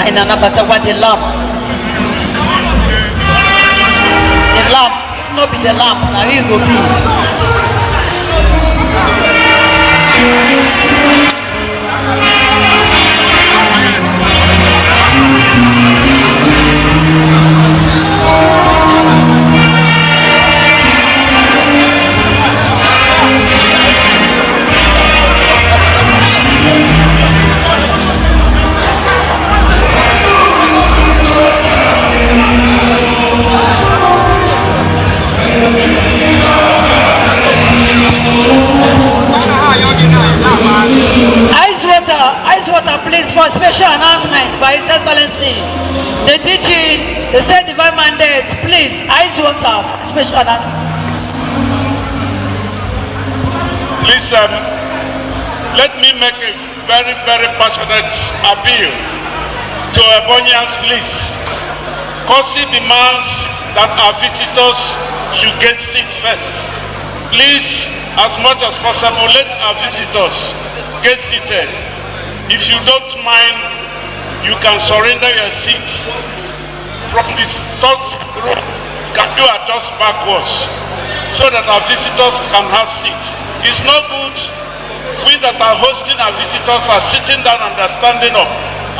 And another what the lamp. The lamp, not be the lamp. Now you go be. Ice water, please, for special announcement by His Excellency, the DG, the State Divine Mandate, please, ice water, special announcement. Please, let me make a very, very passionate appeal to Ebonians, please. Kosi demands that our visitors should get seat first. Please, as much as possible, let our visitors get seated. If you don't mind, you can surrender your seat. From this third row, can you adjust backwards so that our visitors can have seat? It's not good. We that are hosting our visitors are sitting down and they're standing up.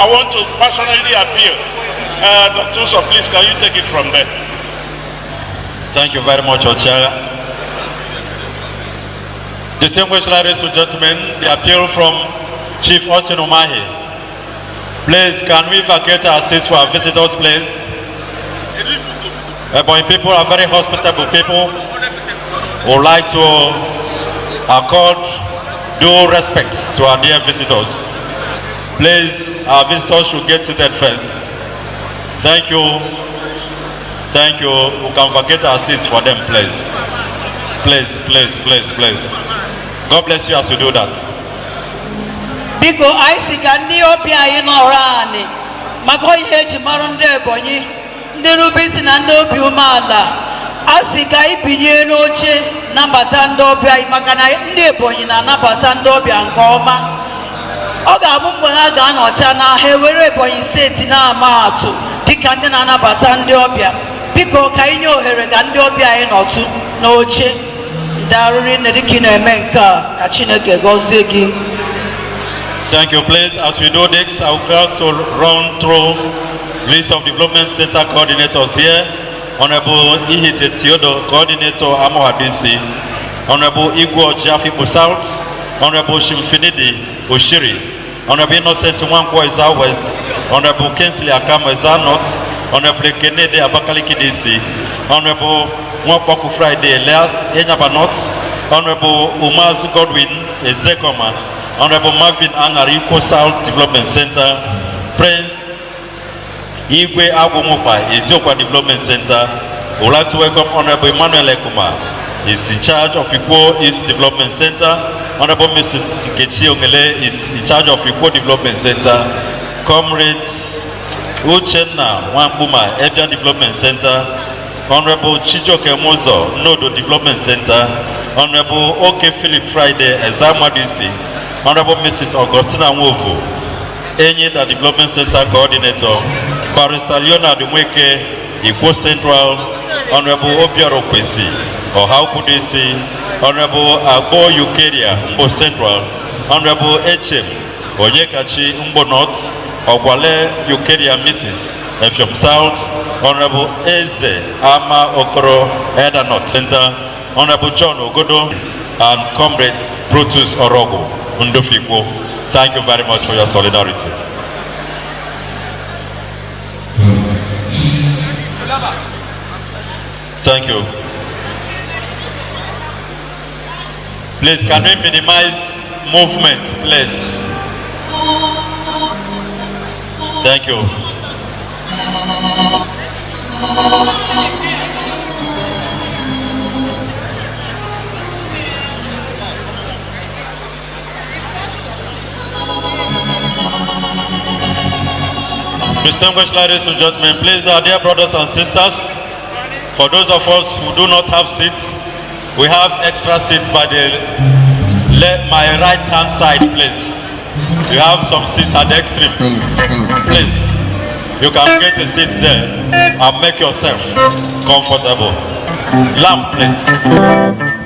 I want to passionately appeal. Dr. So please, can you take it from there? Thank you very much, Ochaga. Distinguished ladies and gentlemen, the appeal from Chief Austin Umahi. Please, can we vacate our seats for our visitors, please? Ebonyi people are very hospitable people who like to accord due respect to our dear visitors. Please, our visitors should get seated first. Thank you. Thank you. We can vacate our seats for them, please. Please, please, please, please. God bless you as you do that. Biko aisi kandi obi ayi na orani mako yeji maronde Ebonyi ndi rubisi na ndi obi umala asika ibinye n'oche nabata ndi obi ayi maka na ndi Ebonyi na nabata ndi obi nke ọma ọ ga-abụ mgbe ha ga-anọcha na ha ewere Ebonyi steeti na-ama atụ dịka ndị na-anabata ndị ọbịa. Biko ka inye ohere ka ndị ọbịa anyị nọtụ n'oche daruri nediki na-eme nke a ka Chineke gọzie gị. Thank you. Please, as we do this, I would like to run through list of development center coordinators here. Honorable Ihite Theodore, Coordinator Amohadisi. Honorable Igor Jafipo South. Honorable Shimfinidi Oshiri. Honorable Innocent Mwankwa Eza West. Honorable Kinsley Akamo Eza North. Honorable Kennedy Abakaliki DC. Honorable Mwakwaku Friday Elias Enyaba North. Honorable Umaz Godwin Ezekoma. Honorable Marvin Angariko South Development Center, Prince Igwe Agumupa, Eziokwa Development Center. We would like to welcome Honorable Emmanuel Ekuma. He's in charge of Ikwo East Development Center. Honorable Mrs. Nkechi Ongele is in charge of Ikwo Development Center. Comrades Uchenna Wambuma, Ebia Development Center. Honorable Chijoke Mozo, Nodo Development Center. Honorable OK Philip Friday, Ezamadisi. Honorable Mrs. Augustina Nwovu, Enyida Development Center Coordinator, Barrister Leonard Mweke, Ikwo Central, Honorable Obiaro Kwesi, Ohau Kudisi, Honorable Agbo Ukeria, Mbo Central, Honorable H.M. Onyekachi, Mbo North, Ogwale Ukeria Mrs. Effium South, Honorable Eze Ama Okoro, Eda North Center, Honorable John Ogodo, and Comrades Brutus Orogo. Thank you very much for your solidarity. Thank you. Please, can we minimize movement, please? Thank you. Distinguished ladies and gentlemen, please, our dear brothers and sisters, for those of us who do not have seats, we have extra seats by my right hand side, please. You have some seats at the extreme. Please, You can get a seat there and make yourself comfortable. Lamp, please.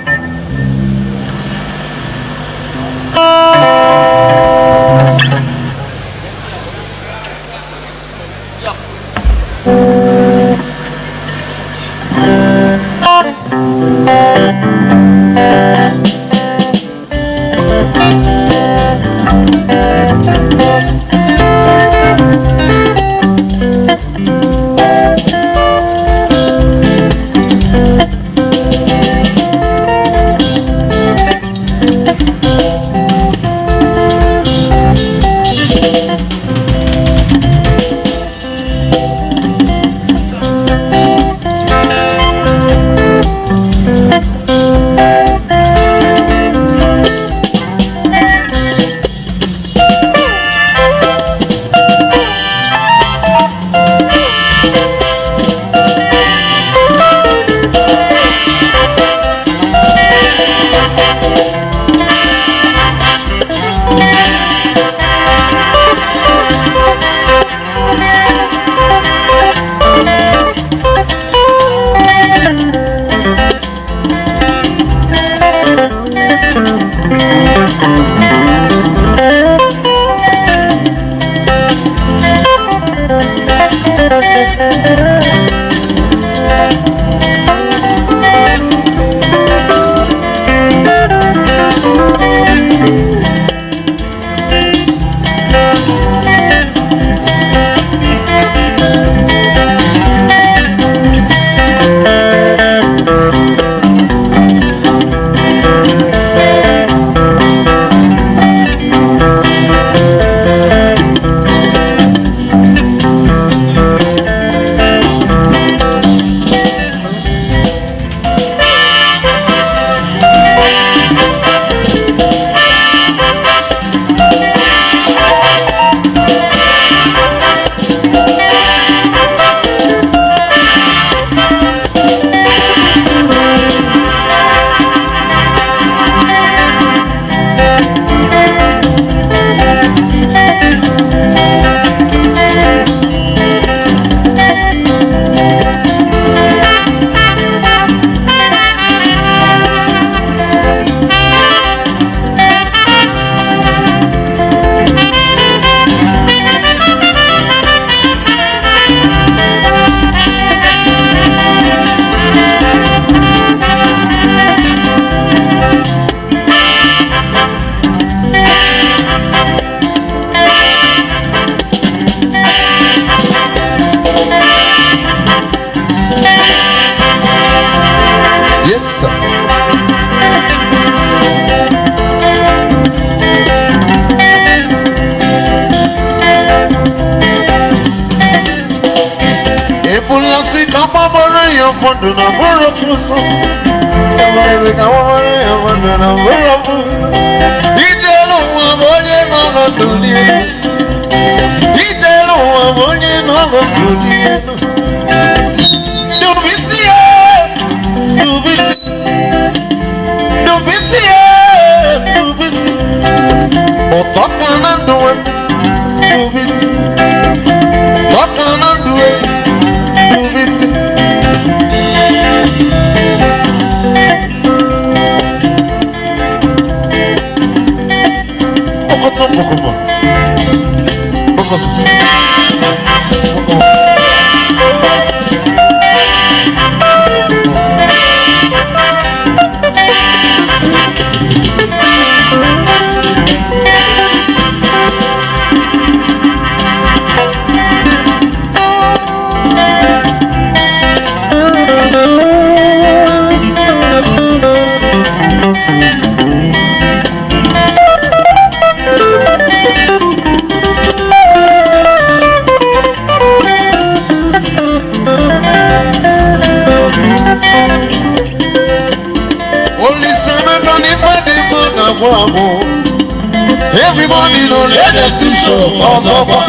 Everybody know let us do show Ozoba.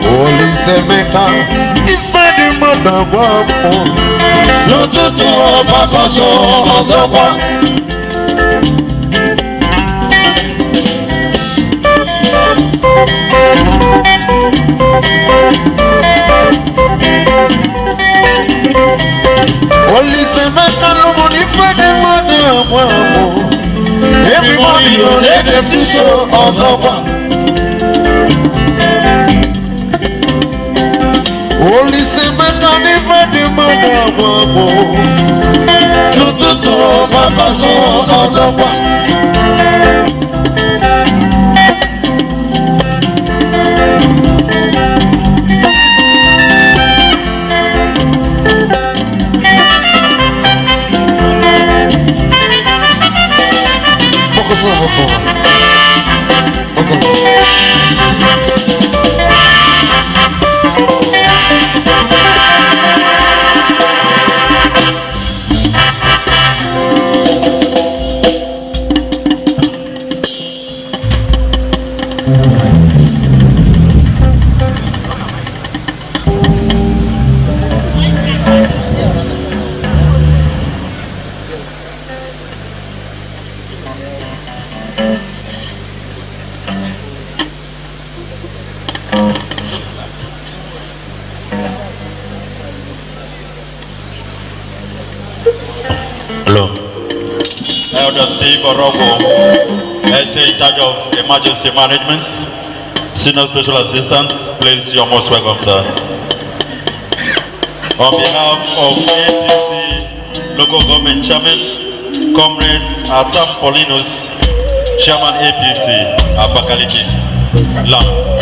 Holy Semeka, if I did mother wapo, no to Obakoso Ozoba. Only say me can no money for the money. Everybody on the future also. Only say me can for the money. No to Papa so also. Hello. Elder Steve Orogo, SA in charge of emergency management, senior special assistant. Please, you're most welcome, sir. On behalf of EBBC local government chairman, comrades Atam Paulinus, chairman APC, Abakaliki, Lam.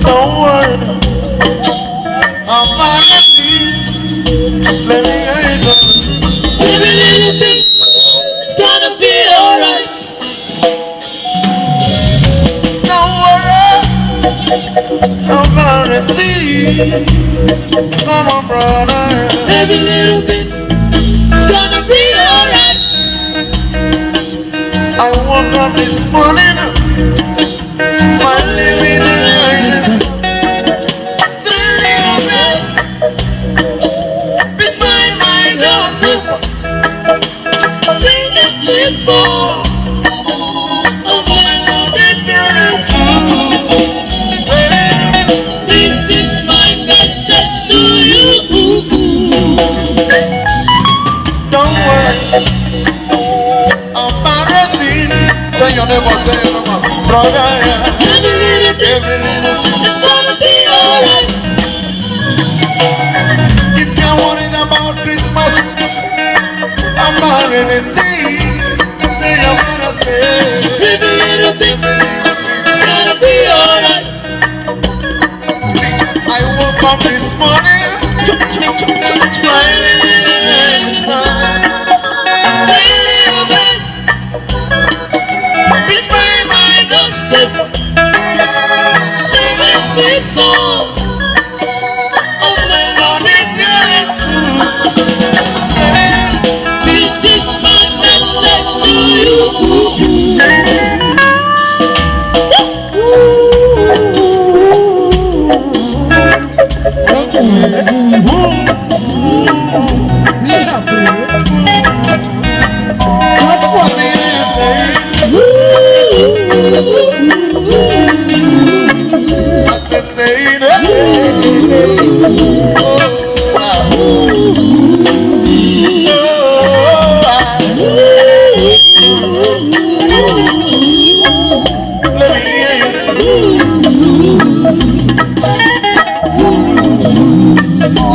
Don't worry, I'm not let me hear you. Every little thing is gonna be alright. Don't worry, I'm not come on, brother. Every little thing is gonna be alright. I woke up this morning, finally with the eyes. Three little bells beside my doorstep, Singing sweet songs of my love and true. This is my message to you. don't worry, I'm embarrassing. Tell your neighbor, brother. Every little thing Every little thing. is gonna be alright. If you're worried about Christmas, I'm not anything. Tell your brother, say. Every little thing Every little thing. is gonna be alright. I woke up this morning, smiling in the sun. Say little best beside my doorstep. Singing sweet songs of my love and true. This is my message to you.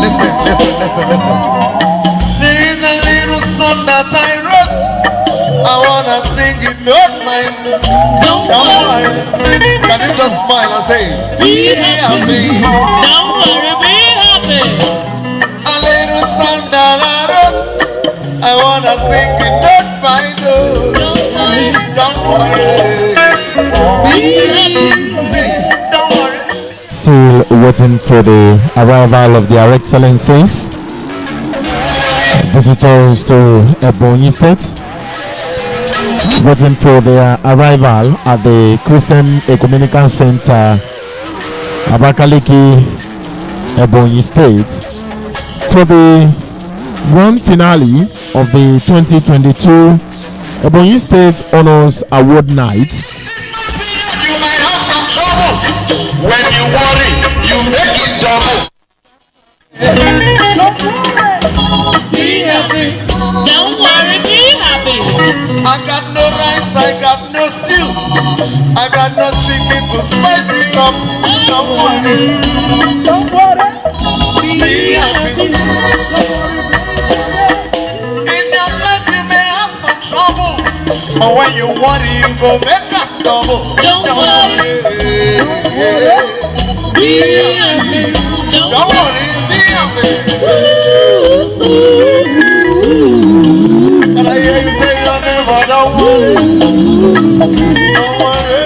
Listen. There is a little song that I wrote. I wanna sing it, don't mind. Don't Don't worry, worry. Can you just smile and say, be yeah, happy. me? Don't worry, be happy. A little song that I wrote. I wanna sing it, don't mind. Don't worry, Don't worry. be happy. Sing, don't worry. Still waiting for the arrival of their excellencies, visitors to Ebonyi State, waiting for their arrival at the Christian Ecumenical Center, Abakaliki, Ebonyi State, for the grand finale of the 2022 Ebonyi State Honors Award Night. You might have some troubles. When you worry, you make it double. Be happy. Don't worry, be happy. I got no rice, I got no stew. I got no chicken to spice it up. Don't worry. Don't worry. Be happy. In your life you may have some troubles, but when you worry you go make us double. Don't worry. Be happy. Don't worry. Be happy. And I hear you tell your neighbor, don't worry. Don't worry.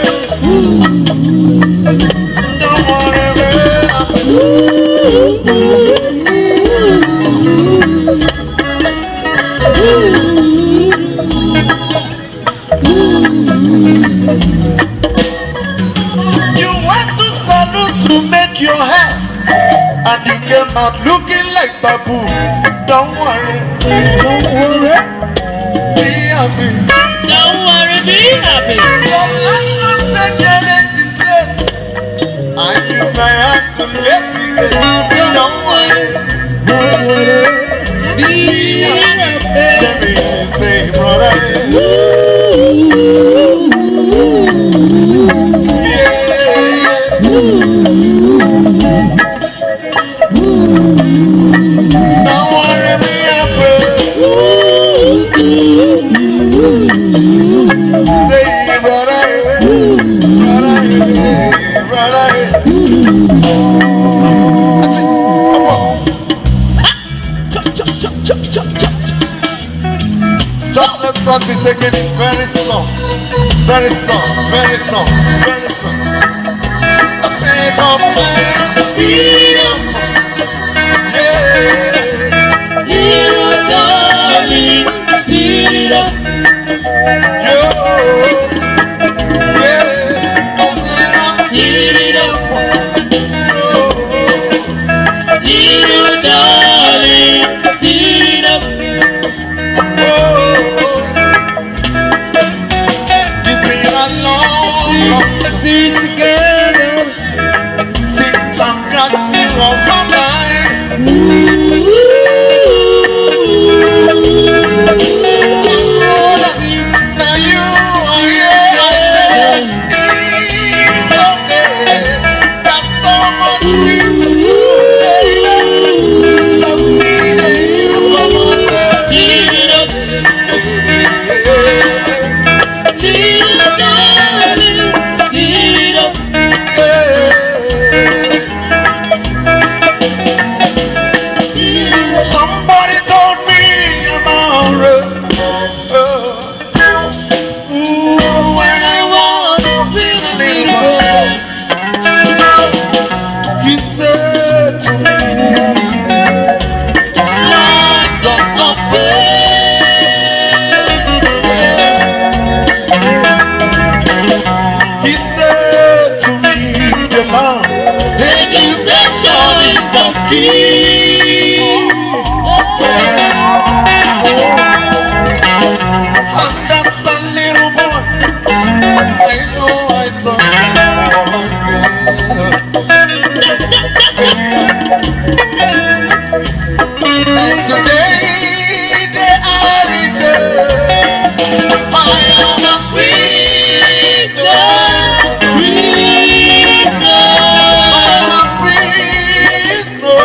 Don't worry, You went to salon to make your hair, and you came out looking like baboon. Don't worry. Don't worry. Be happy. Don't worry, be happy. Your husband said your rent is late, and you may have to let it go. Don't worry. Don't worry. Be happy. Let me hear you say, brother. Yeah, yeah. Don't worry, be happy. Say, brother, brother, brother. That's it. Come on. Just let us be taking it very soft, very soft, very soft, very soft. I say, come let us feel. Yeah. Little darling, speed up. Little darling, speed up. Sit together. Little darling, speed up. Somebody told me about when I was still a little boy. He said to me, life does not fail. He said to me, the love, education is the key. And that's a little boy. I know I thought I was good. And today they are returned. I am a prisoner. I am a prisoner.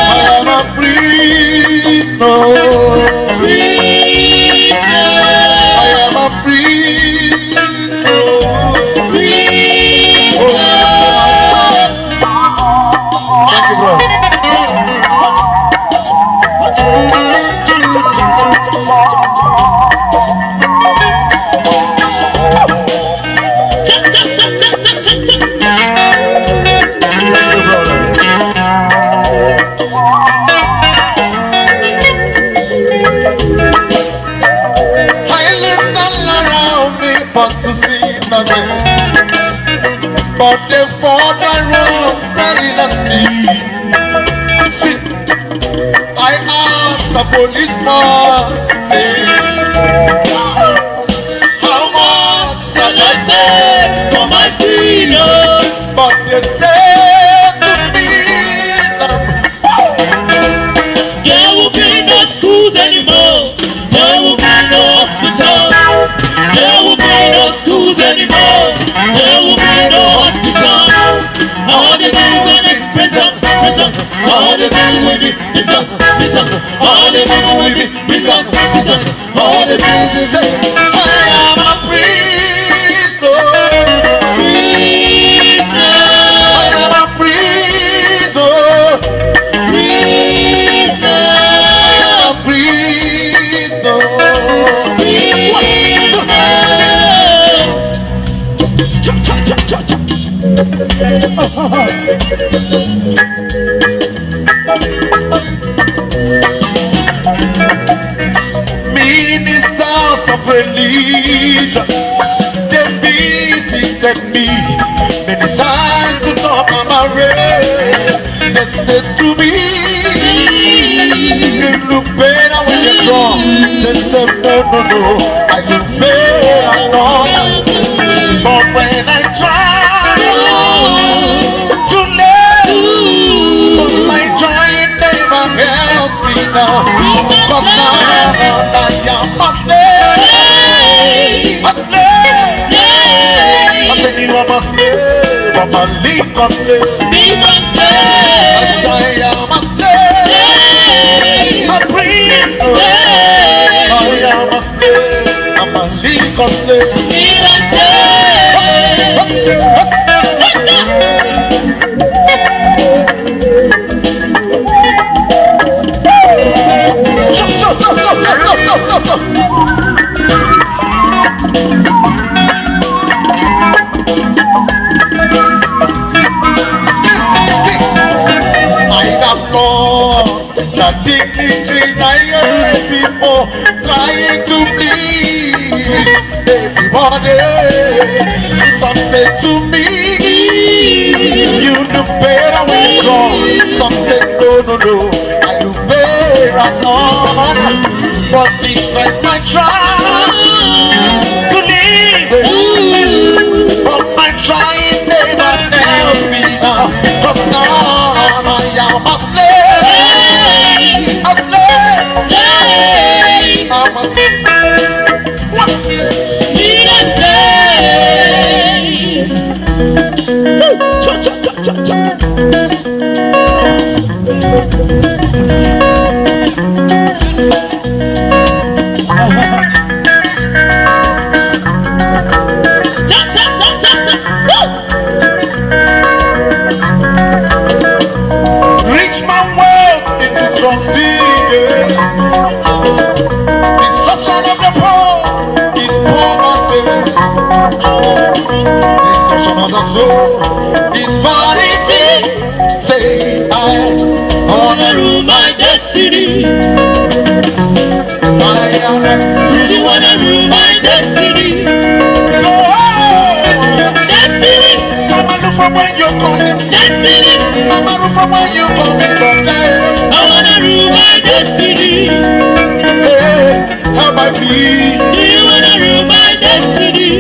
I am a prisoner. I am a prisoner. Thank you, bro. Thank you, brother. I looked all around me, but to see nothing. But the fort I rose. staring at me. See, I asked the policeman, say, how much shall I pay for my freedom? But they said to me, there will be no schools anymore. There will be no hospital. There will be no schools anymore. There will be no hospital. All the things will be prison, prison. All the things will be prison, prison. All the things will be prison, prison. All the things will say, I am a prisoner. I am a prisoner. I am a prisoner. Ministers of religion, they visited me many times to talk about race. They said to me, you look better when you're drunk. They said, no, no, no, I look better not. But when I try to live, but my trying never helps me now. Cause now I am a slave, a slave. I tell you I'm a slave, I'm a legal slave. As I am a slave, a prisoner. I am a slave, I'm a legal slave. I have lost the dignities I had before, trying to please everybody. Some say to me, you look better when you're drunk. Some say no, no, no, I look better not. But each time I try to leave it, but my trying never helps me now. Cause now I am a slave, a slave, I'm a slave. What? Cha cha cha cha cha. Rich man wealth is his concealed. Destruction of the poor is poverty. Destruction of the soul is vanity. Say I wanna rule my destiny. I really wanna rule my destiny. So destiny. Mama look from where you're coming. Destiny. Mama look from where you're coming from. I wanna rule my destiny. Hey, how about me? Do you wanna rule my destiny?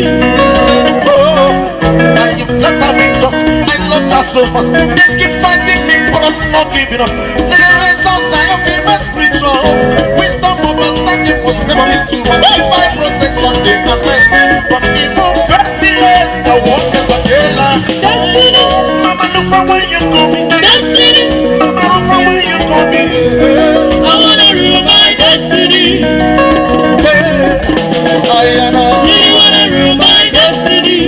Oh, and you flatter me just. I love her so much. They keep fighting me, but I'm not giving up. Let the rest of Zion famous spiritual. Wisdom, understanding must never be too much. Divine protection, they can rest from evil pestilence. The one never get destiny. Mama look from where you're coming. Destiny. Mama look from where you're coming. I wanna rule my destiny. Hey, I really wanna rule my destiny.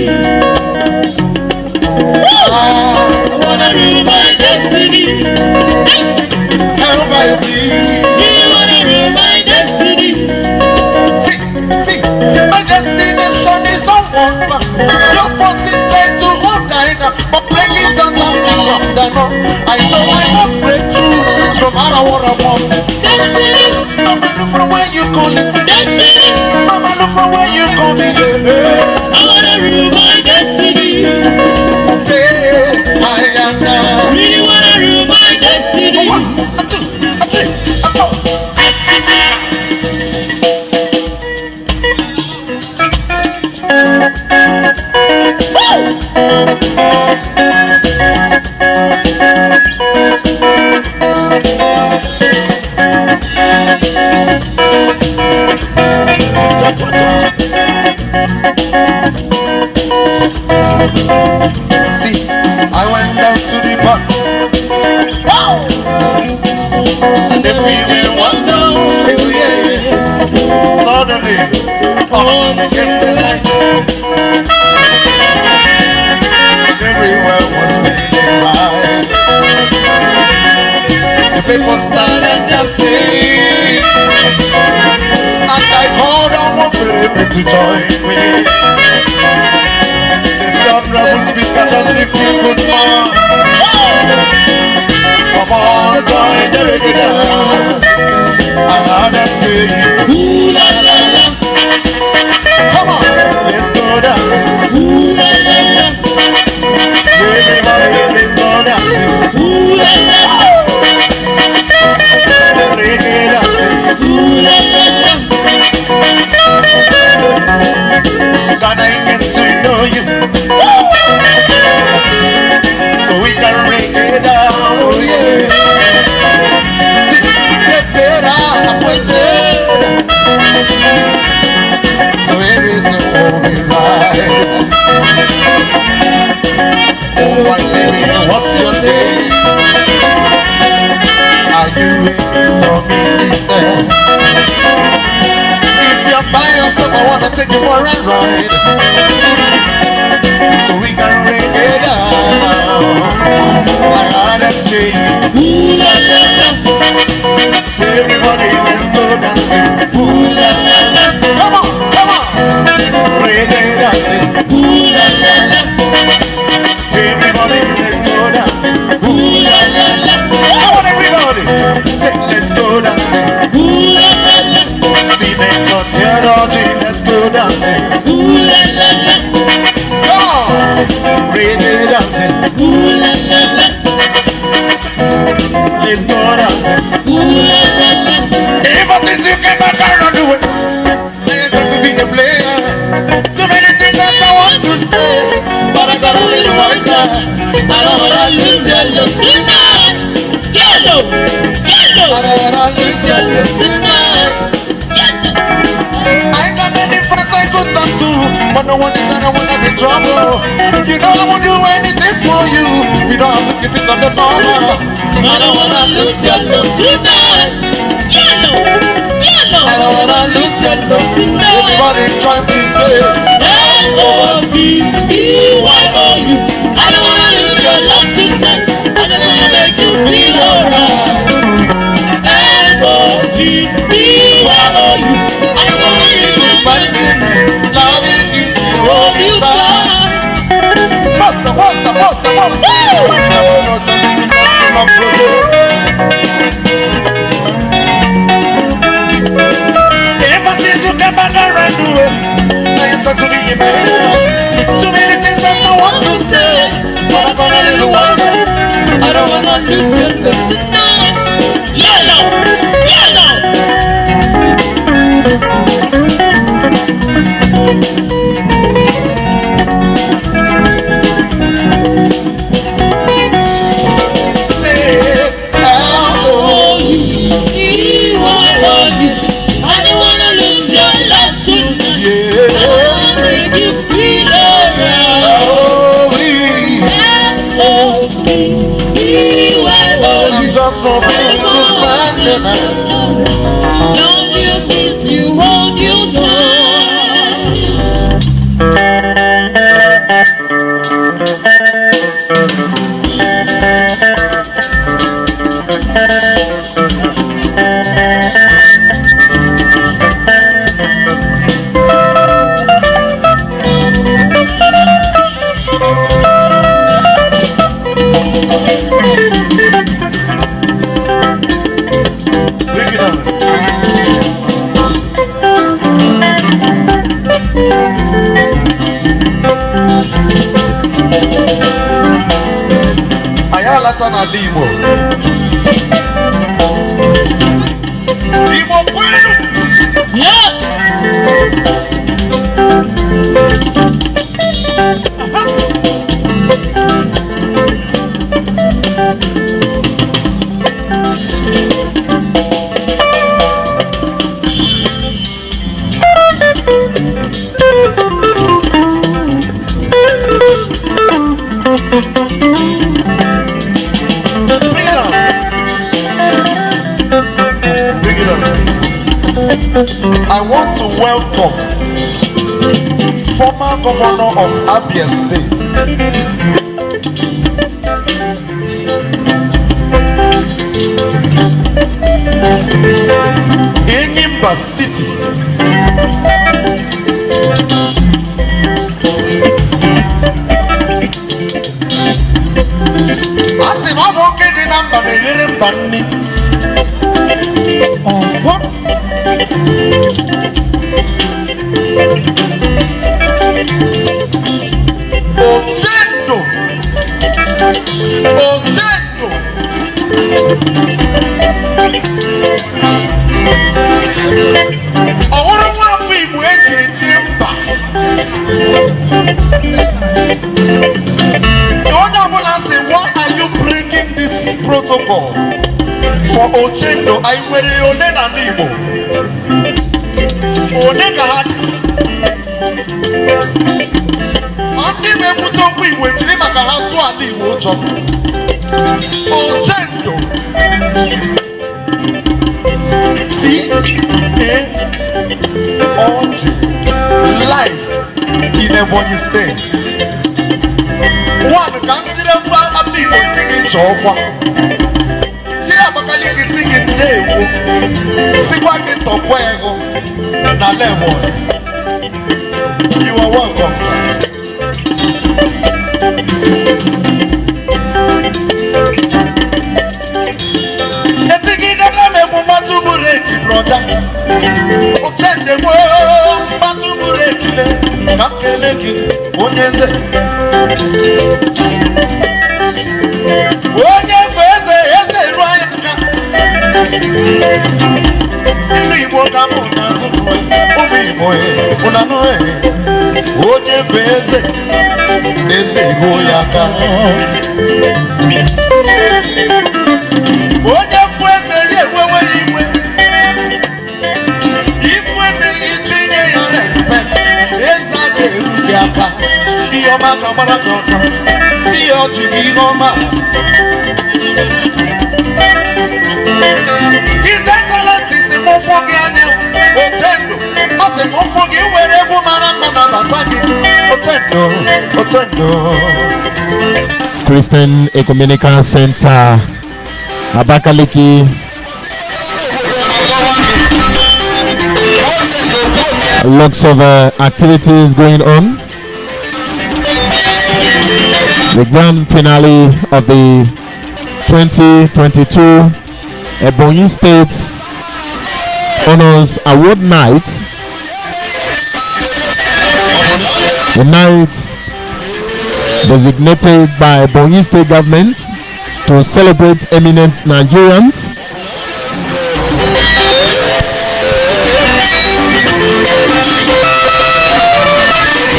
I wanna rule my destiny. Help I be. Really wanna rule my destiny. See, my destination is on one. Your forces try to hold down, but breaking just has been come down. I know I must break through, no matter what I want. Destiny. Mama look from where you calling. Destiny. Mama look from where you calling. I wanna rule my destiny. Say I am now. See, I went down to the park. And the freeway was down. Oh yeah. Suddenly, on came the light. Everywhere was raining bright. The people started dancing. And I called on one baby to join me. The sound of the speaker, don't you feel good, man? Come on, join the reggae dance. I heard them saying, ooh la la la. Come on, let's go dancing. Ooh la la la. Everybody, let's go dancing. Ooh la la la. Reggae dancing. Ooh la la la. God, I get to know you, so we can reggae down. Oh yeah. See, get better appointed, so everything will be right. Oh my baby, what's your name? Are you with me, so busy, sir? If you're by yourself, I wanna take you for a ride, so we can reggae down. I heard them say, ooh la la la. Everybody, let's go dancing. Ooh la la la. Come on, come on. Reggae dancing. Ooh la la la. Everybody, let's go dancing. Ooh la la la. Come on, everybody. Say, let's go dancing. Ooh la la la. See them touch your dodgy. Let's go dancing. Ooh la la la. Come on, reggae dancing. Ooh la la la. Let's go dancing. Ooh la la la. Ever since you came back around the way, I ain't got to be a player. Too many things that I want to say, but I got a little wiser. I don't wanna lose your love tonight. Yellow, yellow. I don't wanna lose your love tonight. I got many friends I could talk to, but no one is I don't wanna be trouble. You know I would do anything for you. We don't have to keep it on the corner. I don't wanna lose your love tonight. Yellow, yellow. I don't wanna lose your love tonight. Everybody try to say L-O-V-E-Y-O-U. I don't wanna lose your love tonight. I just wanna make you feel alright. L-O-V-E-Y-O-U. I just wanna give you my feeling. Love it is the only time. Bossa, bossa, bossa, bossa. We never know to be the bossa of Brazil. Ever since you came back around the way, now you talk to me in my head. Too many things that I want to say, but I'm gonna little wiser. I don't wanna lose your love tonight. Yellow, yellow. So beautiful, smiling. Don't you kiss you, hold you Sana limo kwenu. Yeah. Bring it on. Bring it on. I want to welcome former governor of Abia State, Enyimba City. Asi na mo kede namba na yere mbanni. Ochendo. Ochendo. Ọwụrụ nwa afọ Igbo eji eji mba. Onye ọbụla sị, why are you breaking this protocol for Ochendo? Anyị nwere one n'ala Igbo. One ka ha dị. Ndị na-ekwute okwu Igbo ejiri maka ha tụọ ala Igbo ụjọ. Ochendo. T-A-O-G. Life in Ebonyi State. One ka njire fa afọ Igbo si gị chọọ kwa. Njire Abakaliki si gị ndewo. Sikwa gị tọkwa ego na level. You are welcome, sir. Etigidela me mu matu bureki, brother. Ochende mo matu bureki le. Kakeleki onyeze. Onye feze eze ruayaka. Ilu Igbo ka mụ na tupu ụmụ Igbo una no onye feze eze ruayaka. Onye fu eze ye wewe iwe. Ifu eze itinye ya respect. Eza ga-eru gị aka. Ihe ọma ga-agbara gị ọsọ. Tie ọchị bụ ihe ọma. His Excellency si mụ fụ gị anya. Ochendo. Ọ sị mụ fụ gị were egwu mara mma na bata gị. Ochendo. Ochendo. Christian Ecumenical Center, Abakaliki. Lots of activities going on. The grand finale of the 2022 Ebonyi State Honors Award Night. The night designated by Ebonyi State government to celebrate eminent Nigerians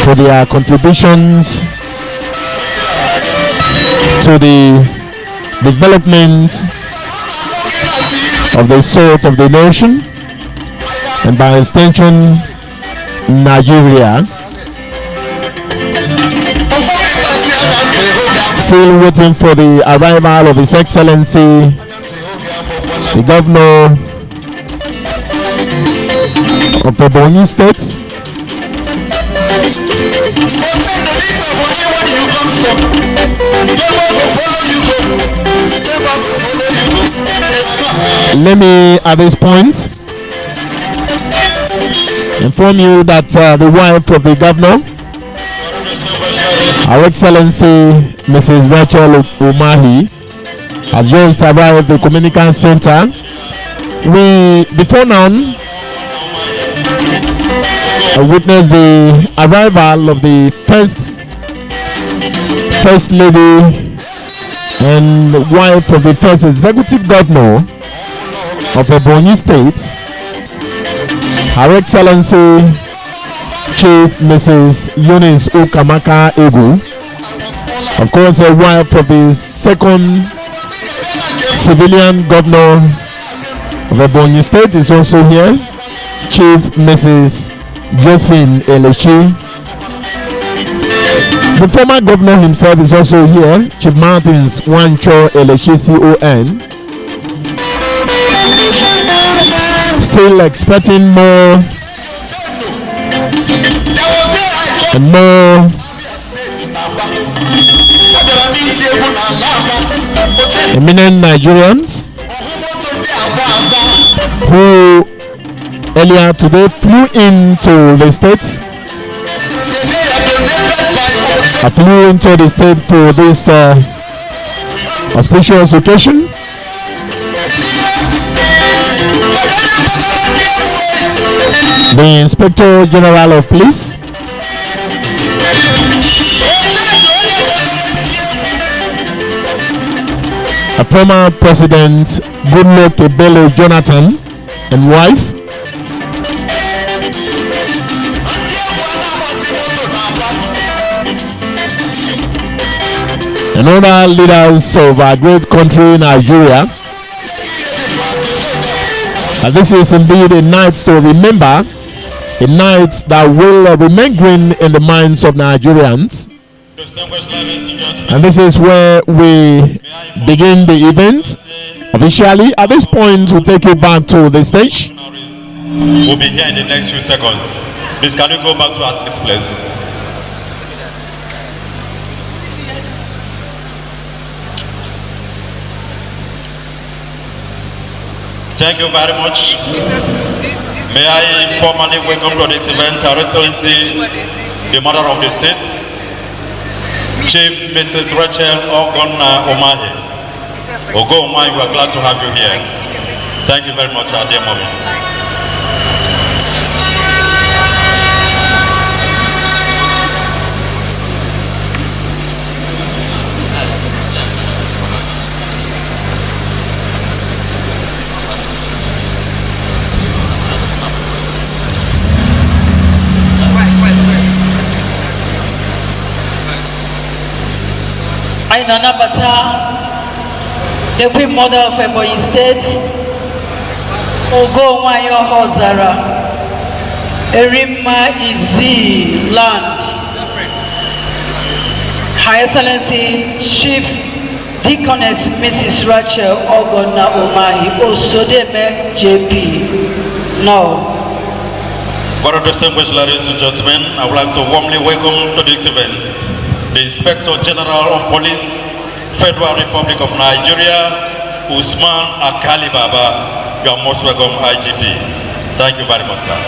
for their contributions to the development of the salt of the nation and by extension Nigeria. Still waiting for the arrival of His Excellency the Governor of Ebonyi State. Let me at this point inform you that the wife of the governor, Her Excellency Mrs. Rachel Umahi, has just arrived at the Communication Center. We, before now, witnessed the arrival of the first lady and wife of the first executive governor of Ebonyi State, Her Excellency Chief Mrs. Eunice Ukamaka Egu, of course, the wife of the second civilian governor of Ebonyi State is also here, Chief Mrs. Josephine Elechi. The former governor himself is also here, Chief Martins Wancho Eleshisi ON. Still expecting more and more eminent Nigerians who earlier today flew into the States. I flew into the state for this auspicious occasion. The Inspector General of Police, a former President Goodluck Ebele Jonathan and wife, and other leaders of our great country, Nigeria. And this is indeed a night to remember, a night that will remain green in the minds of Nigerians. And this is where we begin the event officially. At this point, we'll take you back to the stage. We'll be here in the next few seconds. Please, can you go back to our seats, please? Thank you very much. May I formally welcome to this event Her Excellency, the Mother of the State, Chief Mrs. Rachel Ogonna Omahi. Ogo Omahi, we are glad to have you here. Thank you very much, our dear mommy. I Nanabata, the Queen Mother of Ebonyi State, Ogo Wayo Hozara, Erima Izi Land, Her Excellency Chief Deaconess Mrs. Rachel Ogonna Omahi, Osodeme JP. Now, For our distinguished ladies and gentlemen, I would like to warmly welcome to this event the Inspector General of Police, Federal Republic of Nigeria, Usman Akali Baba. You are most welcome, IGP. Thank you very much, sir.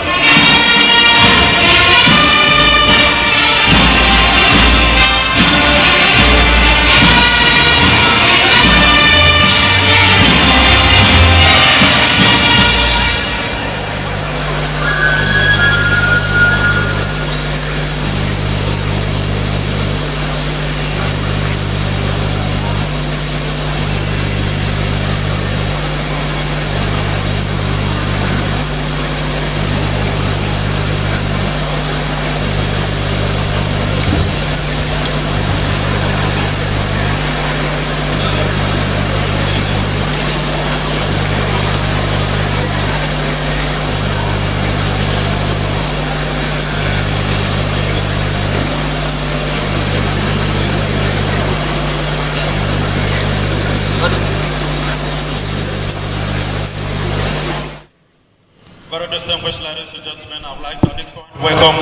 Very distinguished ladies and gentlemen, I would like to at this point welcome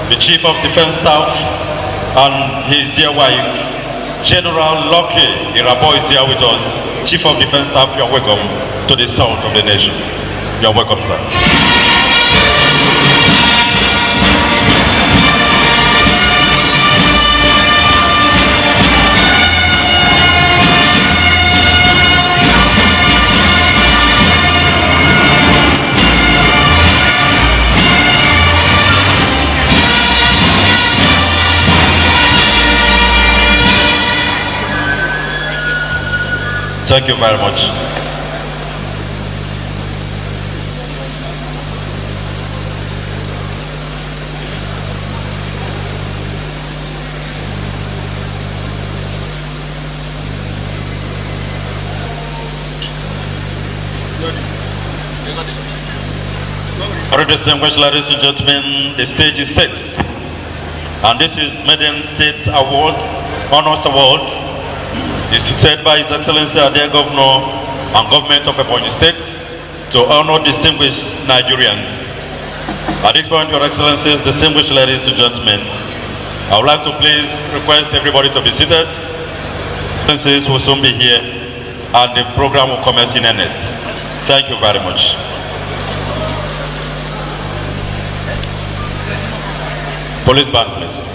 the Chief of Defense Staff and his dear wife, General Lucky Irabo is here with us. Chief of Defense Staff, you are welcome to the south of the nation. You are welcome, sir. Thank you very much. Very distinguished ladies and gentlemen, the stage is set And this is Maiden State Award, Honors Award, instituted by His Excellency Ade Governor and Government of Ebonyi State to honor distinguished Nigerians. At this point, Your Excellencies, distinguished ladies and gentlemen, I would like to please request everybody to be seated. Excellencies will soon be here and the program will commence in earnest. Thank you very much. Police band, please.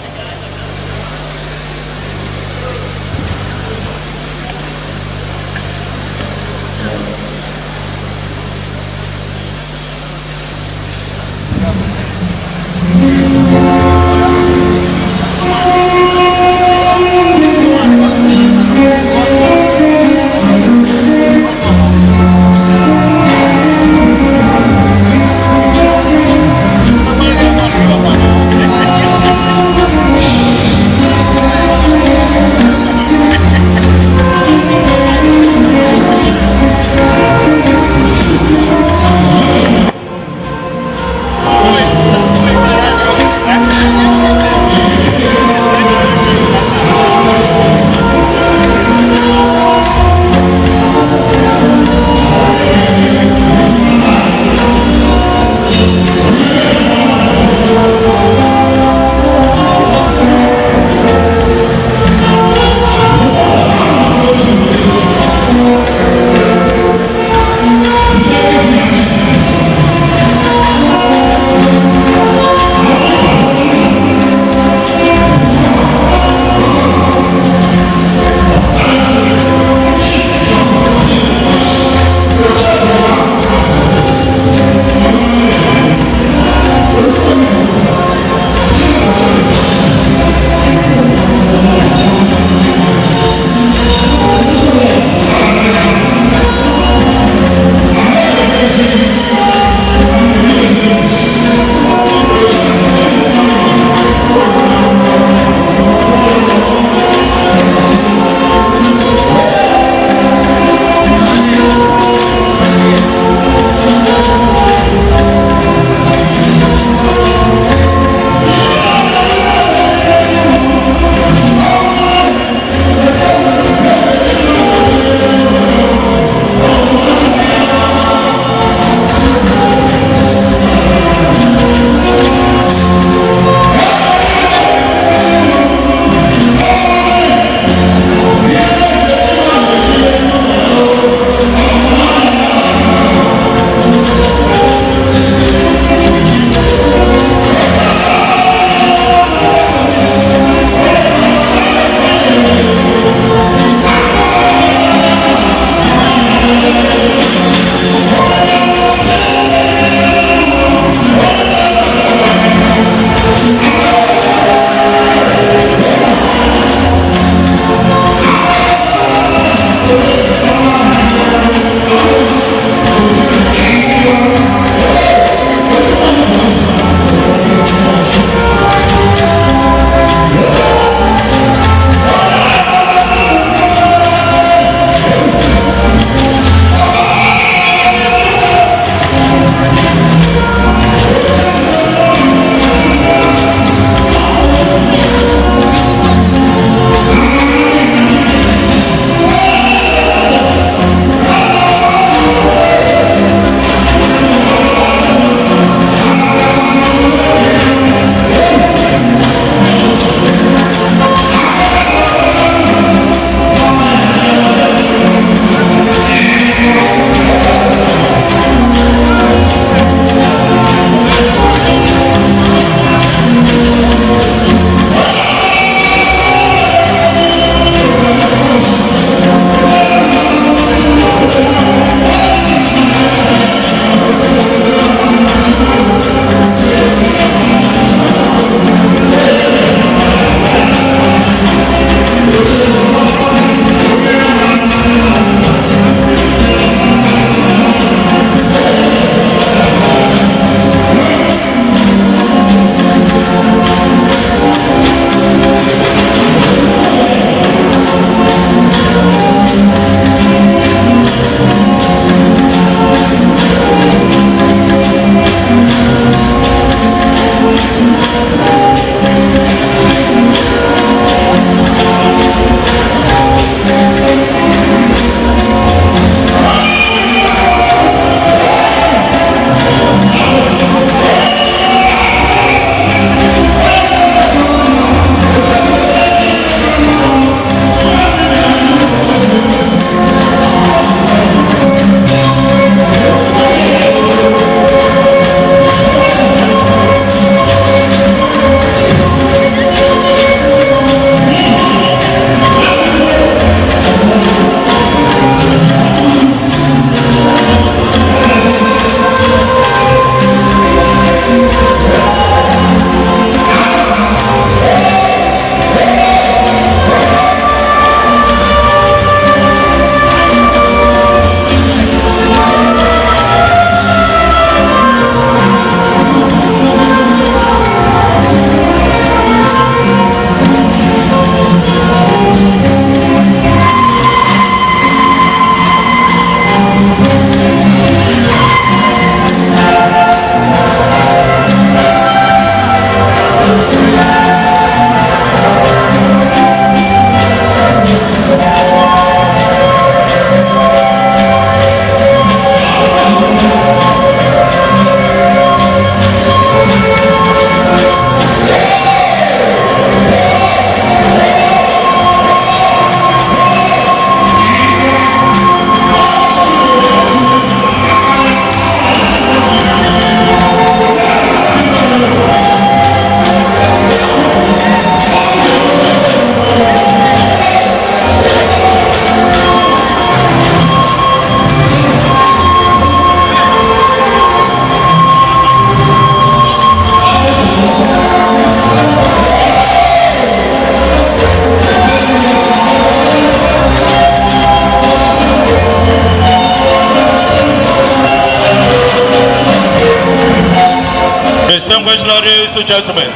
Distinguished ladies and gentlemen,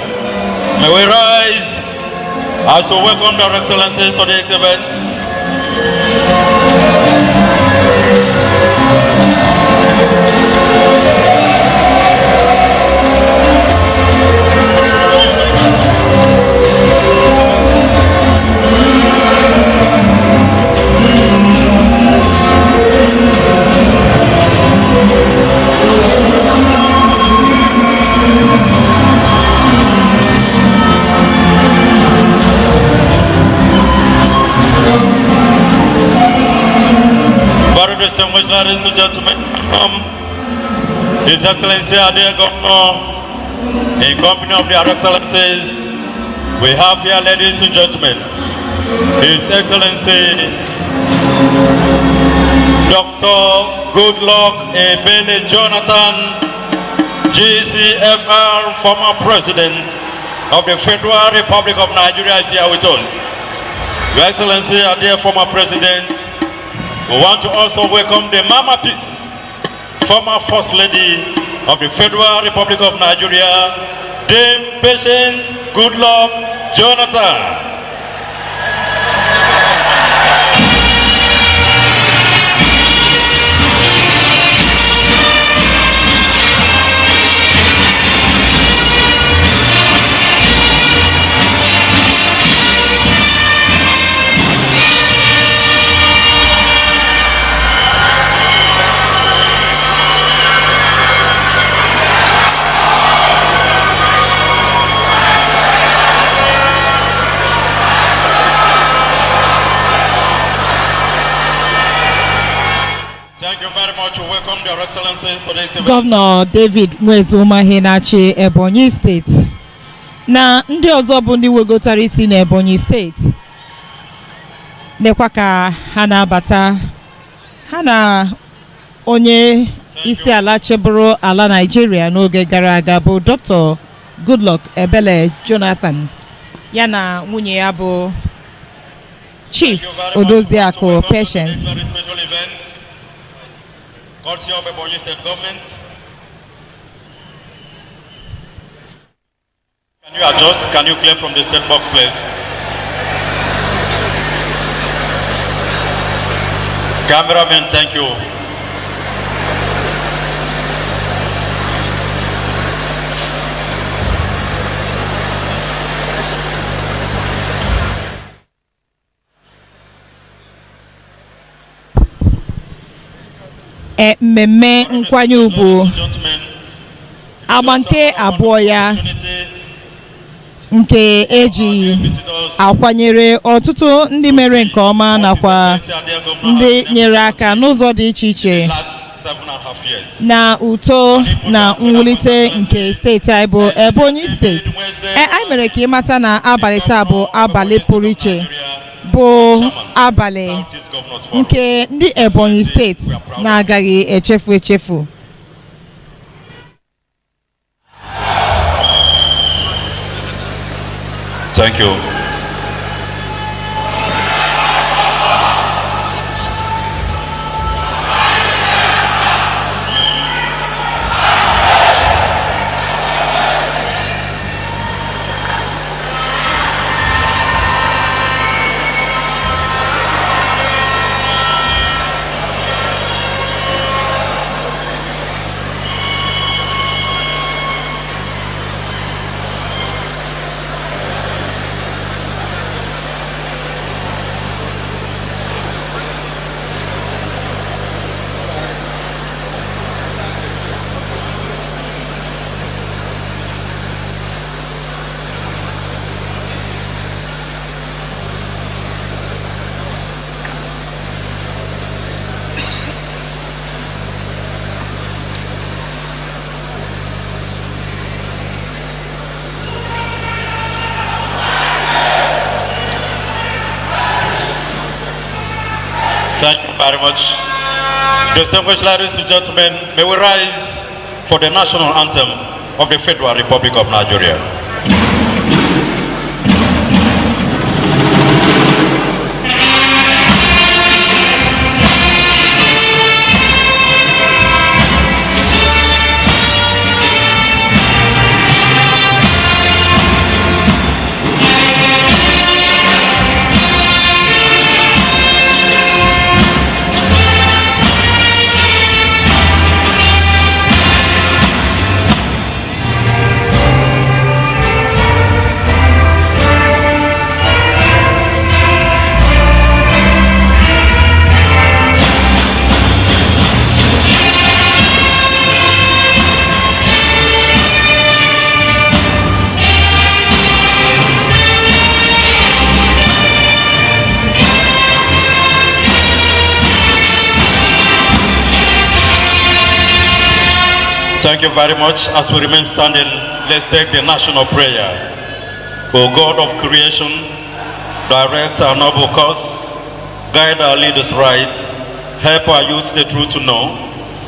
may we rise as we welcome their excellencies to the event. Distinguished ladies and gentlemen, come. His Excellency Ade Governor, in company of their excellencies, we have here, ladies and gentlemen, His Excellency Dr. Goodluck Ebele Jonathan, GCFR, former President of the Federal Republic of Nigeria, is here with us. Your Excellency Ade, former President. We want to also welcome the Mama Peace, former First Lady of the Federal Republic of Nigeria, Dame Patience Goodluck Jonathan. Governor David Mwezuma Henachi, Ebonyi State. Na ndị ọzọ bụ ndị wegotara isi na Ebonyi State. Nekwa ka ha na-abata. Ha na onye isi ala cheburu ala Nigeria n'oge gara aga bụ Dr. Goodluck Ebele Jonathan. Ya na nwunye ya bụ Chief Odoziakụ Patience. Courtesy of Ebonyi State Government. Can you adjust? Can you clear from the state box, please? Cameraman, thank you. Mmemme nkwanye ugwu agba nke abụọ ya nke eji akwanyere ọtụtụ ndị mere nke ọma nakwa ndị nyere aka n'ụzọ dị iche iche na uto na mwulite nke steeti anyị bụ Ebonyi steeti. Anyị mere ka ịmata na abalị taa bụ abalị pụrụ iche, bụ abalị nke ndị Ebonyi steeti na-agaghị echefu echefu. Thank you. Thank you very much. Distinguished ladies and gentlemen, may we rise for the national anthem of the Federal Republic of Nigeria. Thank you very much. As we remain standing, let's take the national prayer. O God of creation, direct our noble course, guide our leaders right, help our youth the truth to know,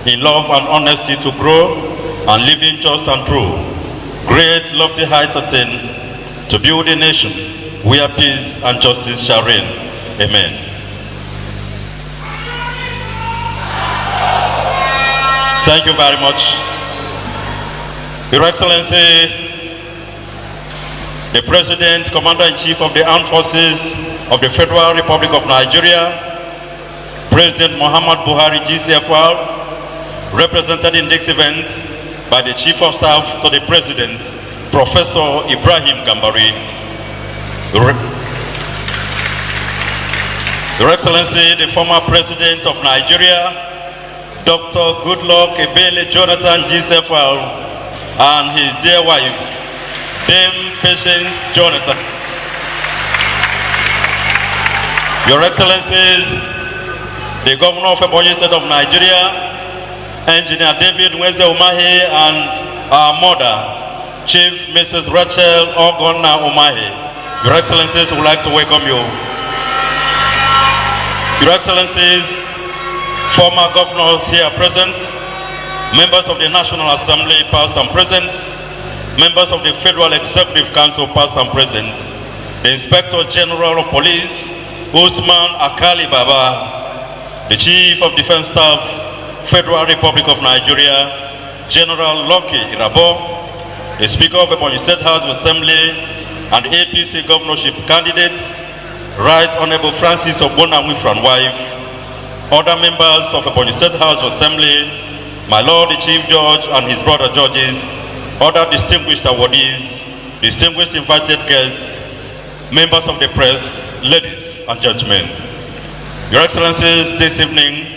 in love and honesty to grow, and living just and true. Great lofty heights attain, to build a nation where peace and justice shall reign. Amen. Thank you very much. Your Excellency, the President, Commander-in-Chief of the Armed Forces of the Federal Republic of Nigeria, President Muhammad Buhari GCFR, represented in this event by the Chief of Staff to the President, Professor Ibrahim Gambari. Your Excellency, the former President of Nigeria, Dr. Goodluck Ebele Jonathan GCFR, and his dear wife, Dame Patience Jonathan. Your Excellencies, the Governor of Ebonyi State of Nigeria, Engineer David Nweze Umahi, and our mother, Chief Mrs. Rachel Ogonna Umahi. Your Excellencies, would like to welcome you. Your Excellencies, former governors here present, members of the National Assembly past and present, members of the Federal Executive Council past and present, the Inspector General of Police, Usman Akali Baba, the Chief of Defense Staff, Federal Republic of Nigeria, General Lucky Irabo, the Speaker of the Ebonyi State House of Assembly and APC governorship candidates, Right Honorable Francis Ogbonnamwifran and wife, other members of the Ebonyi State House of Assembly, my Lord the Chief Judge and his brother judges, other distinguished awardees, distinguished invited guests, members of the press, ladies and gentlemen. Your Excellencies, this evening,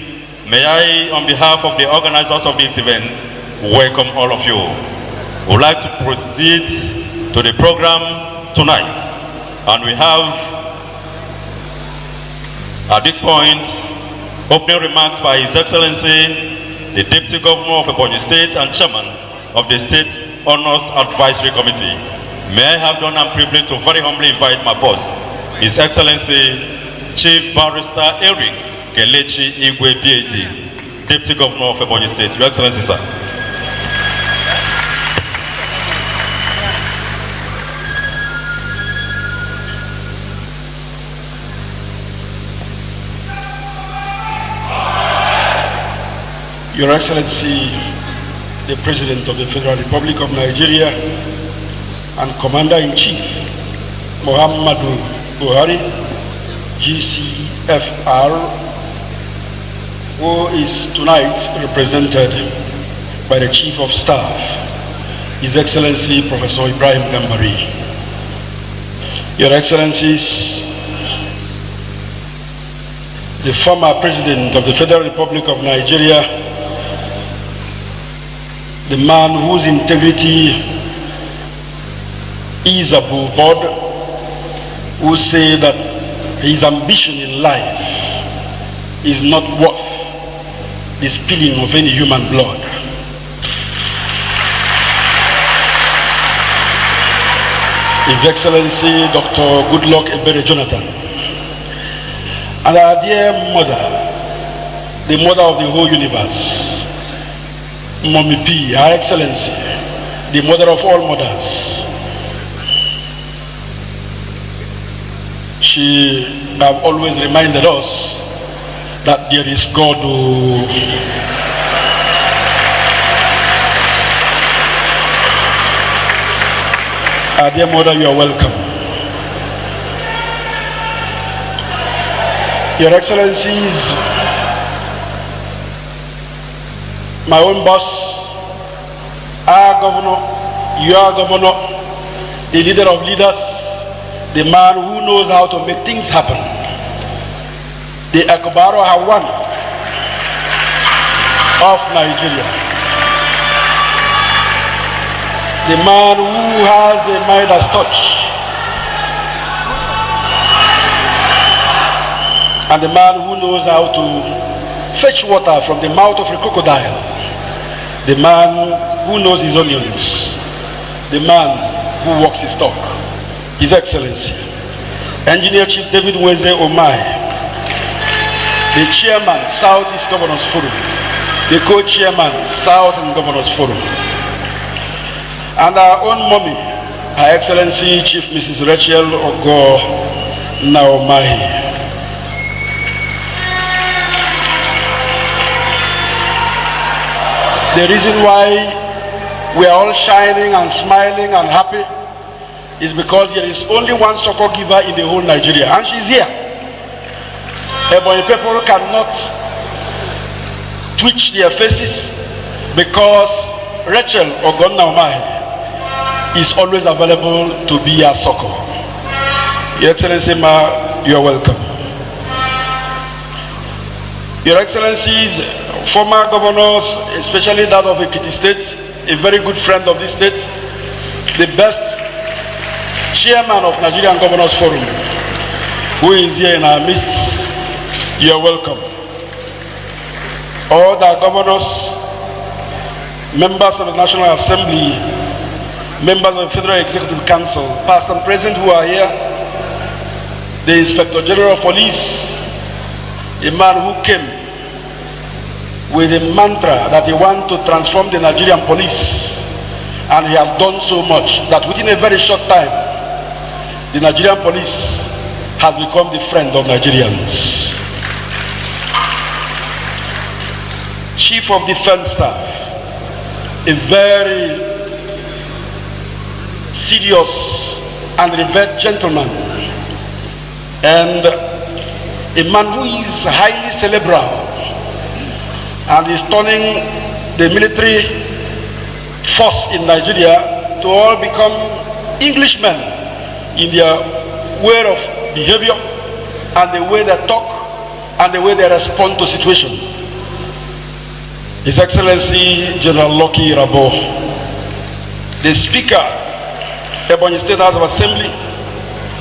may I, on behalf of the organizers of this event, welcome all of you. We would like to proceed to the program tonight, and we have, at this point, opening remarks by His Excellency, the Deputy Governor of Ebonyi State and Chairman of the State Honors Advisory Committee. May I have the honor and privilege to very humbly invite my boss, His Excellency, Chief Barrister Eric Kelechi Igwe, PhD, Deputy Governor of Ebonyi State. Your Excellency, sir. Your Excellency, the President of the Federal Republic of Nigeria and Commander-in-Chief, Muhammadu Buhari, GCFR, who is tonight represented by the Chief of Staff, His Excellency Professor Ibrahim Gambari. Your Excellencies, the former President of the Federal Republic of Nigeria, the man whose integrity is above board, who say that his ambition in life is not worth the spilling of any human blood. His Excellency Dr. Goodluck Ebele Jonathan, and our dear mother, the mother of the whole universe, Mommy P, Her Excellency, the mother of all mothers. She have always reminded us that there is God who our dear mother, you are welcome. Your Excellencies, my own boss, our governor, your governor, the leader of leaders, the man who knows how to make things happen, the Akbaro Hawan of Nigeria, the man who has a Midas touch, and the man who knows how to fetch water from the mouth of a crocodile, the man who knows his onions, the man who walks his talk, His Excellency, Engineer Chief David Weze Omai, the Chairman, Southeast Governors Forum, the Co-Chairman, Southern Governors Forum, and our own mommy, Her Excellency Chief Mrs. Rachel Ogo Naomahi. The reason why we are all shining and smiling and happy is because there is only one succor giver in the whole Nigeria, and she's here. Ebonyi people cannot twitch their faces because Rachel Ogo Naomahi is always available to be our succor. Your Excellency, Ma, you are welcome. Your Excellencies, former governors, especially that of Ekiti State, a very good friend of this state, the best chairman of Nigerian Governors Forum, who is here in our midst, you are welcome. All the governors, members of the National Assembly, members of the Federal Executive Council, past and present who are here, the Inspector General of Police, a man who came with a mantra that he wants to transform the Nigerian police, and he has done so much that within a very short time, the Nigerian police has become the friend of Nigerians. Chief of Defense Staff, a very serious and revered gentleman, and a man who is highly cerebral and is turning the military force in Nigeria to all become Englishmen in their way of behavior and the way they talk and the way they respond to situation. His Excellency General Lucky Rabo, the Speaker, Ebonyi State House of Assembly,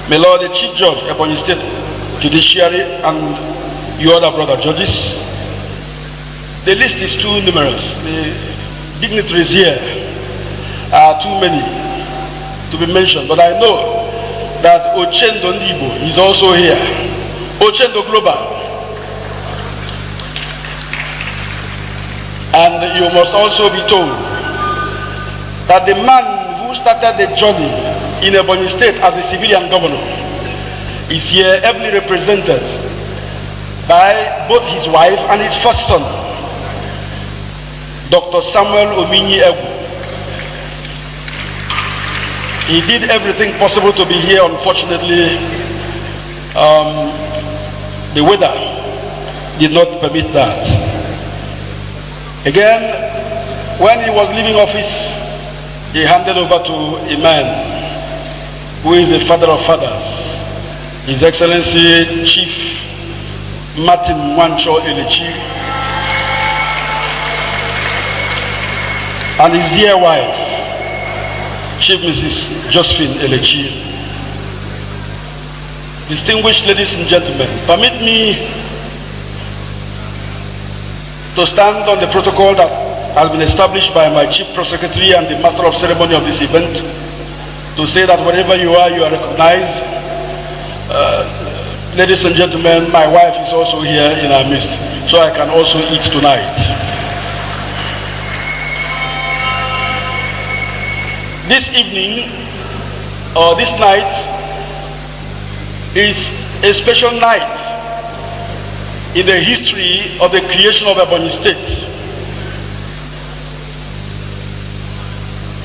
my Lord the Chief Judge, Ebonyi State Judiciary, and your other brother judges. The list is too numerous. The dignitaries here are too many to be mentioned, but I know that Ochendo Ndibo is also here. Ochendo Global. And you must also be told that the man who started the journey in Ebonyi State as a civilian governor is here ably represented by both his wife and his first son, Dr. Samuel Ominyi Egu. He did everything possible to be here. Unfortunately, the weather did not permit that. Again, when he was leaving office, he handed over to a man who is the father of fathers, His Excellency Chief Martin Wancho Elechi, and his dear wife, Chief Mrs. Josephine Elechi. Distinguished ladies and gentlemen, permit me to stand on the protocol that has been established by my Chief Press Secretary and the Master of Ceremony of this event, to say that wherever you are recognized. Ladies and gentlemen, my wife is also here in our midst, so I can also eat tonight. This evening, or this night, is a special night in the history of the creation of Ebonyi State.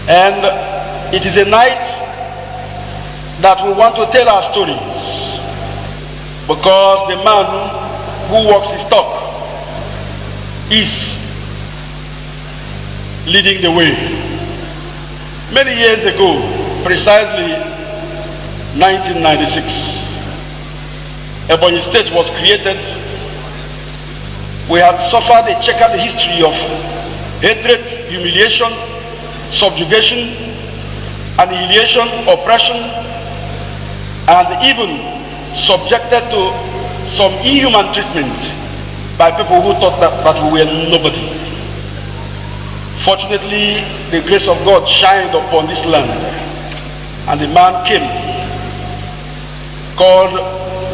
And it is a night that we want to tell our stories, because the man who walks his talk is leading the way. Many years ago, precisely 1996, Ebonyi State was created. We had suffered a checkered history of hatred, humiliation, subjugation, annihilation, oppression, and even subjected to some inhuman treatment by people who thought that we were nobody. Fortunately, the grace of God shined upon this land, and the man came called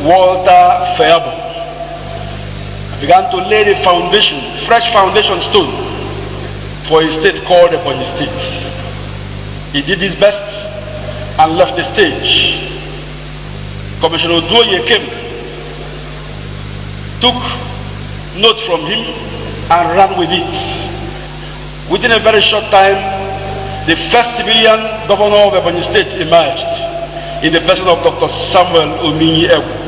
Walter Fayabo, began to lay the foundation, fresh foundation stone for a state called Ebonyi State. He did his best and left the stage. Commissioner Oduoye came, took note from him and ran with it. Within a very short time, the first civilian governor of Ebonyi State emerged in the person of Dr. Samuel Ominyi Egwu.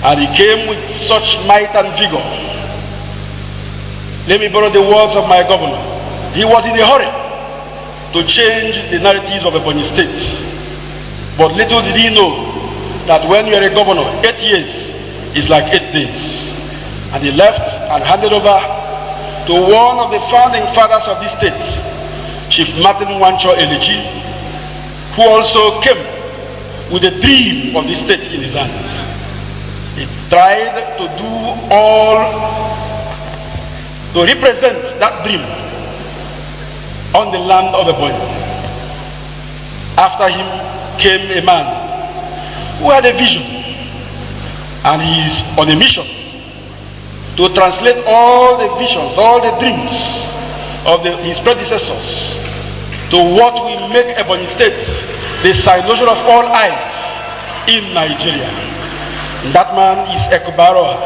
And he came with such might and vigor. Let me borrow the words of my governor. He was in a hurry to change the narratives of Ebonyi State. But little did he know that when you are a governor, 8 years is like 8 days. And he left and handed over to one of the founding fathers of this state, Chief Martin Wancho Elechi, who also came with the dream of this state in his hand. He tried to do all to represent that dream on the land of Ebonyi. After him came a man who had a vision, and he is on a mission to translate all the visions, all the dreams of his predecessors to what will make Ebonyi State the signage of all eyes in Nigeria. And that man is Ekubaro,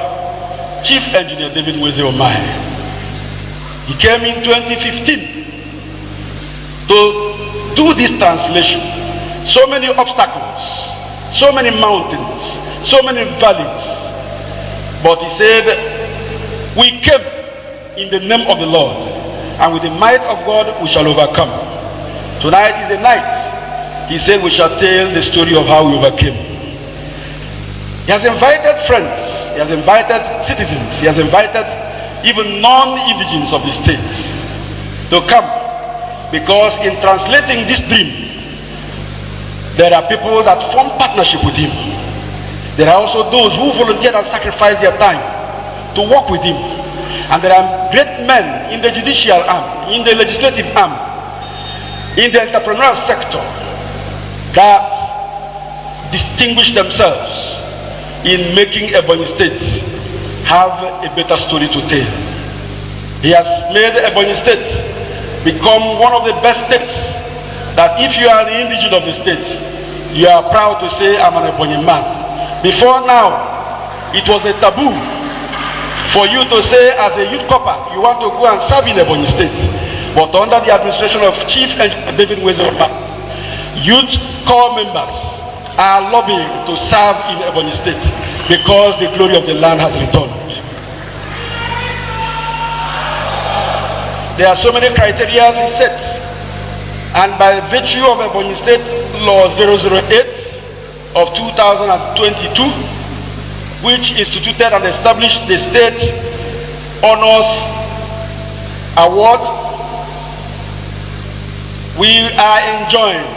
Chief Engineer David Weze Omahe. He came in 2015 to do this translation. So many obstacles, so many mountains, so many valleys. But he said, we came in the name of the Lord, and with the might of God we shall overcome. Tonight is a night, he said, we shall tell the story of how we overcame. He has invited friends, he has invited citizens, he has invited even non-indigenous of the state to come, because in translating this dream, there are people that form partnership with him. There are also those who volunteer and sacrifice their time to work with him. And there are great men in the judicial arm, in the legislative arm, in the entrepreneurial sector that distinguish themselves in making Ebonyi State have a better story to tell. He has made Ebonyi State become one of the best states that if you are the indigene of the state, you are proud to say, I'm an Ebonyi man. Before now, it was a taboo for you to say as a youth corper, you want to go and serve in Ebonyi State. But under the administration of Chief Engineer David Weze Omahe, youth corps members are lobbying to serve in Ebonyi State because the glory of the land has returned. There are so many criteria he set, and by virtue of Ebonyi State Law 008 of 2022, which instituted and established the State Honors Award, we are enjoined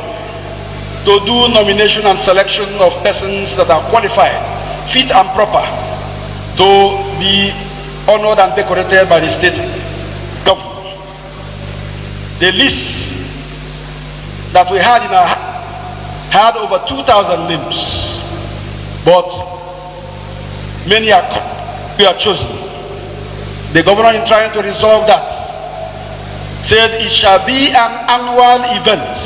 to do nomination and selection of persons that are qualified, fit and proper to be honored and decorated by the state government. The list that we had in our had over 2,000 names, but many are chosen. The governor, in trying to resolve that, said it shall be an annual event,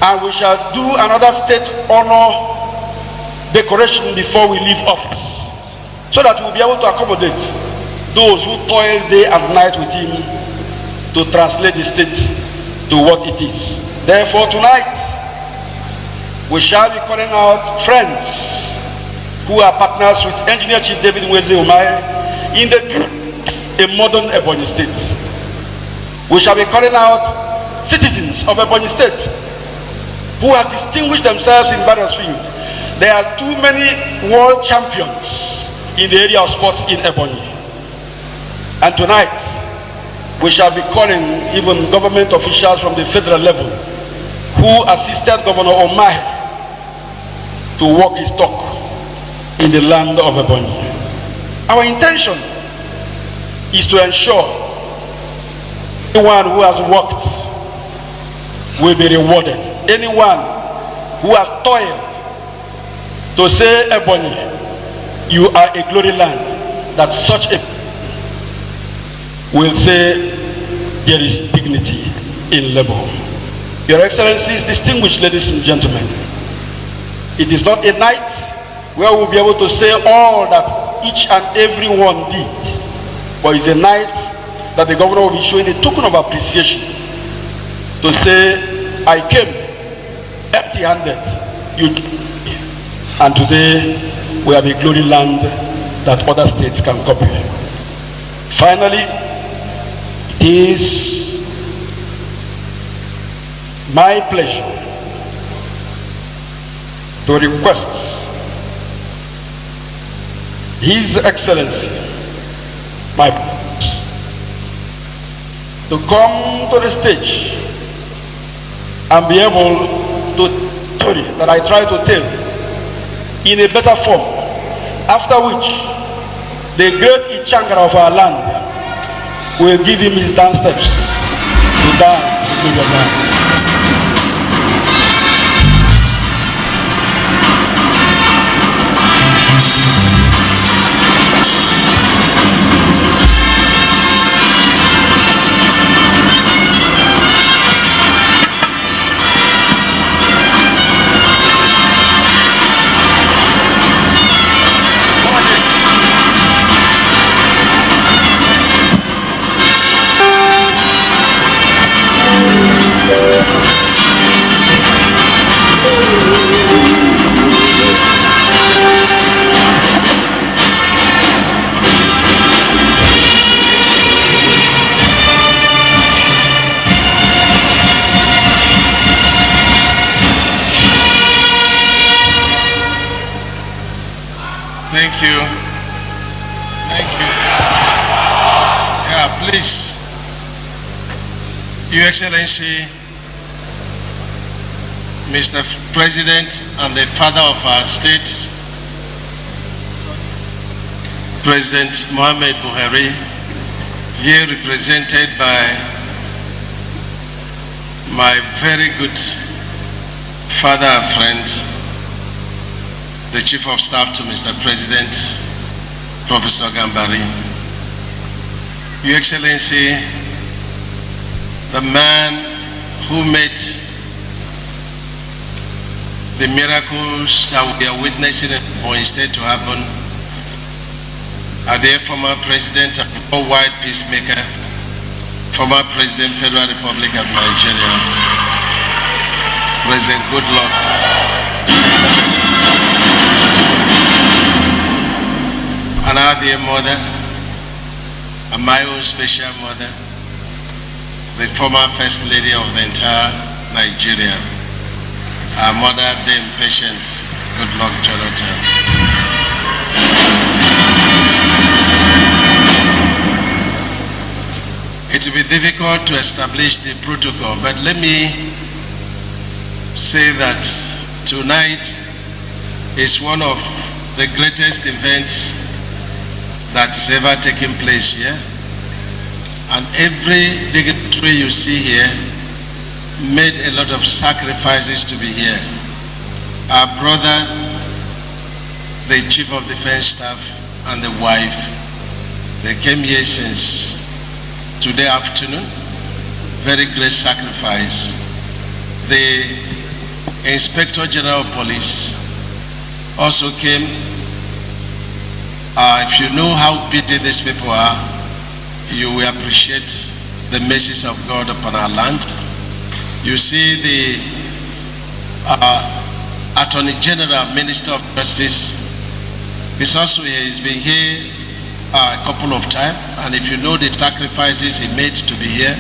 and we shall do another state honor decoration before we leave office, so that we'll be able to accommodate those who toil day and night with him to translate the state to what it is. Therefore, tonight we shall be calling out friends who are partners with Engineer Chief David Weze Omahe in a modern Ebonyi State. We shall be calling out citizens of Ebonyi State who have distinguished themselves in various fields. There are too many world champions in the area of sports in Ebonyi. And tonight, we shall be calling even government officials from the federal level who assisted Governor Omahe to walk his talk in the land of Ebonyi. Our intention is to ensure Anyone who has worked will be rewarded. Anyone who has toiled to say, Ebony, you are a glory land, that such a will say there is dignity in labor. Your Excellencies, distinguished ladies and gentlemen, it is not a night where we'll be able to say all that each and every one did, but it's a night that the governor will be showing a token of appreciation to say, I came empty-handed, and today we have a glory land that other states can copy. Finally, it is my pleasure to request His Excellency, my boss, to come to the stage and be able to tell you that I try to tell in a better form, after which the great Ichangara of our land will give him his dance steps to dance to your land. Thank you. Thank you. Yeah, please. Your Excellency, Mr. President and the father of our state, President Mohamed Buhari, here represented by my very good father and friend, the Chief of Staff to Mr. President, Professor Gambari. Your Excellency, the man who made the miracles that we are witnessing in Ebonyi State to happen, are the former President and worldwide peacemaker, former President, Federal Republic of Nigeria, President Goodluck. And our dear mother, and my own special mother, the former First Lady of the entire Nigeria, our mother, Dame Patience Goodluck Jonathan. It will be difficult to establish the protocol, but let me say that tonight is one of the greatest events that is ever taking place here, and every dignitary you see here made a lot of sacrifices to be here. Our brother, the Chief of Defense Staff, and the wife, they came here since today afternoon. Very great sacrifice. The Inspector General of Police also came. If you know how busy these people are, you will appreciate the mercies of God upon our land. You see the Attorney General, Minister of Justice, is also here. He's been here a couple of times, and if you know the sacrifices he made to be here.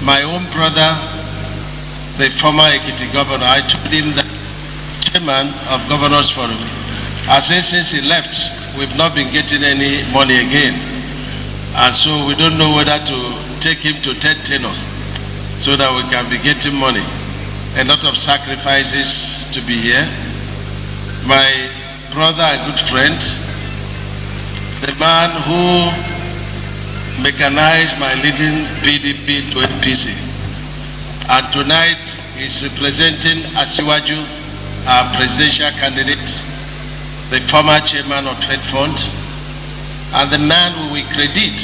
My own brother, the former Ekiti governor, I told him that chairman of Governors Forum, I said since he left, we've not been getting any money again, and so we don't know whether to take him to 10 tenor so that we can be getting money. A lot of sacrifices to be here. My brother and good friend, the man who mechanize my living PDP to EBBC. And tonight he's representing Asiwaju, our presidential candidate, the former chairman of Trade Fund, and the man who will credit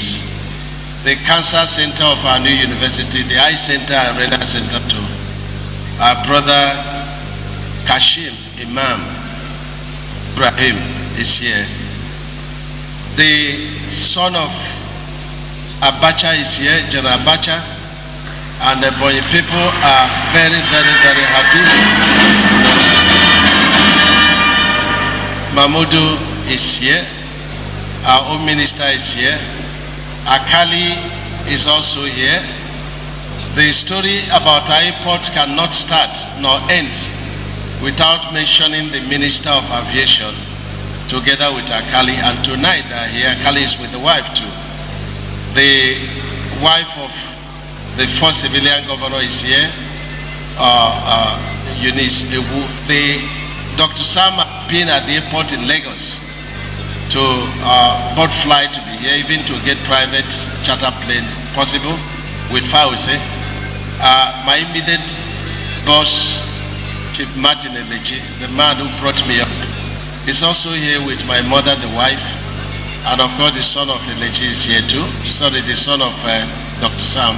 the cancer center of our new university, the eye center and renal center, to our brother Kashim Imam Ibrahim is here. The son of Abacha is here, General Abacha, and the Boy people are very, very, very happy. Mahmoudou is here, our home minister is here, Akali is also here. The story about airport cannot start nor end without mentioning the Minister of Aviation together with Akali, and tonight here Akali is with the wife too. The wife of the first civilian governor is here, Eunice Ewu. Dr. Sam has been at the airport in Lagos to board flight to be here, even to get private charter plane possible with Fawise. My immediate boss, Chief Martin Elechi, the man who brought me up, is also here with my mother, the wife, and of course the son of Elechi is here too. Sorry, the son of Dr. Sam.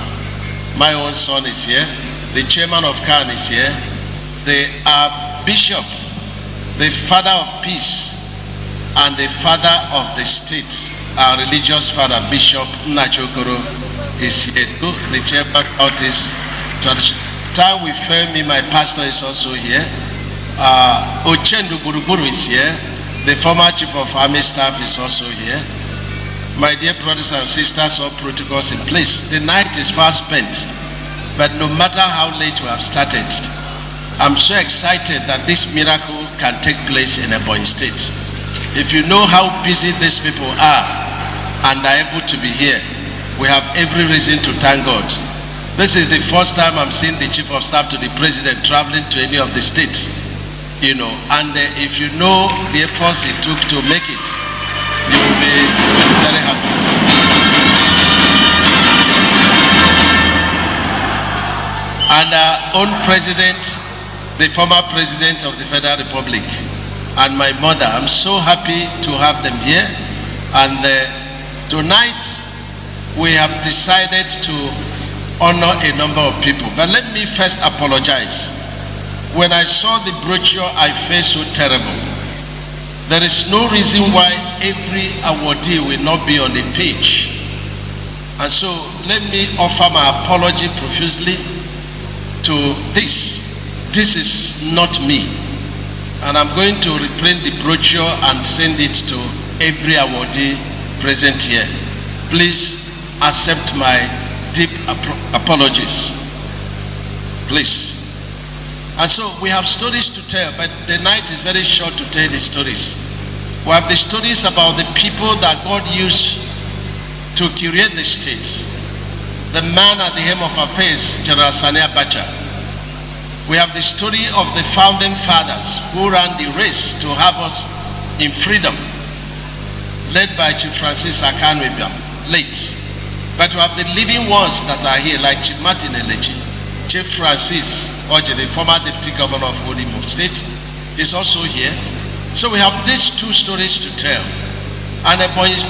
My own son is here. The chairman of CAN is here. The bishop, the father of peace, and the father of the state, our religious father, Bishop Nachokoro, is here too. The chairman of this tradition. Time we me, my pastor is also here. Ochendu Buruburu is here. The former chief of army staff is also here. My dear brothers and sisters, all protocols in place. The night is fast spent, but no matter how late we have started, I'm so excited that this miracle can take place in Ebonyi State. If you know how busy these people are and are able to be here, we have every reason to thank God. This is the first time I'm seeing the chief of staff to the president traveling to any of the states, you know, and if you know the efforts it took to make it, you will be very happy. And our own president, the former president of the Federal Republic, and my mother, I'm so happy to have them here. And tonight we have decided to honor a number of people. But let me first apologize. When I saw the brochure, I felt so terrible. There is no reason why every awardee will not be on the page. And so let me offer my apology profusely to this. This is not me. And I'm going to reprint the brochure and send it to every awardee present here. Please accept my deep apologies. Please. And so we have stories to tell, but the night is very short to tell the stories. We have the stories about the people that God used to curate the state. The man at the helm of affairs, General Sani Abacha. We have the story of the founding fathers who ran the race to have us in freedom, led by Chief Francis Akanwebiam, late. But we have the living ones that are here, like Chief Martin Elechi, Chief Francis Oje, the former deputy governor of Odimo State, is also here. So we have these two stories to tell. And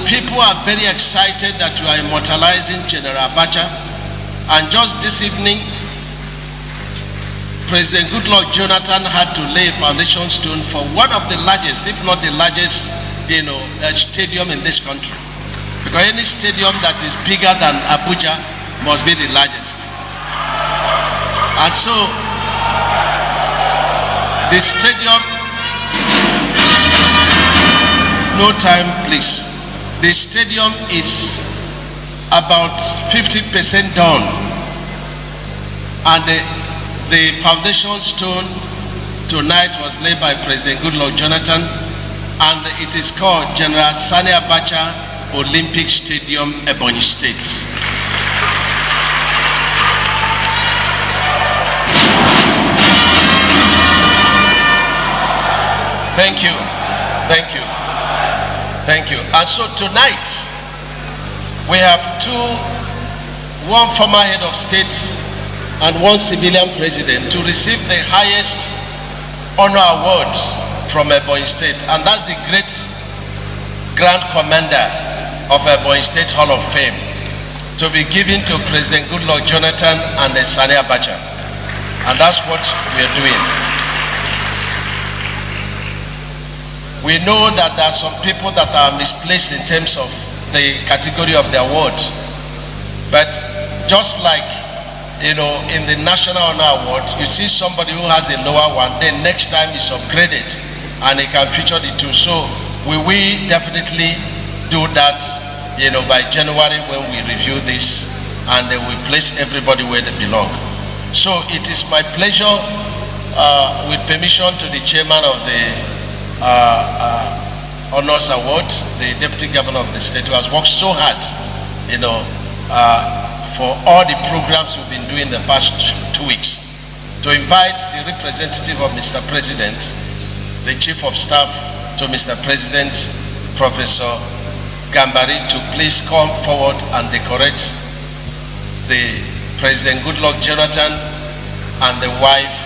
people are very excited that we are immortalizing General Abacha. And just this evening, President Goodluck Jonathan had to lay a foundation stone for one of the largest, if not the largest, stadium in this country. Because any stadium that is bigger than Abuja must be the largest. And so, the stadium, no time please. The stadium is about 50% done. And the foundation stone tonight was laid by President Goodluck Jonathan, and it is called General Sani Abacha Olympic Stadium, Ebonyi State. Thank you. Thank you. Thank you. And so tonight, we have one former head of state and one civilian president to receive the highest honor award from Ebonyi State, and that's the great Grand Commander of Ebonyi State Hall of Fame, to be given to President Goodluck Jonathan and Sani Abacha. And that's what we are doing. We know that there are some people that are misplaced in terms of the category of the award. But just like, in the National Honor Award, you see somebody who has a lower one, then next time is upgraded and he can feature the two. So we will definitely do that, by January when we review this, and then we place everybody where they belong. So it is my pleasure, with permission to the chairman of the Honors Award, the Deputy Governor of the state, who has worked so hard, for all the programs we've been doing the past 2 weeks, to invite the representative of Mr. President, the Chief of Staff to Mr. President, Professor Gambari, to please come forward and decorate the President Goodluck Jonathan and the wife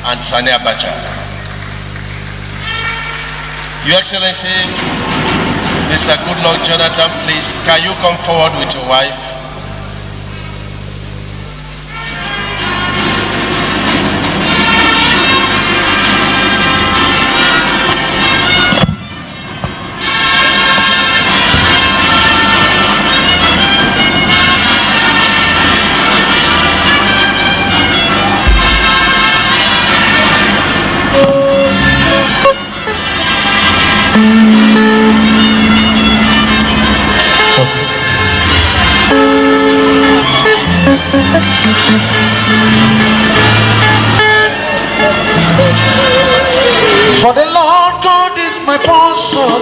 and Sani Abacha. Your Excellency, Mr. Goodluck Jonathan, please, can you come forward with your wife? For the Lord God is my portion.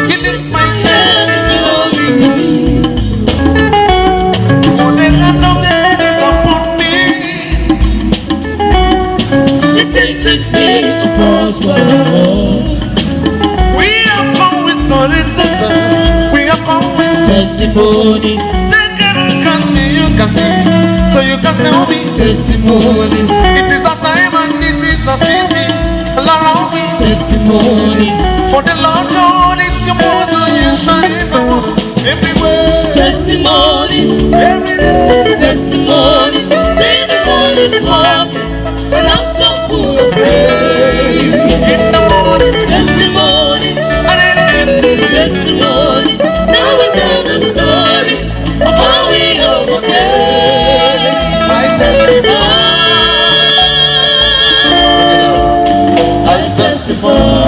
He lifts my head in glory. For the hand of the Lord is upon me. He teaches me to prosper. We have come with stories to tell. We have come with testimonies. Take a look at me, you can see. So you can tell me Testimonies. it is a time and this is a season. Allow me Testimonies. for the Lord God is your mother. You shine everywhere. Testimonies. Every day. Testimonies. See the Lord is walking, and I'm so full of praise. In the morning. Testimonies. Testimonies. Now we tell the story of how we overcame. My testimony. I testify.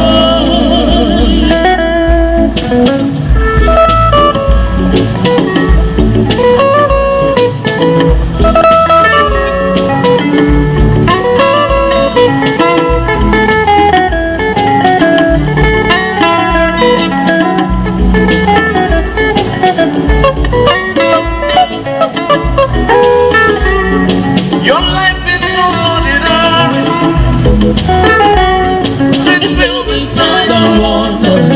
Your life is not ordinary. It's filled with signs and wonders.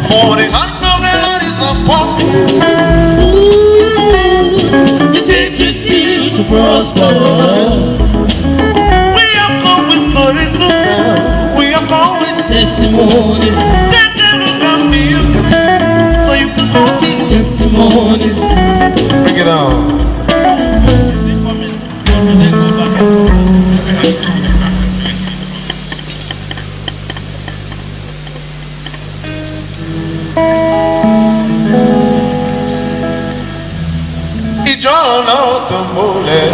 For the hand of the Lord is upon me. He teaches me to prosper. We have come with stories to tell. We have come with Testimonies. take a look at me, you can see. So you can call me. Testimonies. Bring it on. Ìjọ náà tó múlẹ̀.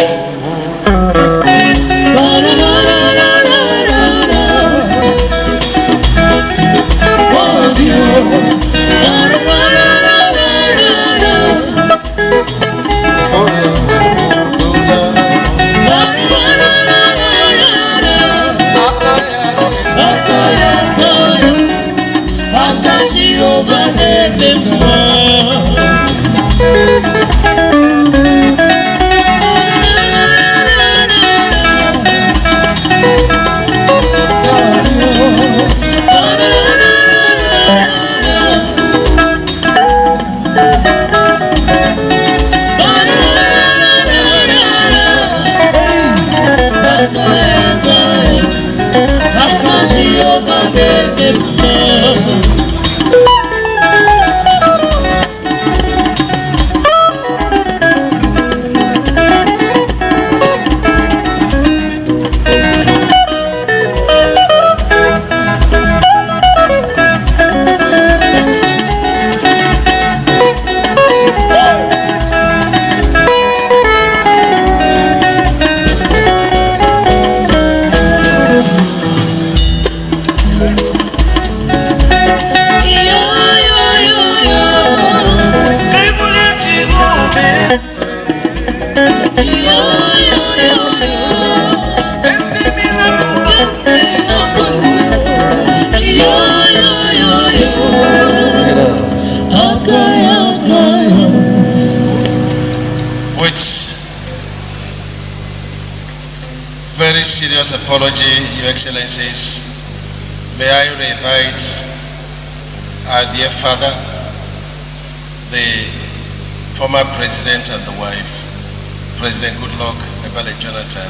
Very serious apology, Your Excellencies. May I invite our dear father, the former president and the wife, President Goodluck Ebele Jonathan,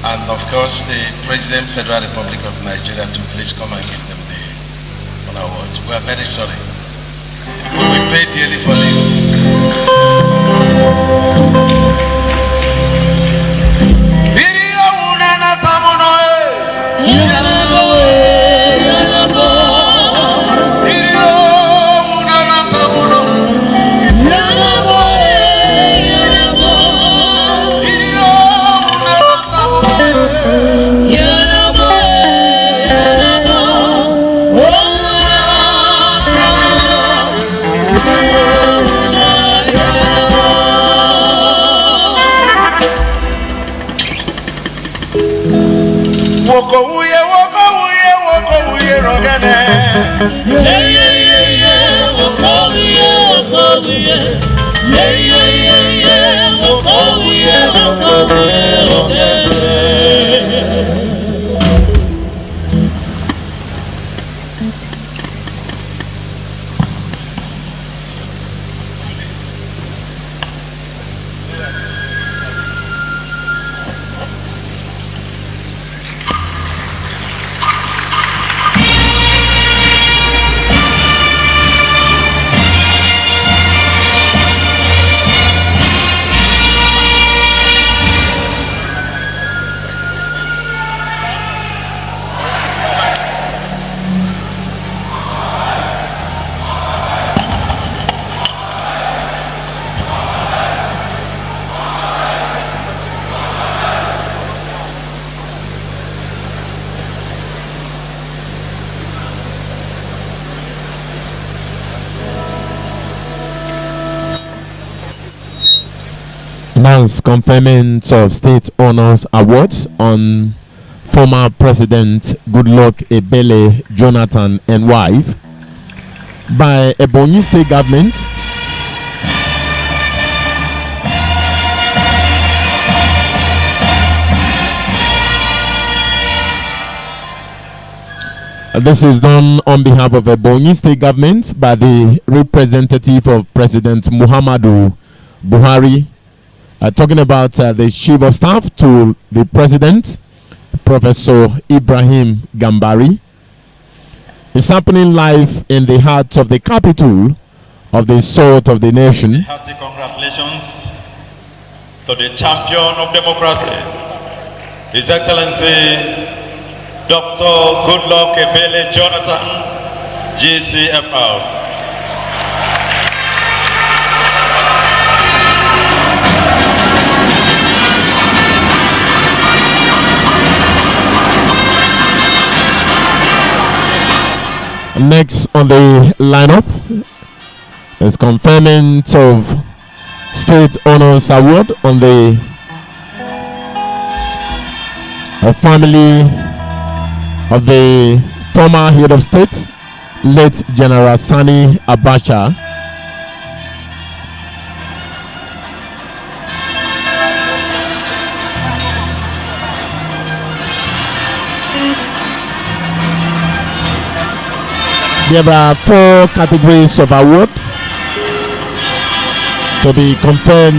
and of course the President Federal Republic of Nigeria to please come and give them the honor award. We are very sorry. We will pay dearly for this. Announced conferment of State Honors Awards on former President Goodluck Ebele Jonathan and wife by Ebonyi State Government. This is done on behalf of Ebonyi State Government by the representative of President Muhammadu Buhari. Talking about the Chief of Staff to the President, Professor Ibrahim Gambari. It's happening live in the heart of the capital of the South of the nation. Hearty congratulations to the champion of democracy, His Excellency Dr. Goodluck Ebele Jonathan, GCFR. Next on the lineup is conferment of State Honors Award on the family of the former head of state, late General Sani Abacha. There are 4 categories of award to be conferred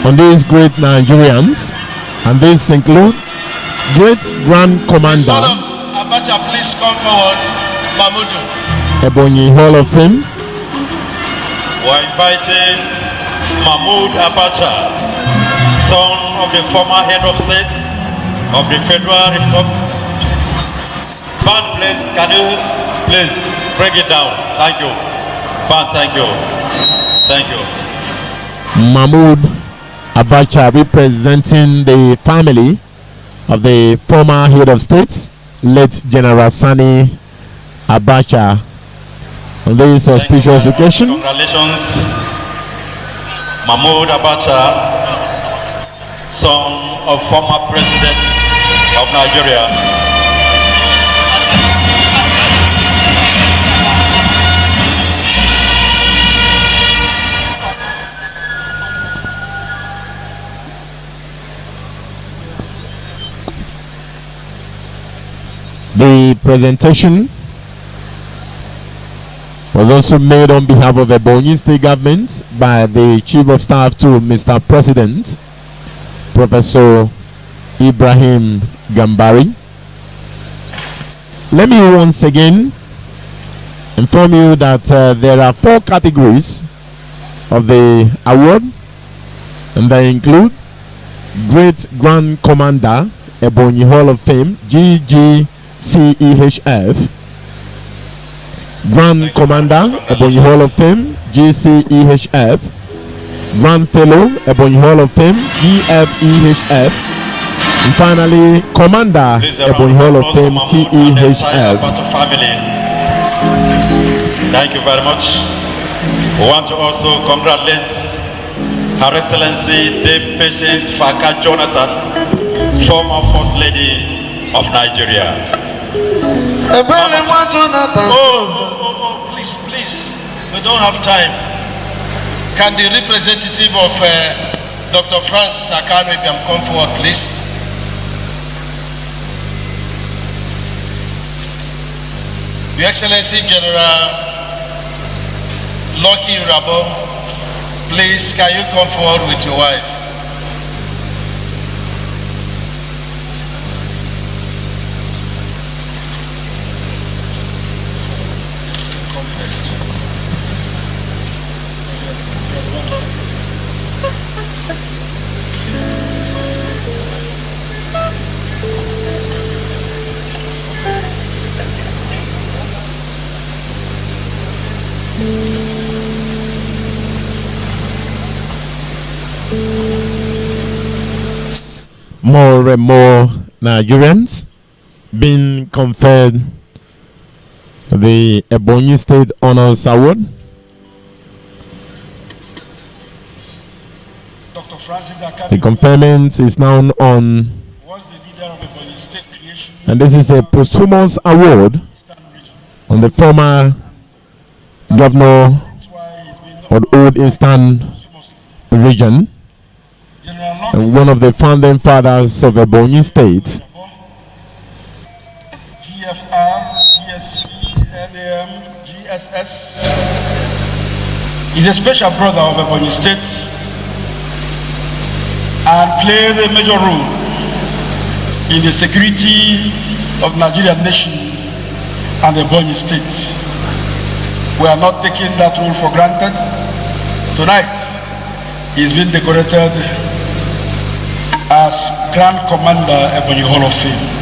on these great Nigerians, and these include Great Grand Commander, Abacha, please come forward. Mamudu, Ebonyi Hall of Fame. We're inviting Mahmoud Abacha, son of the former head of state of the Federal Republic. Band, please, can you please break it down? Thank you. Band, thank you. Thank you. Mahmoud Abacha, representing the family of the former head of state, late General Sani Abacha, on this auspicious occasion. Congratulations, Mahmoud Abacha, son of former president of Nigeria. The presentation was also made on behalf of the Ebonyi State Government by the Chief of Staff to Mr. President, Professor Ibrahim Gambari. Let me once again inform you that there are 4 categories of the award, and they include Great Grand Commander, Ebonyi Hall of Fame, GGCEHF, Grand Commander, Ebonyi Hall of Fame, GCEHF, Grand Fellow, Ebonyi Hall of Fame, EFEHF, and finally, Commander, Ebonyi Hall of Fame, CEHF. Thank you very much. We want to also congratulate Her Excellency Dame Patience Faka Jonathan, former First Lady of Nigeria. Please, we don't have time. Can the representative of Dr. Francis Akano come forward, please? Your Excellency General Lucky Rabo, please can you come forward with your wife? More and more Nigerians being conferred the Ebonyi State Honors Award. Dr. Francis Akano, The conferment is now on, was the leader of Ebonyi State creation. and this is a posthumous award on the former governor of the Old Eastern region and one of the founding fathers of Ebonyi State. GFR, PSC, LAM, GSS. He's a special brother of Ebonyi State and played a major role in the security of Nigerian nation and Ebonyi State. We are not taking that role for granted. Tonight, he's been decorated as Grand Commander Ebonyi Hall of Fame.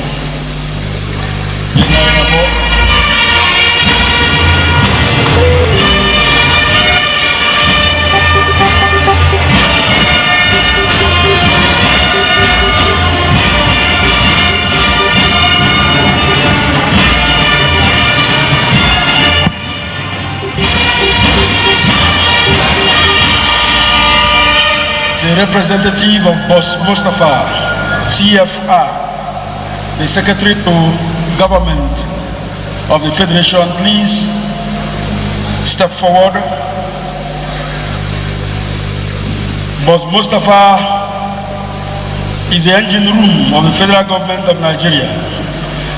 The representative of Boss Mustafa, CFR, the Secretary to Government of the Federation, please step forward. Boss Mustafa is the engine room of the federal government of Nigeria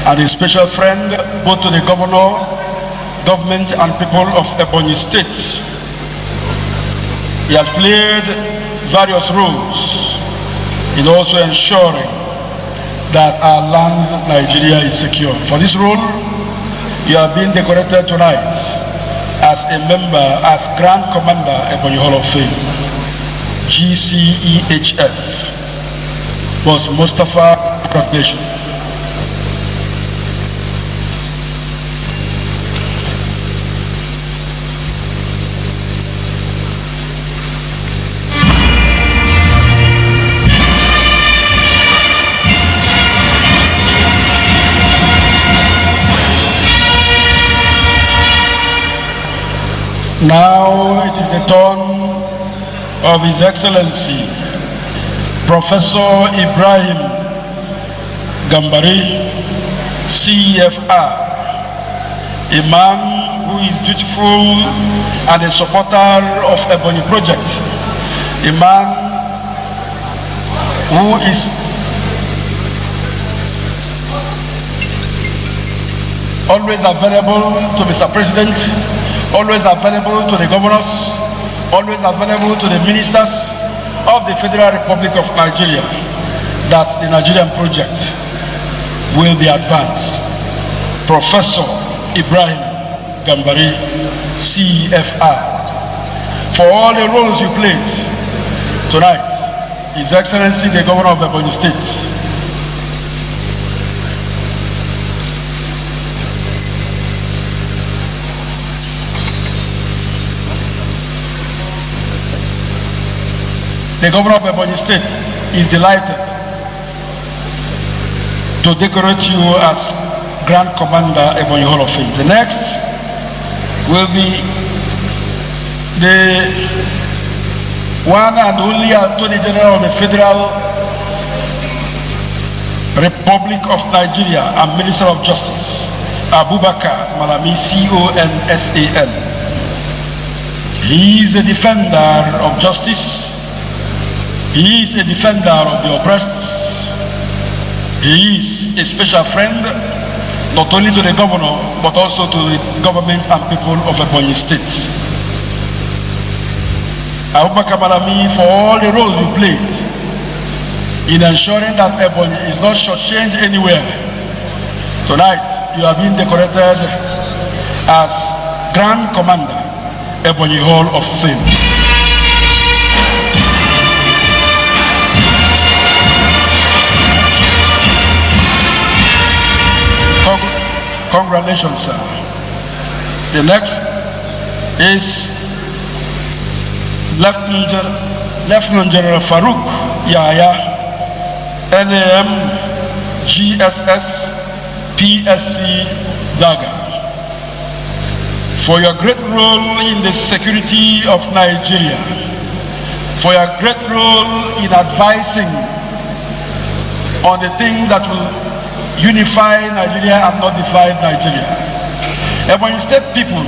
and a special friend both to the governor, government and people of Ebonyi State. He has played various roles in also ensuring that our land, Nigeria, is secure. For this role, you are being decorated tonight as a member, as Grand Commander Ebonyi Hall of Fame, GCEHF, Boss Mustafa, congratulations. Now it is the turn of His Excellency Professor Ibrahim Gambari, CFR, a man who is dutiful and a supporter of Ebonyi Project, a man who is always available to Mr. President, always available to the governors, always available to the ministers of the Federal Republic of Nigeria, that the Nigerian project will be advanced. Professor Ibrahim Gambari, CFR, for all the roles you played tonight, His Excellency the Governor of Ebonyi State, the Governor of Ebonyi State is delighted to decorate you as Grand Commander Ebonyi Hall of Fame. The next will be the one and only Attorney General of the Federal Republic of Nigeria and Minister of Justice, Abubakar Malami, CONSAN. He is a defender of justice. He is a defender of the oppressed. He is a special friend, not only to the governor, but also to the government and people of Ebonyi State. Abubakar Malami, for all the roles you played in ensuring that Ebonyi is not shortchanged anywhere, tonight you have been decorated as Grand Commander, Ebonyi Hall of Fame. Congratulations, sir. The next is Lieutenant General Farouk Yahya, NAM GSS PSC Daga, for your great role in the security of Nigeria, for your great role in advising on the things that will unify Nigeria and not divide Nigeria. Ebonyi State people,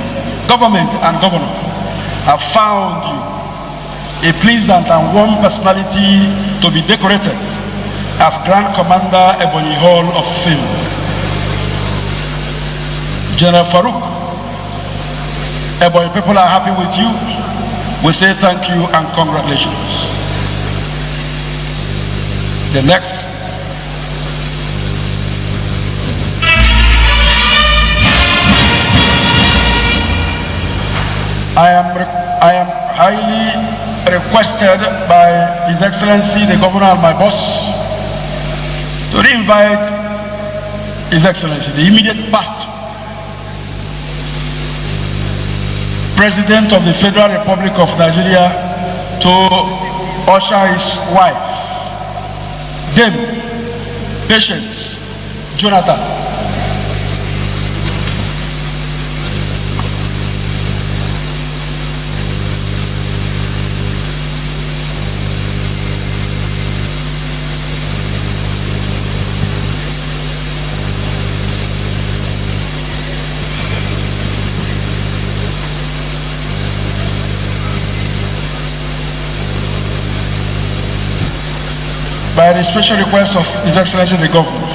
government and governor have found you a pleasant and warm personality to be decorated as Grand Commander Ebonyi Hall of Fame. General Farouk, Ebonyi people are happy with you. We say thank you and congratulations. The next I am highly requested by His Excellency the Governor and my boss to invite His Excellency the immediate past President of the Federal Republic of Nigeria to usher his wife, Dame Patience Jonathan. By the special request of His Excellency the Governor,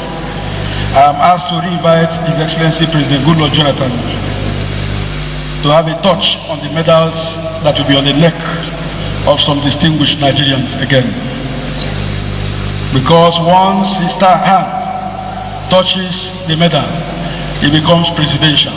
I am asked to re-invite His Excellency President Goodluck Jonathan to have a touch on the medals that will be on the neck of some distinguished Nigerians again. Because once his hand touches the medal, it becomes presidential.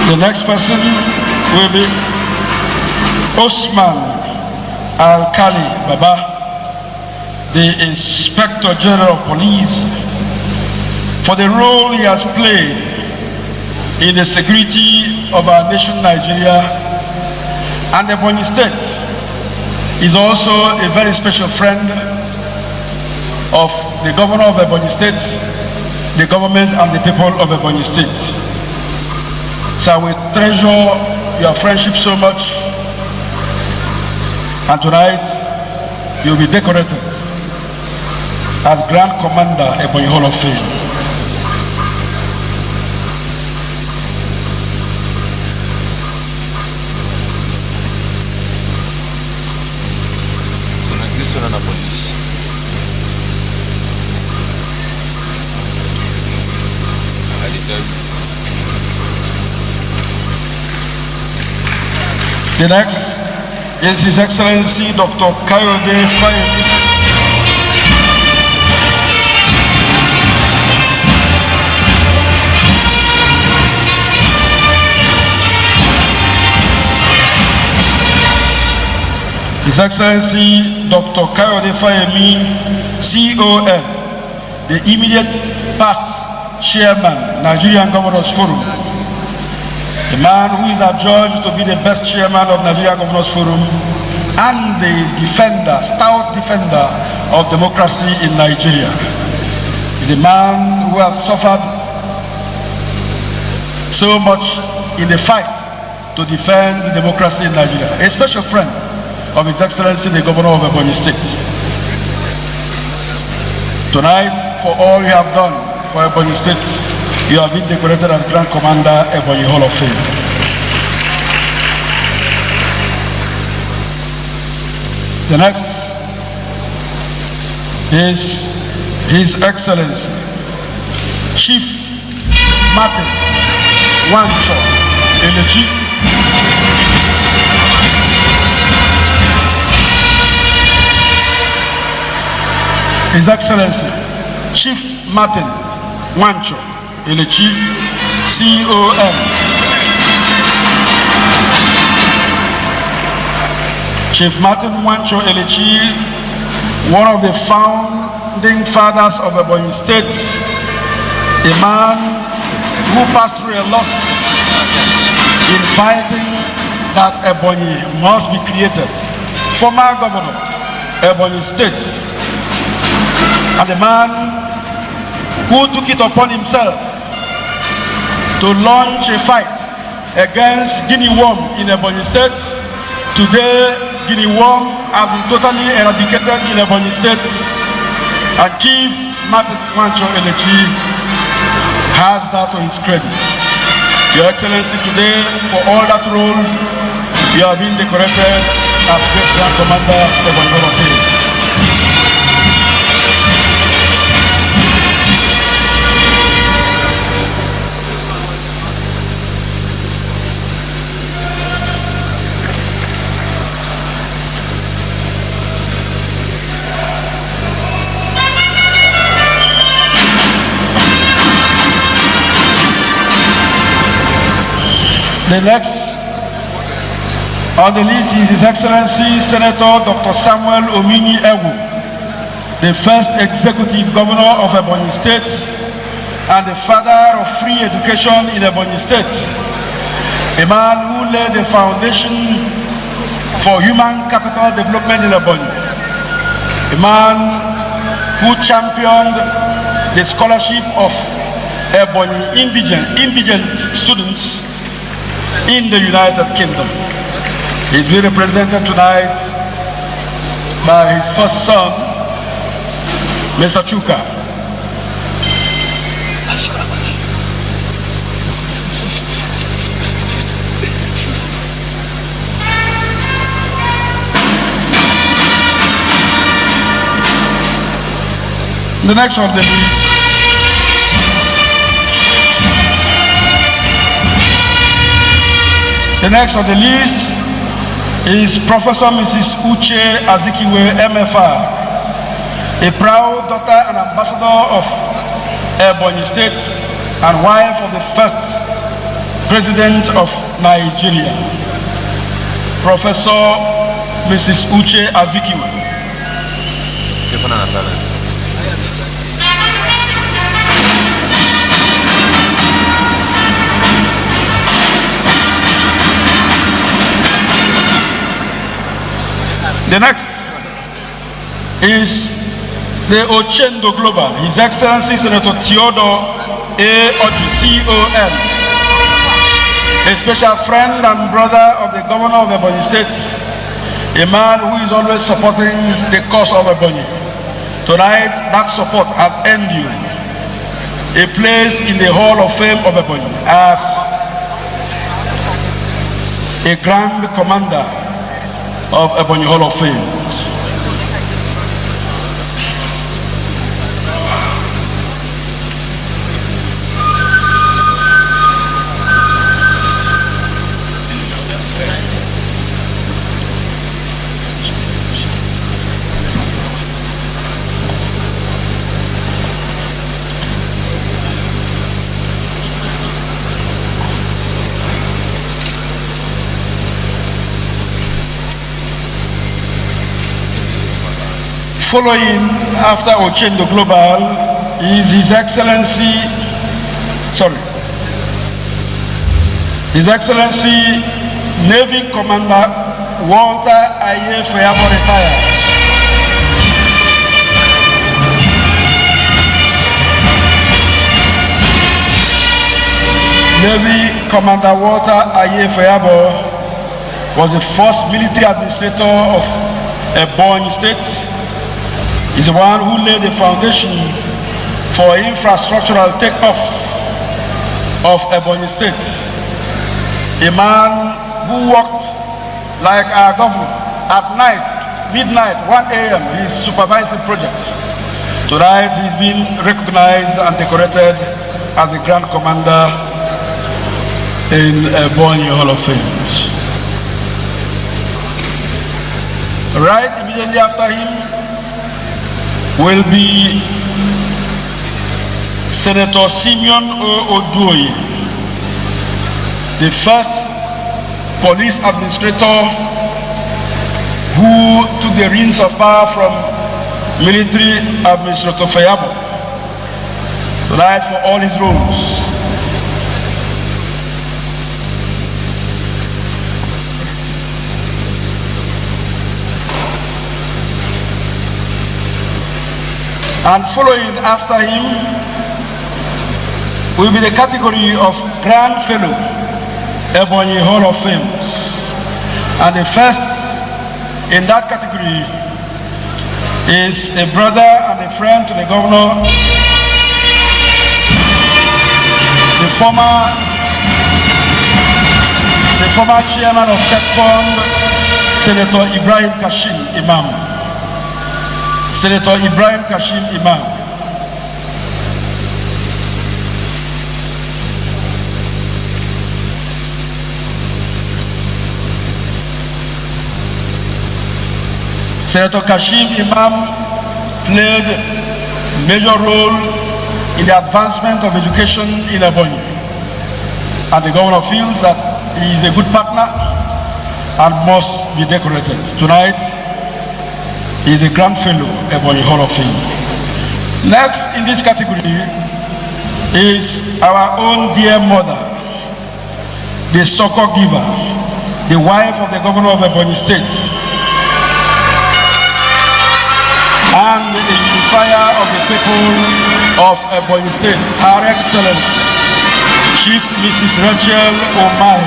The next person will be Osman Al-Kali Baba, the Inspector General of Police for the role he has played in the security of our nation, Nigeria, and Ebonyi State. Is also a very special friend of the governor of Ebonyi State, the government, and the people of Ebonyi State. So we treasure your friendship so much, and tonight you'll be decorated as Grand Commander Ebonyi Hall of Fame. The next is His Excellency Dr. Kayode Fayemi. His Excellency Dr. Kayode Fayemi, CON, the immediate past chairman, Nigerian Governors Forum, the man who is adjudged to be the best chairman of Nigerian Governors Forum and the defender, stout defender of democracy in Nigeria. He's a man who has suffered so much in the fight to defend the democracy in Nigeria. A special friend of His Excellency the Governor of Ebonyi State. Tonight, for all you have done for Ebonyi State, you have been decorated as Grand Commander Ebonyi Hall of Fame. The next is His Excellency Chief Martin Wancho Elechi. His Excellency Chief Martin Wancho Elechi, CON. Chief Martin Wancho Elechi, one of the founding fathers of Ebonyi State, a man who passed through a lot in fighting that Ebonyi must be created. Former governor, Ebonyi State, and a man who took it upon himself to launch a fight against guinea worm in Ebonyi State. Today, guinea worm has been totally eradicated in Ebonyi State, and Chief Martin Wancho Elechi has that to his credit. Your Excellency, today, for all that role, you have been decorated as Great Grand Commander of Ebonyi Hall of Fame. The next on the list is His Excellency Senator Dr. Samuel Omini Ewu, the first executive governor of Ebonyi State and the father of free education in Ebonyi State, a man who laid the foundation for human capital development in Ebonyi, a man who championed the scholarship of Ebonyi indigent students in the United Kingdom. He's being represented tonight by his first son, Mr. Chuka. The next on the list is Professor Mrs. Uche Azikiwe, MFR, a proud daughter and ambassador of Ebonyi State and wife of the first president of Nigeria, Professor Mrs. Uche Azikiwe. The next is the Ochendo Global, His Excellency Senator Theodore A. Oji, CON, a special friend and brother of the Governor of Ebonyi State, a man who is always supporting the cause of Ebonyi. Tonight, that support has earned you a place in the Hall of Fame of Ebonyi as a Grand Commander of Ebonyi Hall of Fame. Following after Ochendo Global is His Excellency Navy Commander Walter Aye Fayabo retired. Navy Commander Walter Aye Fayabo was the first military administrator of Ebonyi State. He's the one who laid the foundation for infrastructural takeoff of Ebonyi State. A man who worked like our governor at night, midnight, 1 a.m. He's supervising projects. Tonight he's been recognized and decorated as a Grand Commander in Ebonyi Hall of Fame. Right immediately after him will be Senator Simeon Oduoye, the first police administrator who took the reins of power from military administrator Fayabo, right, for all his roles. And following after him will be the category of Grand Fellow, Ebonyi Hall of Fame. And the first in that category is a brother and a friend to the governor, the former chairman of Tech Fund, Senator Ibrahim Kashim Imam. Senator Ibrahim Kashim Imam. Senator Kashim Imam played a major role in the advancement of education in Ebonyi. And the governor feels that he is a good partner and must be decorated. Tonight, he is a Grand Fellow, Ebonyi Hall of Fame. Next in this category is our own dear mother, the succor giver, the wife of the governor of Ebonyi State, and the unifier of the people of Ebonyi State, Her Excellency, Chief Mrs. Rachel Omai.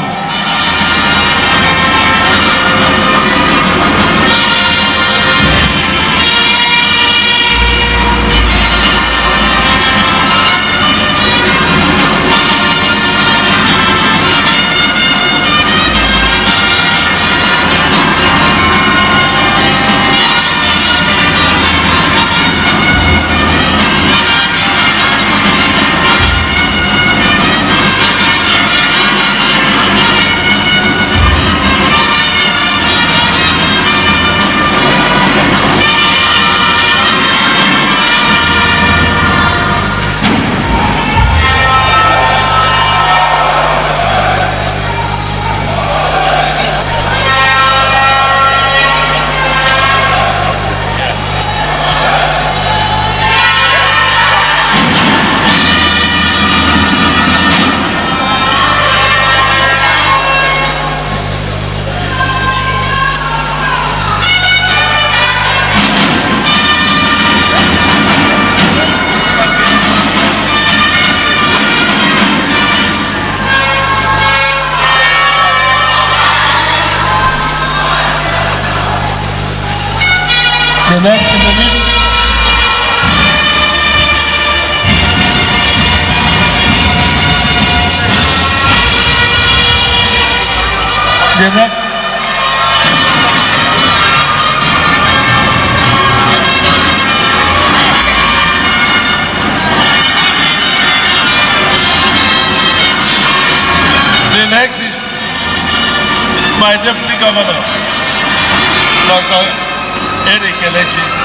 The next in the list. The next. The next is my deputy governor, Dr. Eric Kelechi.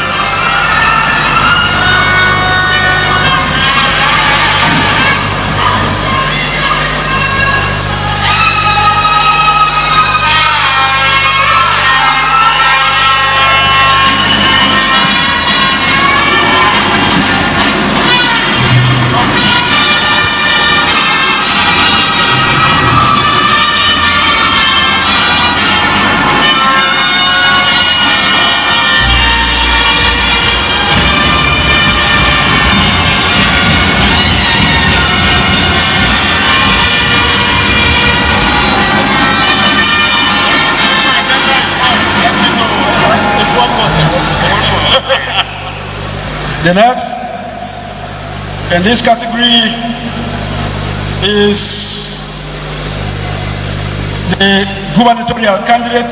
The next in this category is the gubernatorial candidate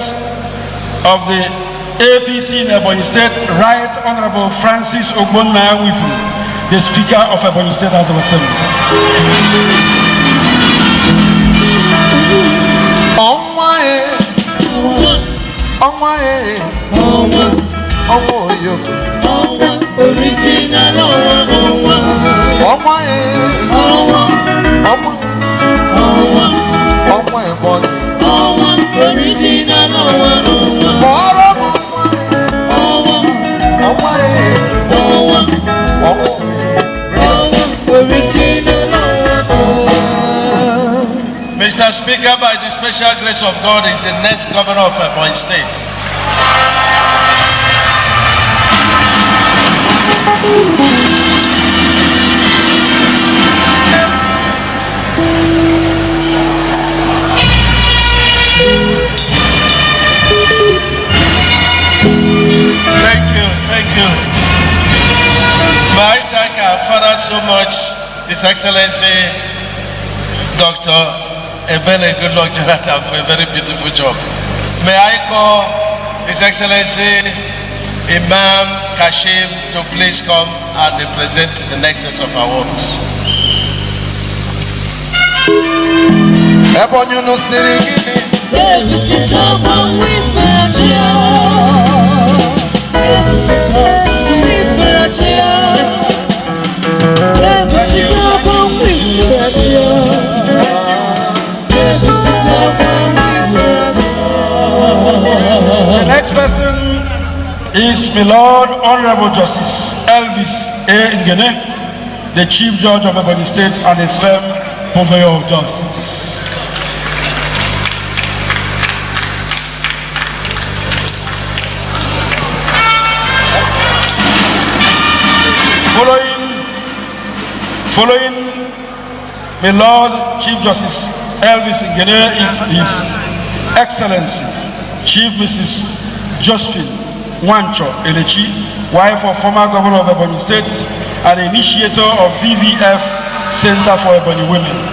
of the EBBC in Ebonyi State, Right Honorable Francis Ogbonna Wifu, the Speaker of Ebonyi State House of Assembly. Original Mr. Speaker, by the special grace of God, is the next governor of Ebonyi State. Thank you. May I thank our father so much, His Excellency Dr. Ebele Goodluck Jonathan, for a very beautiful job. May I call His Excellency Imam Kashim to please come and present the next set of awards. The next person is my Lord Honorable Justice Elvis A. Ngene, the Chief Judge of Ebonyi State and a firm purveyor of justice. Following my Lord Chief Justice Elvis Ngene is His Excellency Chief Mrs. Josephine Wancho Elechi, wife of former Governor of Ebonyi State and initiator of VVF Center for Ebonyi Women.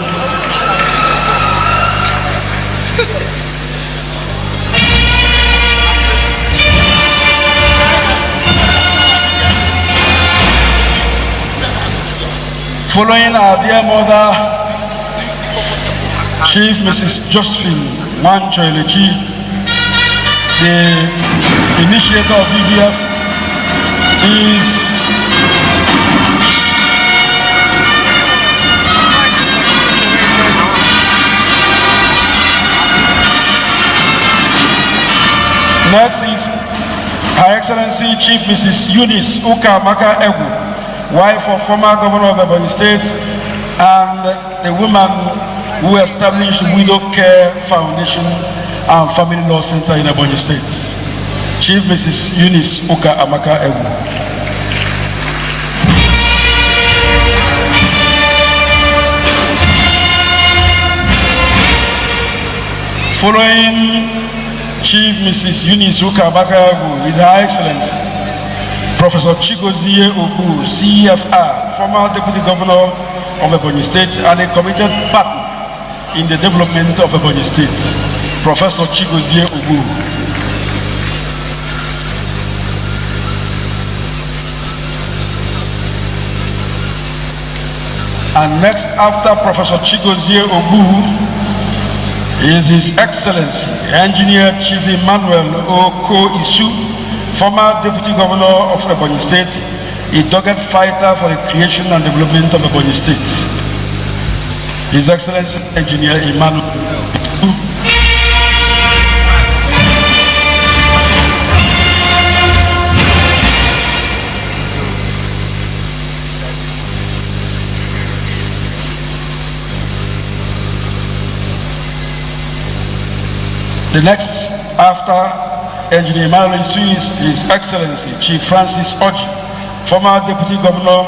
Following our dear mother, Chief Mrs. Josephine Wancho Elechi, the initiator of VVF, is next is Her Excellency Chief Mrs. Eunice Uka Maka Egu, wife of former Governor of Ebonyi State and the woman who established Widow Care Foundation and Family Law Center in Ebonyi State. Chief Mrs. Eunice Uka Amaka Egu. Following Chief Mrs. Eunice Uka Amaka Egu is Her Excellency Professor Chigozie Obu, CFR, former Deputy Governor of Ebonyi State and a committed partner in the development of Ebonyi State. Professor Chigozie Obu. And next after Professor Chigozie Obu is His Excellency Engineer Chief Emmanuel Oko Isu, former Deputy Governor of Ebonyi State, a dogged fighter for the creation and development of Ebonyi State. His Excellency Engineer Emmanuel Oko. The next after Engineer Emmanuel Isu is His Excellency Chief Francis Oji, former Deputy Governor,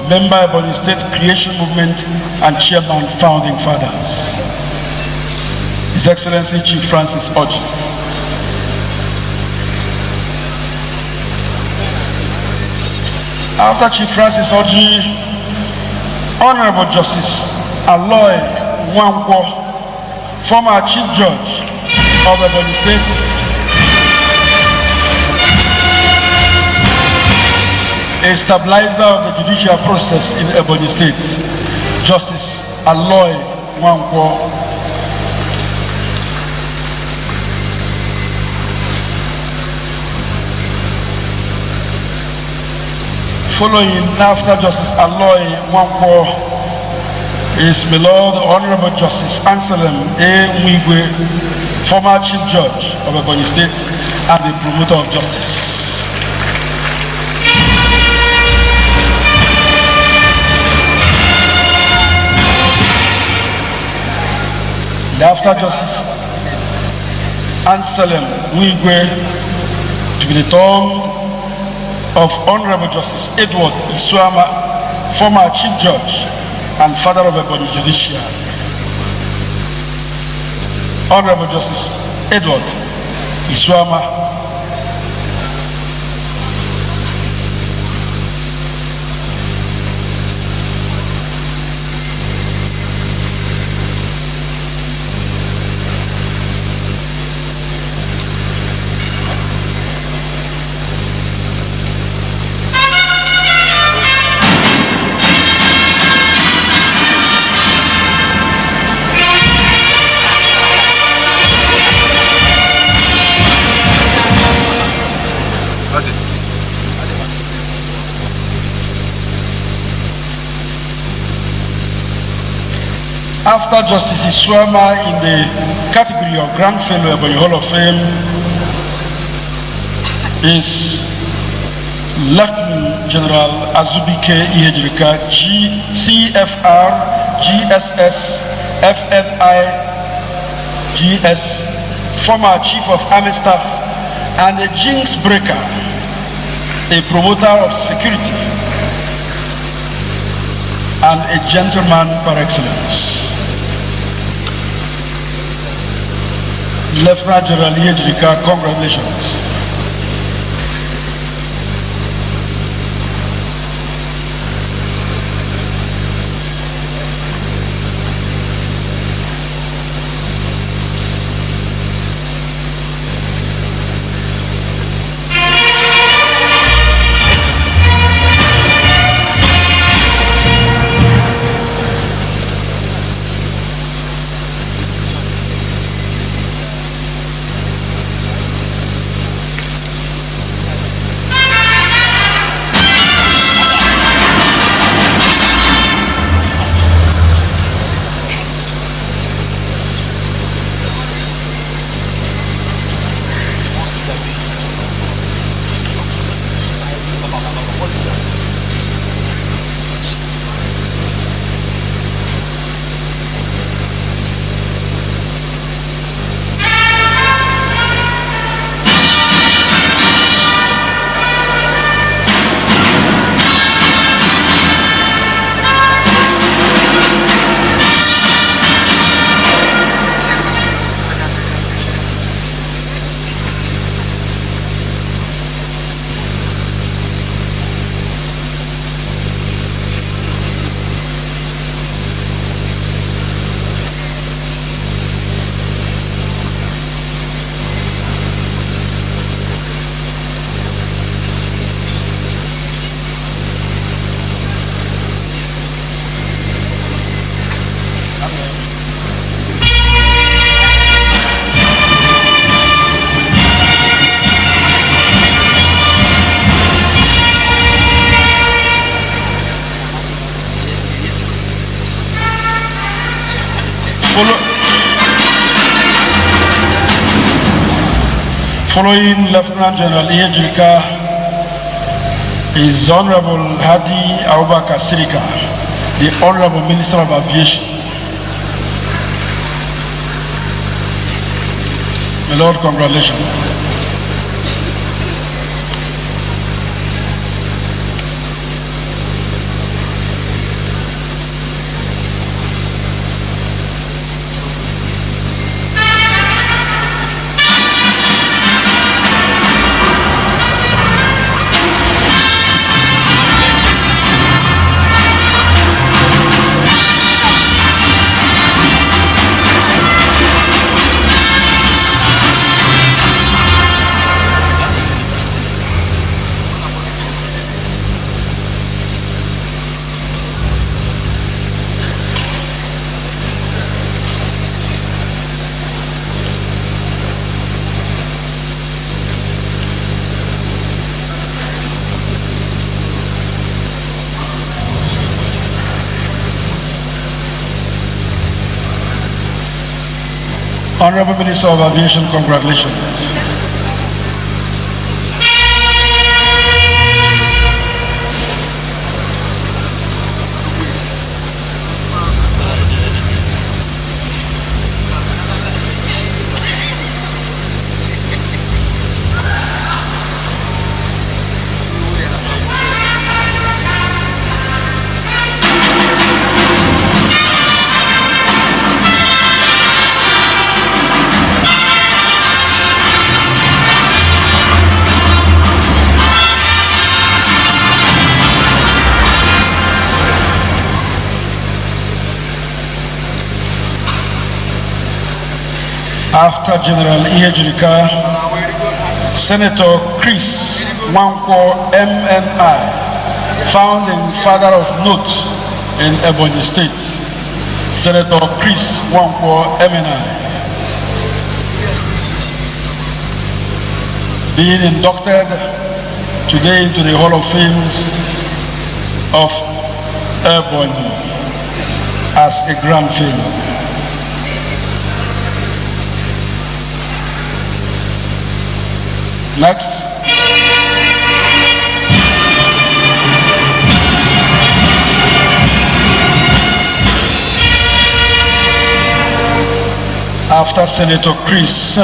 member Ebonyi State Creation Movement and Chairman Founding Fathers. His Excellency Chief Francis Oji. After Chief Francis Oji, Honorable Justice Aloy Wangwo, former Chief Judge of Ebonyi State, a stabilizer of the judicial process in Ebonyi State, Justice Aloy Wangwo. Following after Justice Aloy Wangwo is my Lord Honorable Justice Anselm A. Mwigwe, former Chief Judge of Ebonyi State and the promoter of justice. And after Justice Anselm Mwigwe, to be the term of Honorable Justice Edward Isuama, former Chief Judge and father of Ebonyi Judiciary. Honorable Justice Edward Isuama. After Justice Isuama in the category of Grand Fellow Ebonyi Hall of Fame is Lieutenant General Azubike Ihejirika, CFR, GSS, FNI, GS, former Chief of Army Staff and a jinx breaker, a promoter of security and a gentleman par excellence. Lieutenant General Ihejirika, congratulations. Following Lieutenant General Ejirika is Honorable Hadi Abubakar Sirika, the Honorable Minister of Aviation. My Lord, congratulations. Honorable Minister of Aviation, congratulations. After General Ejirika, Senator Chris Nwankwo MNI, founding father of note in Ebonyi State. Senator Chris Nwankwo MNI, being inducted today into the Hall of Fame of Ebonyi as a grand fame. Next. After Senator Chris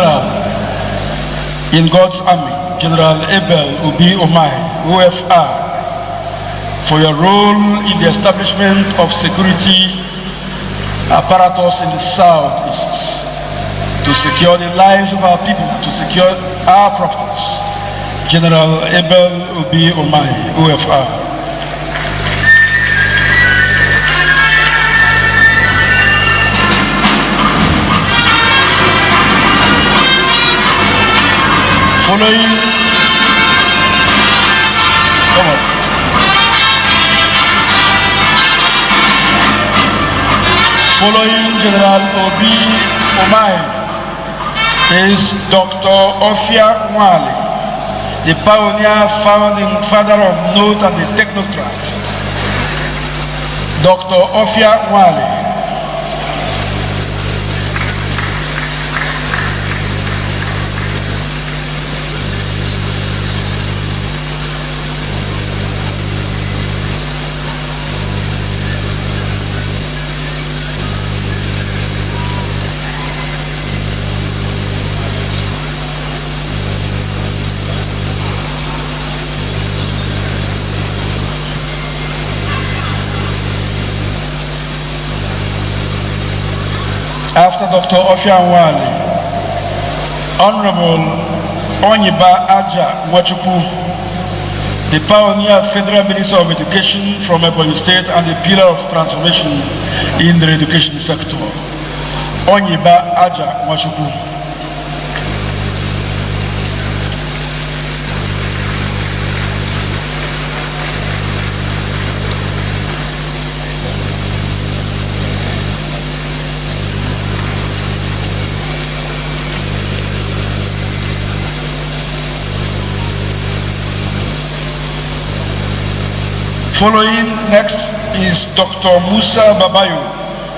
in God's Army, General Abel Ubi Omahi, OFR, for your role in the establishment of security apparatus in the Southeast to secure the lives of our people, to secure our prophets. General Abel Ubi Omahi, OFR. Following, come on. Following General Obi Omahi is Dr. Ofia Nwale, the pioneer founding father of note and the technocrat. Dr. Ofia Nwale. After Dr. Ofia Nwale, Honorable Onyiba Aja Nwachukwu, the pioneer Federal Minister of Education from Ebonyi State and the pillar of transformation in the education sector. Onyiba Aja Nwachukwu. Following next is Dr. Musa Babayo,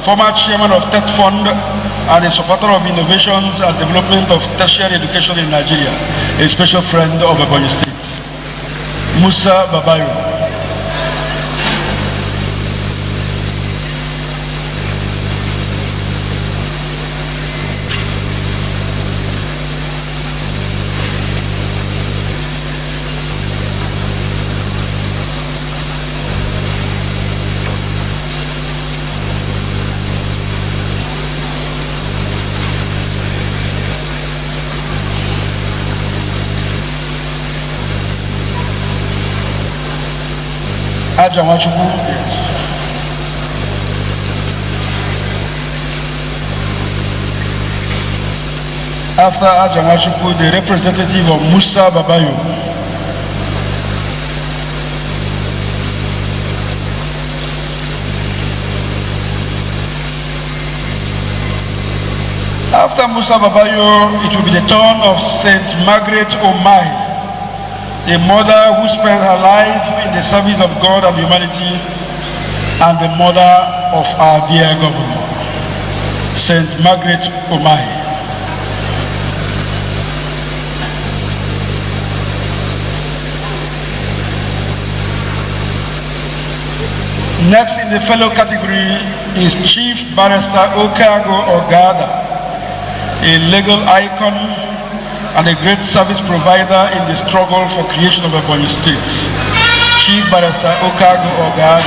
former chairman of TED Fund and a supporter of innovations and development of tertiary education in Nigeria, a special friend of Ebonyi State. Musa Babayo. Ajamachuku, yes. After Ajamachuku, the representative of Musa Babayo. After Musa Babayo, it will be the turn of Saint Margaret Omahi, a mother who spent her life in the service of God and humanity, and the mother of our dear governor, Saint Margaret Omahi. Next in the fellow category is Chief Barrister Okago Ogada, a legal icon and a great service provider in the struggle for creation of Ebonyi State. Chief Barrister Okago Ogada.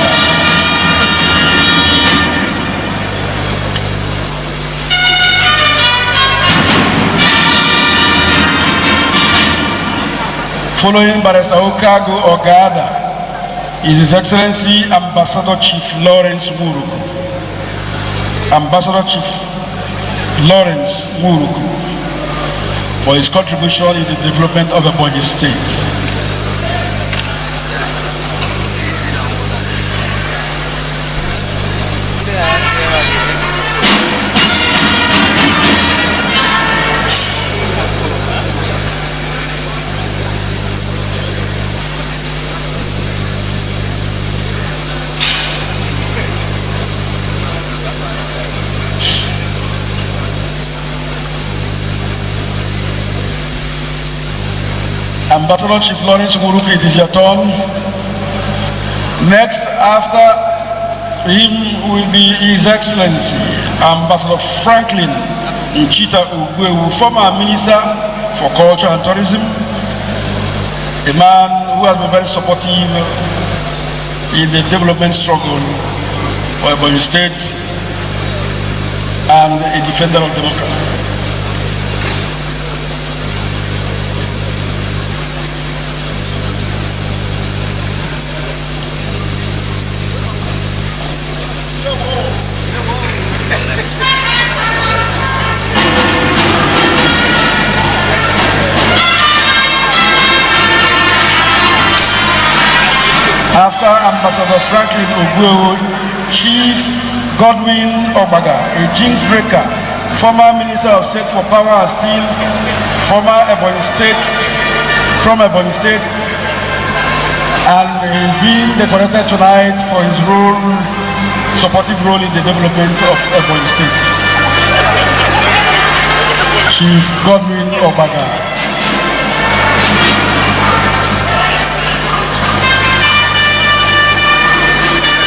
Following Barrister Okago Ogada is His Excellency Ambassador Chief Lawrence Muruku. Ambassador Chief Lawrence Muruku, for his contribution in the development of Ebonyi State. Ambassador Chief Lawrence Muruku, it is your turn. Next, after him will be His Excellency Ambassador Franklin Nchita Ugwewu, former Minister for Culture and Tourism, a man who has been very supportive in the development struggle for Ebonyi State and a defender of democracy. After Ambassador Franklin Ogwewu, Chief Godwin Obaga, a jinx breaker, former Minister of State for Power and Steel, from Ebonyi State, and he's been decorated tonight for his supportive role in the development of Ebonyi State. Chief Godwin Obaga.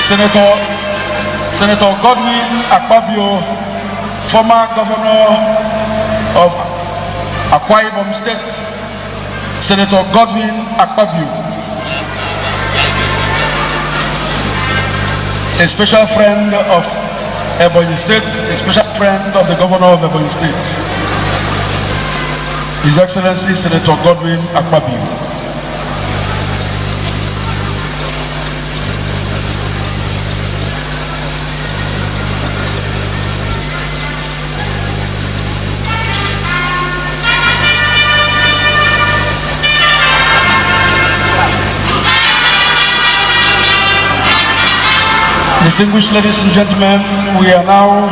Senator Godwin Akpabio, former governor of Akwa Ibom State. Senator Godwin Akpabio, a special friend of Ebonyi State, a special friend of the governor of Ebonyi State. His Excellency Senator Godwin Akpabio. Distinguished ladies and gentlemen, we are now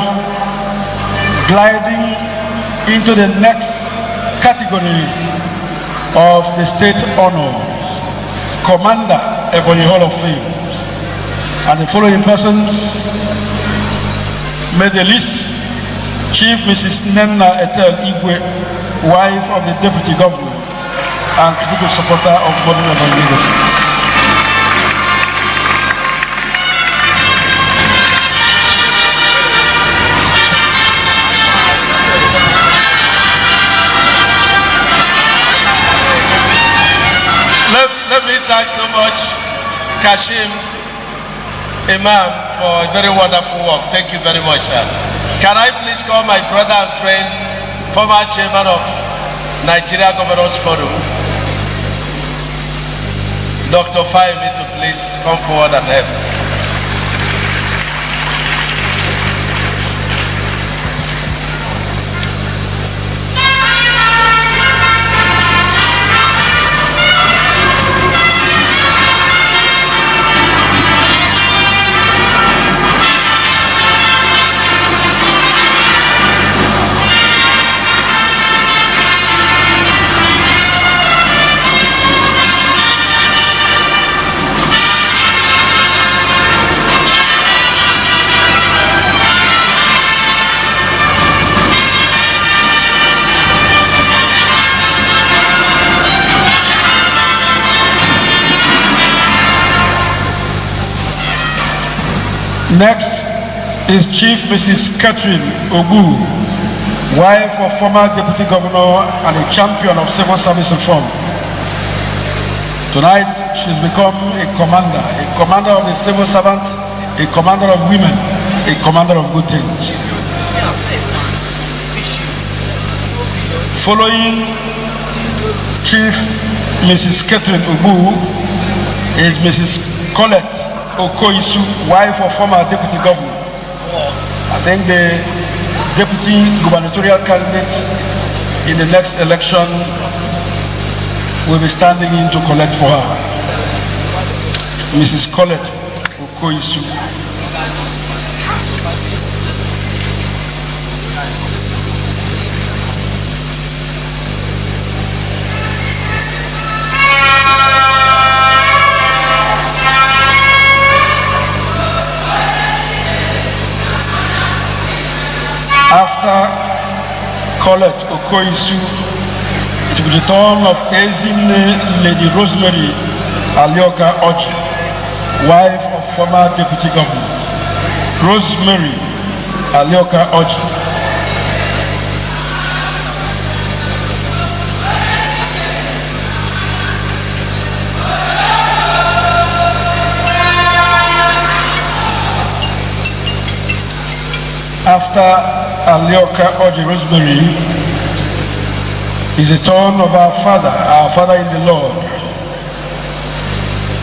gliding into the next category of the state honors, Commander Ebonyi Hall of Fame. And the following persons Made the list, Chief Mrs. Nenna Etel Igwe, wife of the Deputy Governor and critical supporter of modern evangelists. Let me thank so much Kashim Imam for a very wonderful work. Thank you very much, sir. Can I please call my brother and friend, former chairman of Nigeria Governors Forum, Dr. Fahimi, to please come forward and help. Next is Chief Mrs. Catherine Ogu, wife of former Deputy Governor and a champion of civil service reform. Tonight, she's become a commander of the civil servants, a commander of women, a commander of good things. Following Chief Mrs. Catherine Ogu is Mrs. Colette Okoisu, wife of former Deputy Governor. I think the Deputy Gubernatorial candidate in the next election will be standing in to collect for her. Mrs. Colette Okoisu. After Colette Okoisu, it will be the turn of Ezine Lady Rosemary Alioka Oji, wife of former Deputy Governor. Rosemary Alioka Oji. After Alioka Oji Rosemary is the turn of our father in the Lord,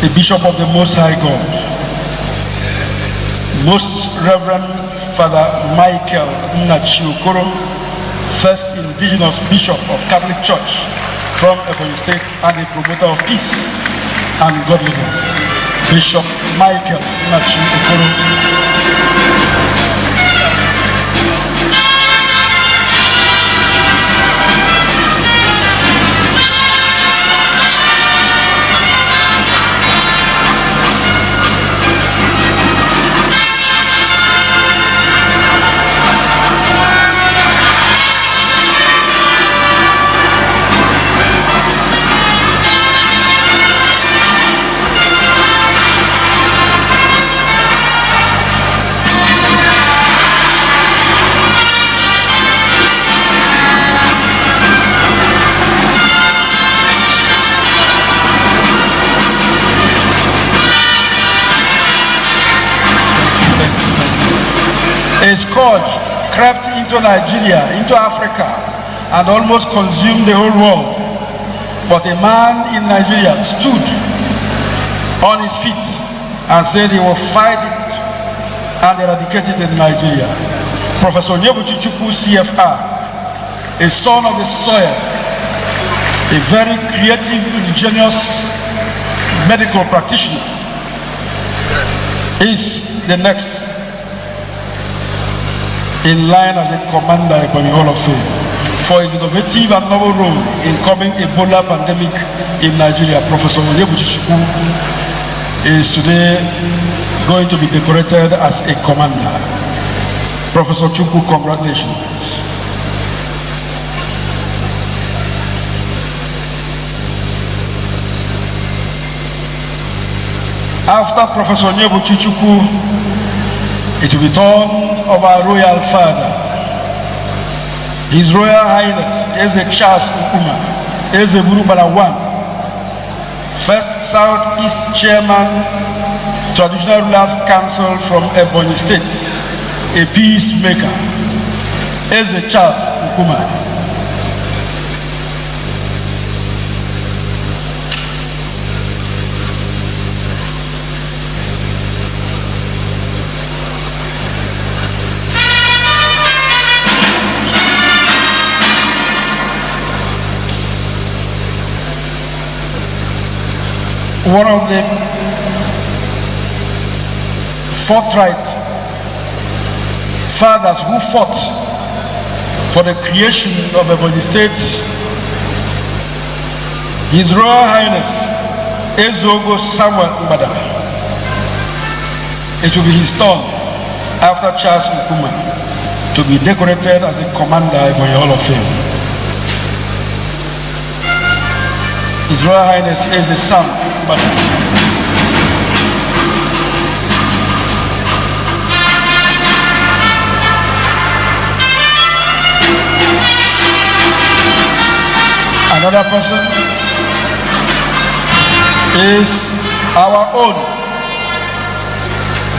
the Bishop of the Most High God, Most Reverend Father Michael Nachiokoro, first indigenous Bishop of Catholic Church from Ebonyi State and a promoter of peace and godliness, Bishop Michael Nachiokoro. A scourge crept into Nigeria, into Africa, and almost consumed the whole world. But a man in Nigeria stood on his feet and said he will fight it and eradicate it in Nigeria. Professor Nyebuchichukwu CFR, a son of the soil, a very creative, ingenious medical practitioner, is the next in line as a commander upon the Hall of Fame for his innovative and novel role in coming Ebola pandemic in Nigeria. Professor Nyebuchichukwu is today going to be decorated as a commander. Professor Chukwu, congratulations. After Professor Nyebuchi Chukwu, it will be turn of our royal father, His Royal Highness Eze Charles Ukuma, Eze Burubala I, First Southeast Chairman, Traditional Rulers Council from Ebonyi State, a peacemaker, Eze Charles Ukuma. One of the forthright fathers who fought for the creation of Ebonyi State, His Royal Highness Ezogo Samuel Mbada. It will be his turn after Charles Ukuma to be decorated as a commander in the Hall of Fame. His Royal Highness Eze Sam Mbada. Another person is our own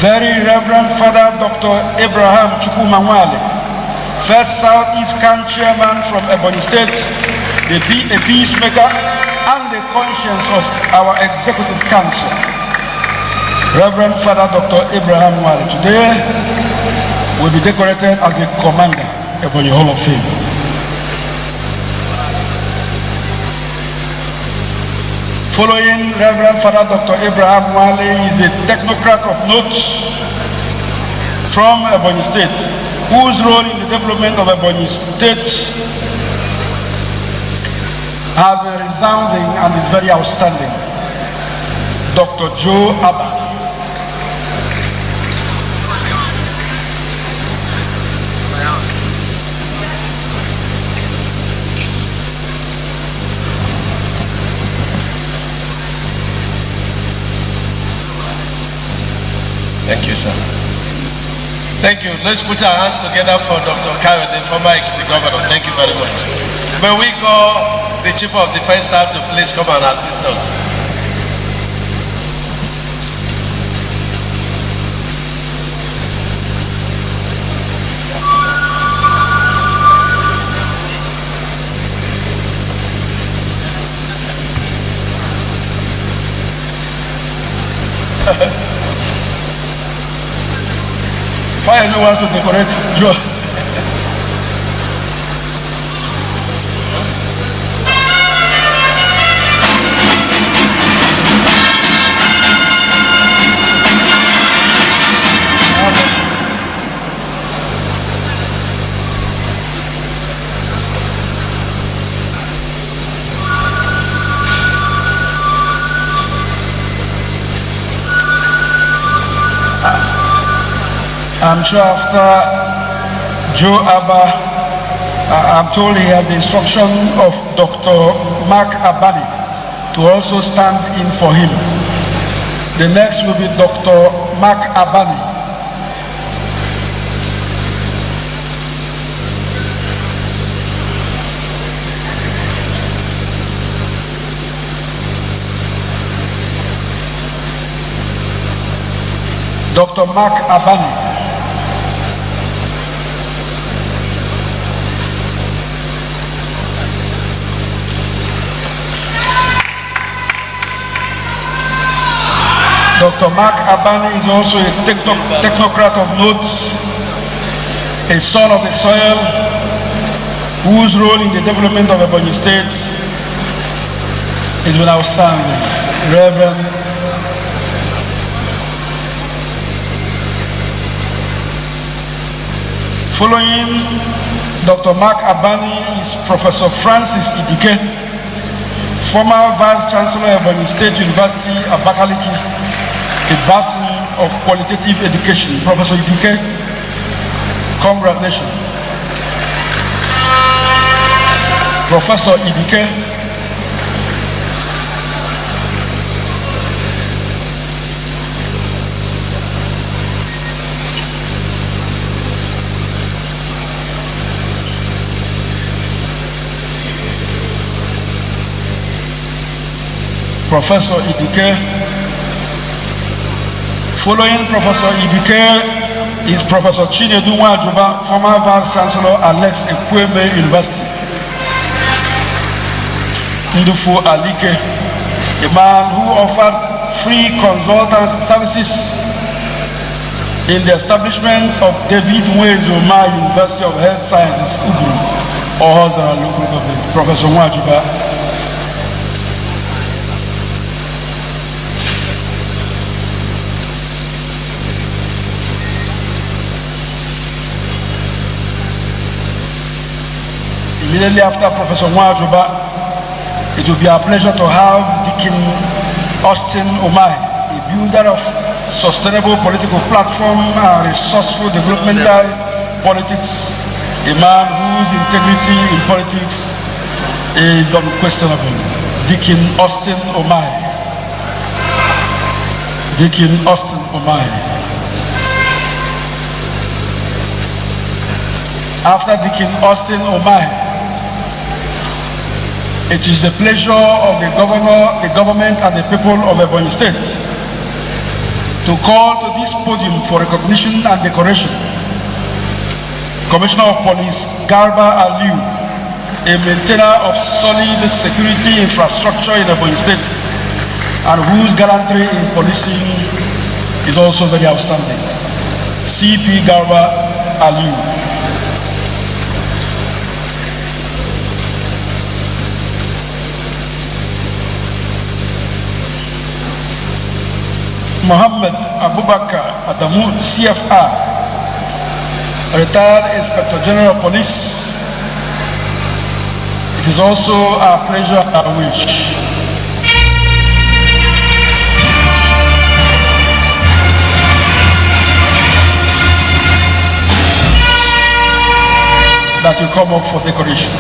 very Reverend Father Dr. Abraham Chukwumawale, First Southeast Can Chairman from Ebonyi State, a peacemaker and the conscience of our Executive Council. Reverend Father Dr. Abraham Wale today will be decorated as a commander of Ebonyi Hall of Fame. Following Reverend Father Dr. Abraham Wale is a technocrat of note from Ebonyi State, whose role in the development of Ebonyi State has been resounding and is very outstanding. Dr. Joe Abba. Thank you, sir. Thank you. Let's put our hands together for Dr. Kyle, the former Ekiti governor. Thank you very much. May we call the Chief of Defense Staff to please come and assist us. Fire no one to decorate Joe. I'm sure after Joe Abba, I'm told he has the instruction of Dr. Mark Abani to also stand in for him. The next will be Dr. Mark Abani. Dr. Mark Abani. Dr. Mark Abani is also a technocrat of note, a son of the soil, whose role in the development of Ebonyi State has been outstanding. Reverend Following Dr. Mark Abani is Professor Francis Idike, former Vice Chancellor of Ebonyi State University, Abakaliki, a bastion of qualitative education. Professor Idike Congratulations. Professor EBBC. Professor EBBC. Following Professor EBBC is Professor Chinedu Nwajuba, former Vice Chancellor, Alex Ekweme University. Ndufu Alike, a man who offered free consultancy services in the establishment of David Nwezoma University of Health Sciences, Uburu, Ohozara local government. Professor Nwajuba. Immediately after Professor Nwajuba, it will be our pleasure to have Deacon Austin Omahi, a builder of sustainable political platform and resourceful developmental politics, a man whose integrity in politics is unquestionable. Deacon Austin Omahi. Deacon Austin Omahi. After Deacon Austin Omahi, it is the pleasure of the governor, the government, and the people of Ebonyi State to call to this podium for recognition and decoration Commissioner of Police Garba Aliu, a maintainer of solid security infrastructure in Ebonyi State, and whose gallantry in policing is also very outstanding. CP Garba Aliu. Mohammed Abubakar Adamu, CFR, retired Inspector General of Police. It is also our pleasure and our wish that you come up for decoration.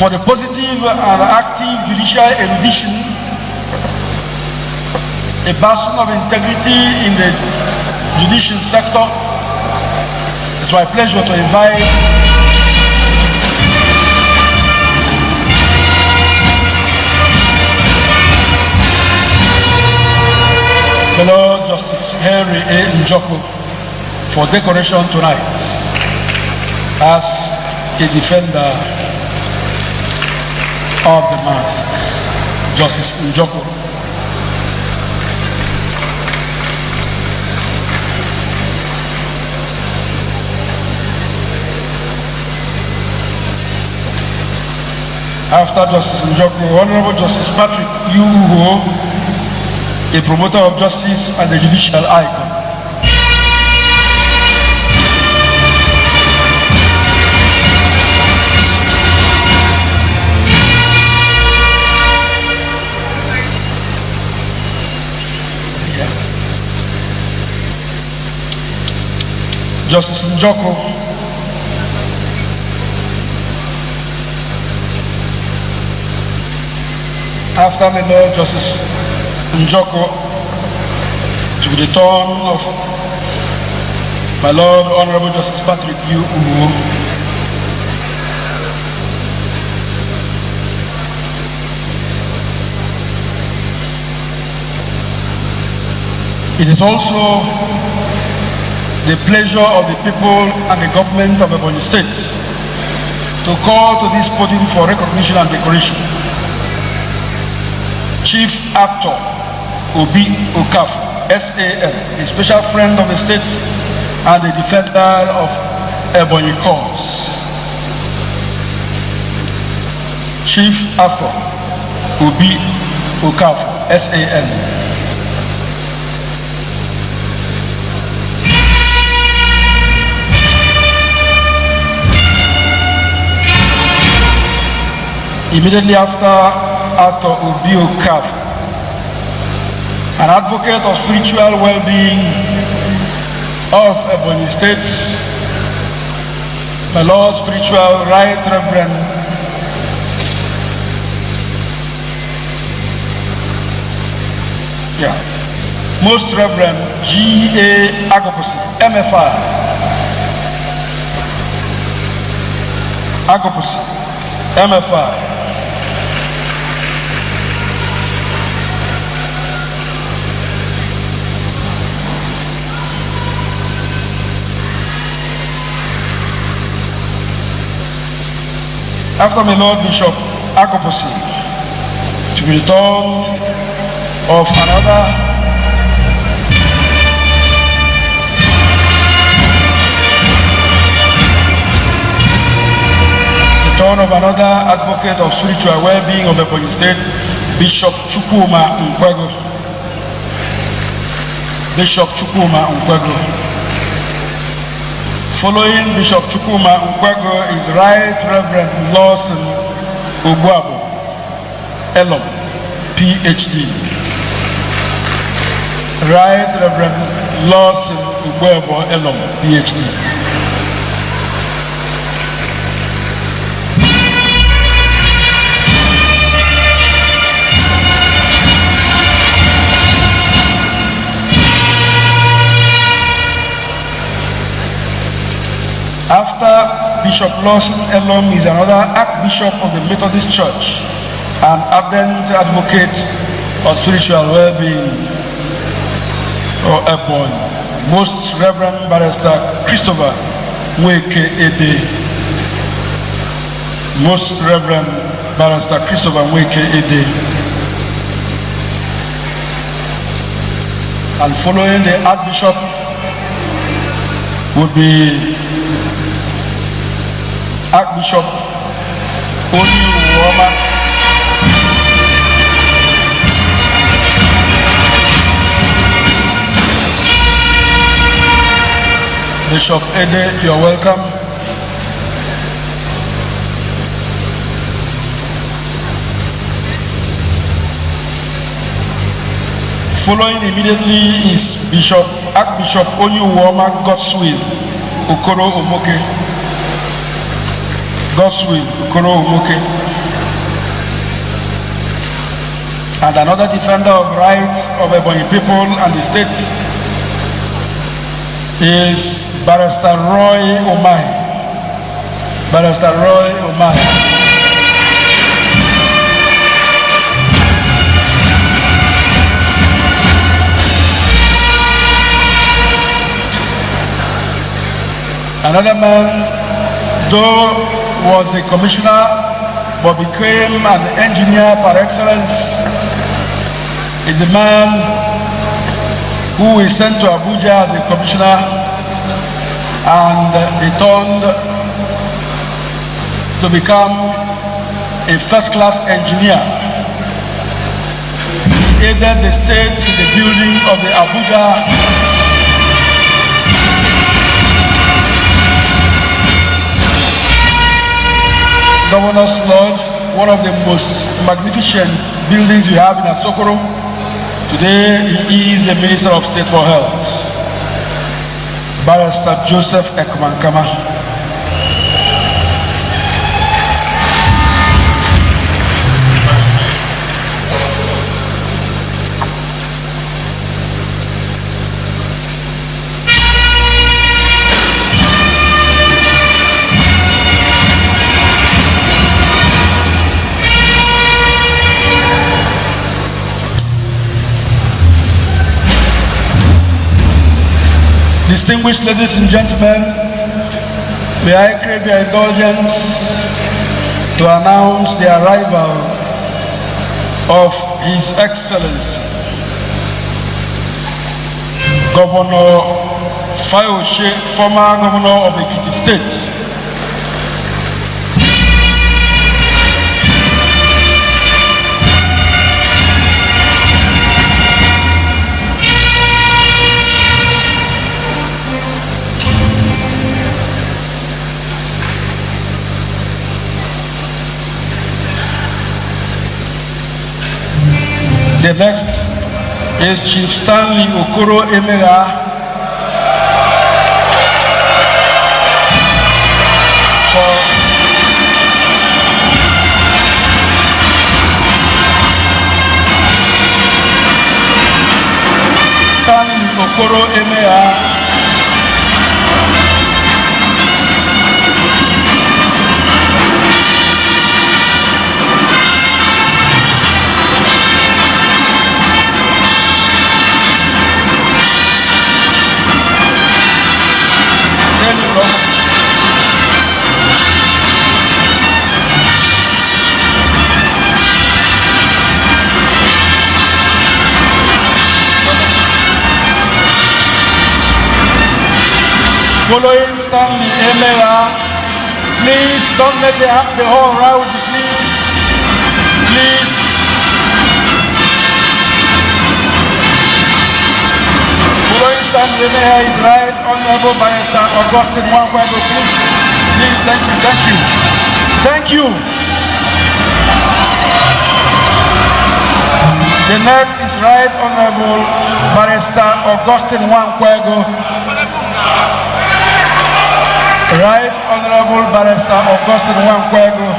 For the positive and active judicial erudition, a bastion of integrity in the judicial sector, it's my pleasure to invite the Lord Justice Henry A. Njoko for decoration tonight as a defender of the masses. Justice Njoko. After Justice Njoko, Honorable Justice Patrick Uho, a promoter of justice and a judicial icon. Justice Njoko, after the Lord Justice Njoko, to the turn of my Lord Honorable Justice Patrick U. Umo. It is also the pleasure of the people and the government of Ebonyi State to call to this podium for recognition and decoration Chief Actor Obi Okafor, SAN, a special friend of the state and a defender of Ebonyi cause. Chief Actor Obi Okafor, SAN. Immediately after Arthur Obio Kaf, an advocate of spiritual well-being of Ebonyi State, my Lord Spiritual Right Reverend Most Reverend G.A. Agoposi, MFI, Agoposi, MFI. After my Lord Bishop Agoposi, to be return of another advocate of spiritual well-being of Ebonyi State, Bishop Chukwuma Nkwego. Bishop Chukwuma Nkwego. Following Bishop Chukwuma Nkwego is Right Reverend Lawson Ogwabo, Elom, PhD. Right Reverend Lawson Ogwabo, Elom, PhD. After Bishop Lawson Elom is another Archbishop of the Methodist Church, an ardent advocate of spiritual well-being for Ebonyi, Most Reverend Barrister Christopher Nweke Ede. Most Reverend Barrister Christopher Nweke Ede. And following the Archbishop would be Archbishop Onyuwoma, Bishop Ede, you're welcome. Following immediately is Archbishop Onyuwoma Godswill Okoro Omoke. Godswill Okoro Omoke. And another defender of rights of Ebonyi people and the state is Barrister Roy Omahi. Barrister Roy Omahi. Another man, though was a commissioner but became an engineer par excellence, is a man who is sent to Abuja as a commissioner and returned to become a first-class engineer. He aided the state in the building of the Abuja Governor's Lodge, one of the most magnificent buildings we have in Asokoro. Today, he is the Minister of State for Health, Barrister Joseph Ekmankama. Distinguished ladies and gentlemen, may I crave your indulgence to announce the arrival of His Excellency Governor Fayoshe, former Governor of Ekiti State. The next is Chief Stanley Okoro Emera. Stanley Okoro Emera. Following Stanley Emera, please don't let the whole round, please. Please. Following Stanley Emera is Right Honorable Barrister Augustine Wankwego, please. Please, thank you, thank you. Thank you. The next is Right Honorable Barrister Augustine Wankwego. Right Honorable Barrister Augustine Wankwego,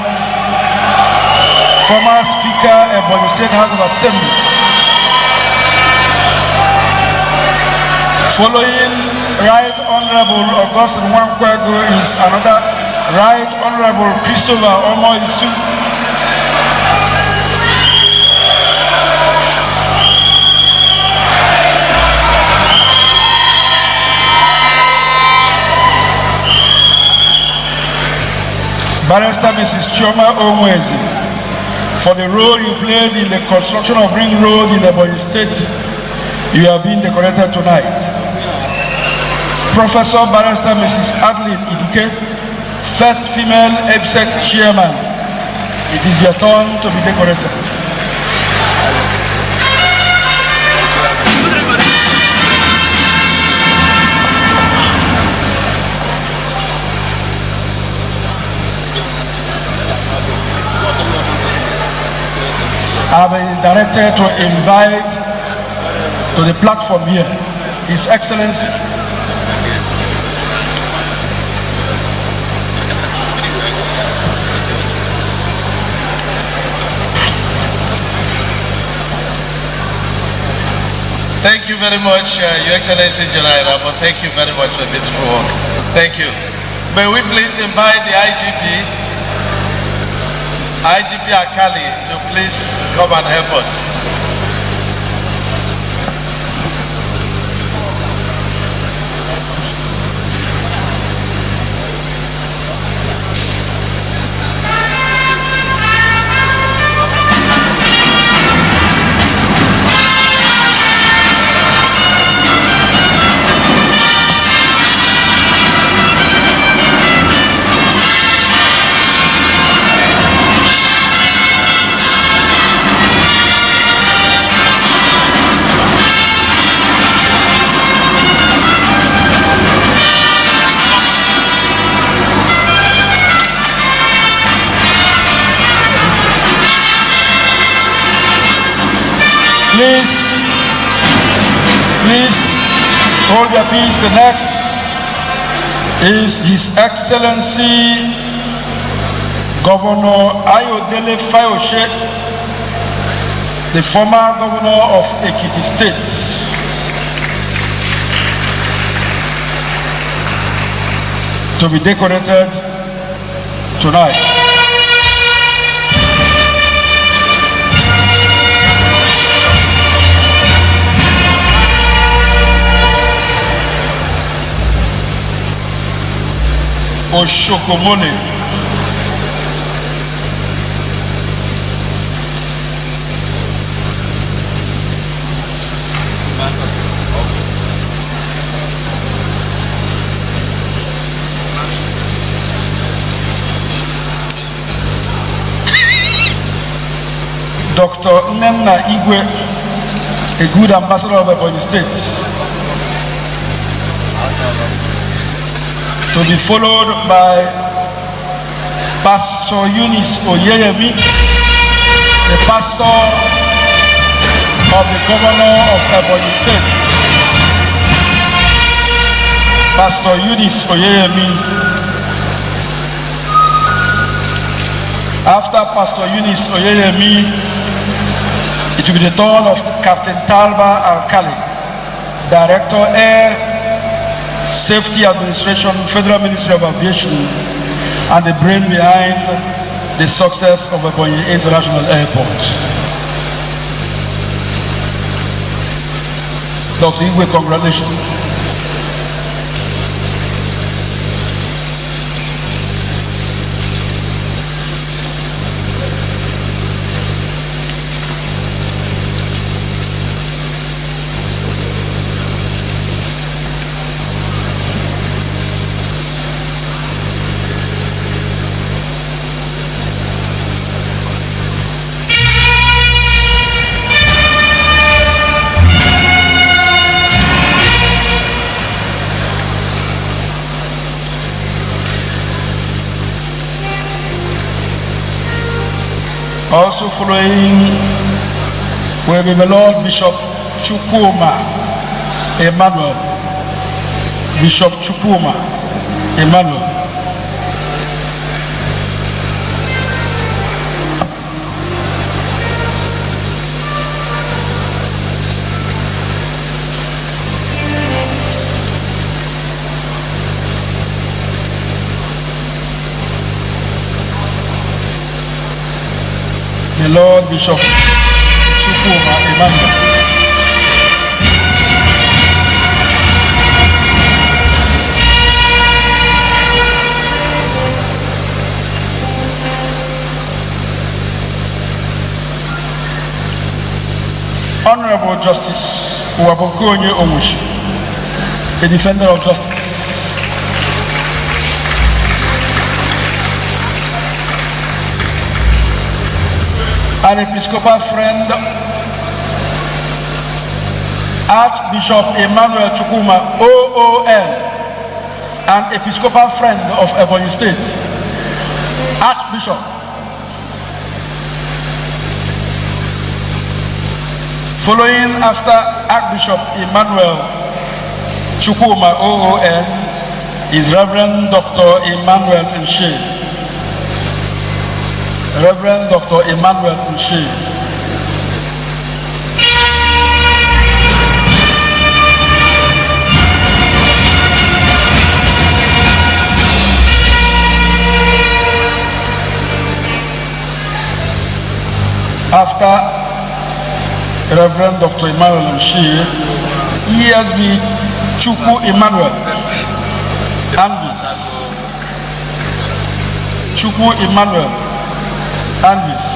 former Speaker of Ebonyi State House of Assembly. Following Right Honorable Augustine Wankwego is another Right Honorable Christopher Omoisu. Barrister Mrs. Chioma Onwezi, for the role you played in the construction of Ring Road in Ebonyi State, you have been decorated tonight. Professor Barrister Mrs. Adeline Idike, first female EBBC chairman, it is your turn to be decorated. I have been directed to invite to the platform here His Excellency Thank you very much, Your Excellency General Rabo. Thank you very much for the beautiful work. Thank you. May we please invite the IGP Akali, to please come and help us. Please hold your peace. The next is His Excellency Governor Ayodele Fayoshe, the former governor of Ekiti State. To be decorated tonight. Oshokomole. Dr. Nnenna Igwe, a good ambassador of Ebonyi State. To be followed by Pastor Eunice Oyeyemi, the pastor of the Governor of Ebonyi State, Pastor Eunice Oyeyemi. After Pastor Eunice Oyeyemi, it will be the turn of Captain Talba Alkali, Director Air Safety Administration, Federal Ministry of Aviation, and the brain behind the success of Ebonyi International Airport. Dr. Igwe, congratulations. Also following will be the Lord Bishop Chukwuma Emmanuel. Bishop Chukwuma Emmanuel. The Lord Bishop Chukwuma Emmanuel. Honorable Justice Uwabokonye Omushi, the defender of justice. An Episcopal friend, Archbishop Emmanuel Chukwuma OON, an Episcopal friend of Ebonyi State, Archbishop. Following after Archbishop Emmanuel Chukwuma OON is Reverend Dr. Emmanuel Nshe. Reverend Dr. Emmanuel Nshe. After Reverend Dr. Emmanuel Nshe, ESV Chukwu Emmanuel Anvis. Chukwu Emmanuel Anvis.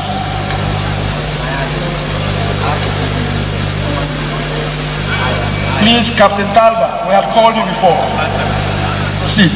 Please, Captain Talba, we have called you before. Proceed.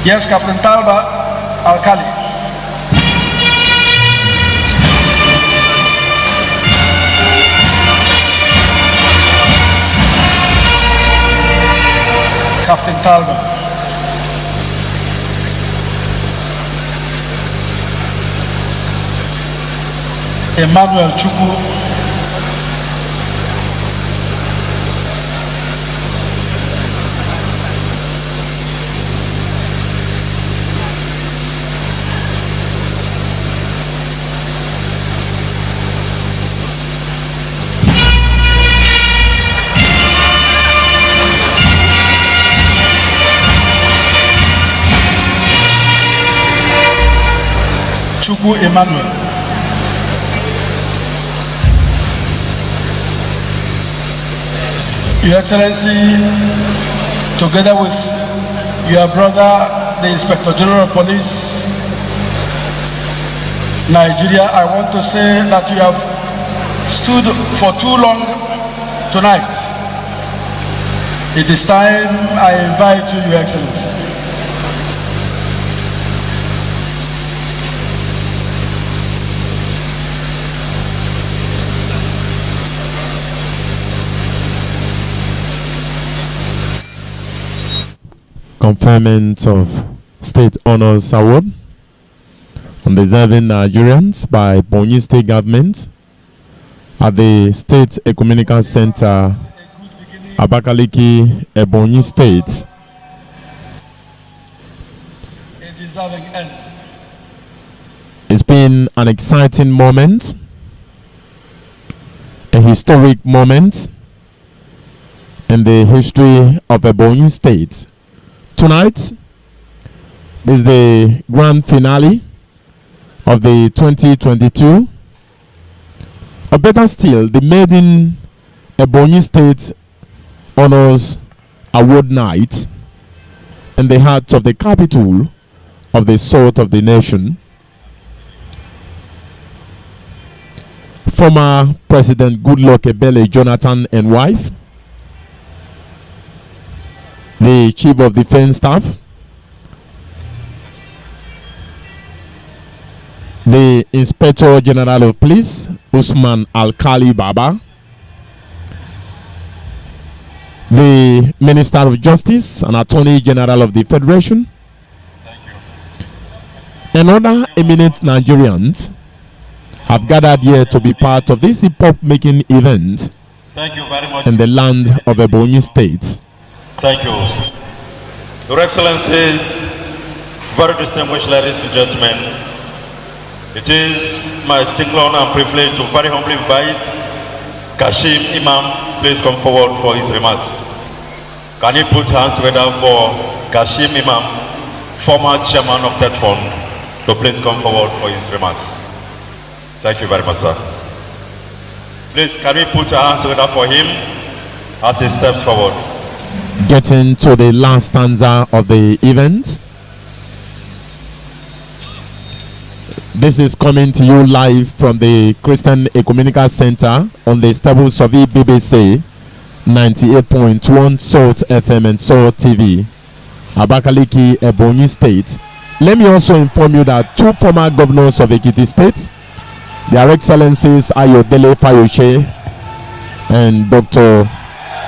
Yes, Captain Talba Alkali. Captain Talba. Emmanuel Chukwu. Chuku Emmanuel. Your Excellency, together with your brother, the Inspector General of Police, Nigeria, I want to say that you have stood for too long tonight. It is time I invite you, Your Excellency. Conferment of State Honors Award on deserving Nigerians by Bonny State Government at the State Ecumenical Center, Abakaliki, Ebonyi State. A deserving end. It's been an exciting moment, a historic moment in the history of Ebonyi State. Tonight is the grand finale of the 2022, or better still, the maiden Ebonyi State Honors Award night in the heart of the capital of the South of the nation. Former President Goodluck Ebele Jonathan and wife, the Chief of Defense Staff, the Inspector General of Police, Usman Alkali Baba, the Minister of Justice and Attorney General of the Federation, and other eminent Nigerians have gathered here to be part of this hip-hop-making event. Thank you very much. In the land of Ebonyi State. Thank you. Your Excellencies, very distinguished ladies and gentlemen, it is my singular honor and privilege to very humbly invite Kashim Imam, please come forward for his remarks. Can you put hands together for Kashim Imam, former chairman of that fund, to please come forward for his remarks. Thank you very much, sir. Please, can we put our hands together for him as he steps forward? Getting to the last stanza of the event. This is coming to you live from the Christian Ecumenical Center on the stables of EBBC 98.1 Salt FM and Salt TV, Abakaliki, Ebonyi State. Let me also inform you that two former governors of Ekiti State, their Excellencies Ayodele Fayoshe and Dr.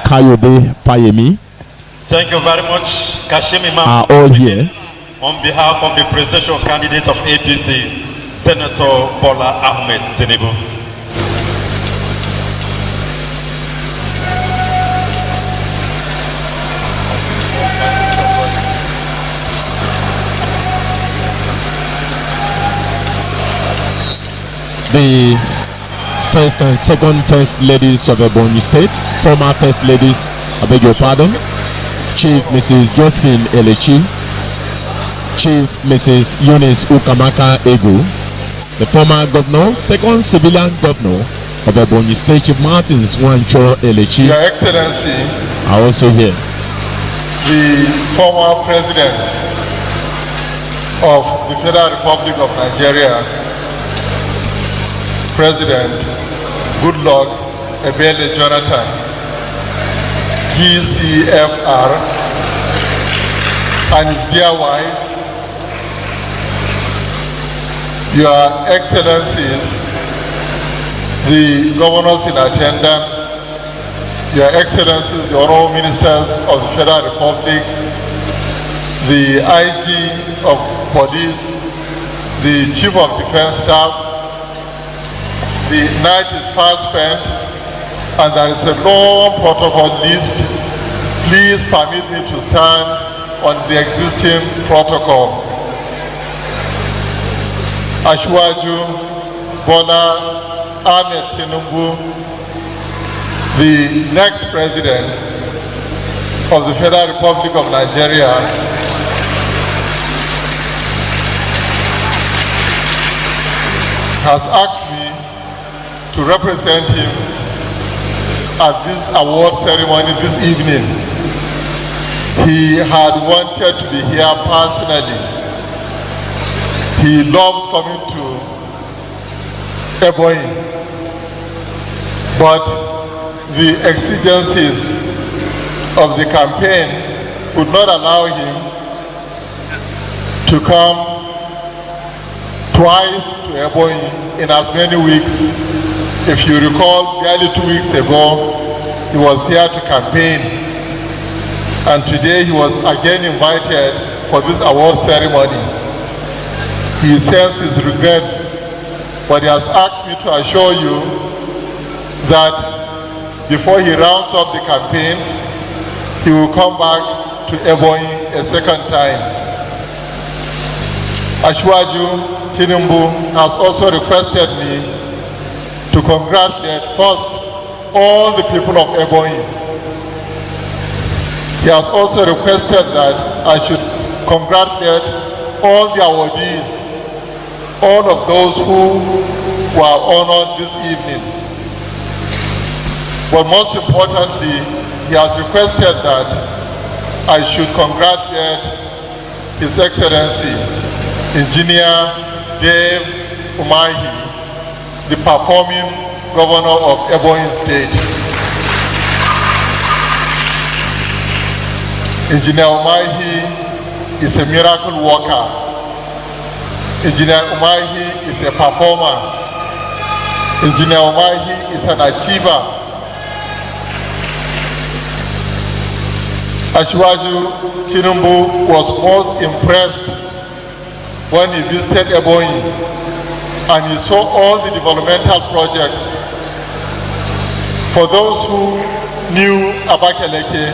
Kayode Fayemi, thank you very much. Kashim Imam are all here. On behalf of the presidential candidate of APC, Senator Bola Ahmed Tinubu. The first and second first ladies of Ebonyi State, former first ladies, I beg your pardon, Chief Mrs. Josephine Elechi, Chief Mrs. Eunice Ukamaka Egu, the former governor, second civilian governor of Ebonyi State, Chief Martins Wancho Elechi, Your Excellency, are also here. The former president of the Federal Republic of Nigeria, President Goodluck Ebele Jonathan, GCFR, and his dear wife, Your Excellencies, the governors in attendance, Your Excellencies, the Honorable Ministers of the Federal Republic, the IG of Police, the Chief of Defense Staff. The night is fast spent and there is a long protocol list. Please permit me to stand on the existing protocol. Ashwaju Bola Ahmed Tinubu, the next president of the Federal Republic of Nigeria, has asked me to represent him at this award ceremony this evening. He had wanted to be here personally. He loves coming to Ebonyi, but the exigencies of the campaign would not allow him to come twice to Ebonyi in as many weeks. If you recall, barely 2 weeks ago, he was here to campaign, and today he was again invited for this award ceremony. He says his regrets, but he has asked me to assure you that before he rounds up the campaigns, he will come back to Ebonyi a second time. Ashwaju Tinubu has also requested me to congratulate first all the people of Ebonyi. He has also requested that I should congratulate all the awardees, all of those who were honored this evening. But most importantly, he has requested that I should congratulate His Excellency, Engineer Dave Umahi, the performing governor of Ebonyi State. Engineer Umahi is a miracle worker. Engineer Umahi is a performer. Engineer Umahi is an achiever. Ashwaju Tinubu was most impressed when he visited Ebonyi and he saw all the developmental projects. For those who knew Abakaleke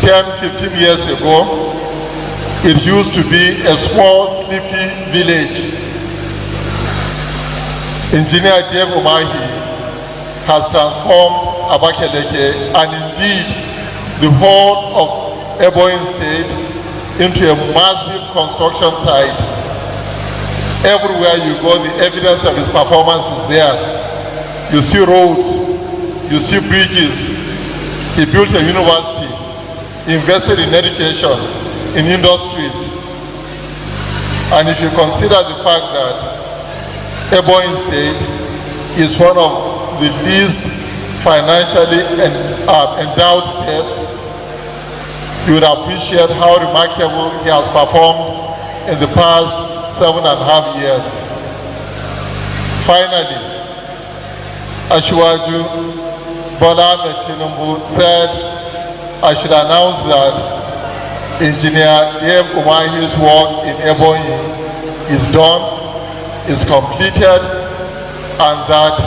10-15 years ago, it used to be a small, sleepy village. Engineer Dave Umahi has transformed Abakaleke and indeed the whole of Ebonyi State into a massive construction site. Everywhere you go, the evidence of his performance is there. You see roads, you see bridges. He built a university, invested in education, in industries. And if you consider the fact that Ebonyi State is one of the least financially endowed states, you would appreciate how remarkable he has performed in the past 7.5 years. Finally, Ashwaju Bola Tinubu said I should announce that Engineer Dave Umahi's work in Ebonyi is done, is completed, and that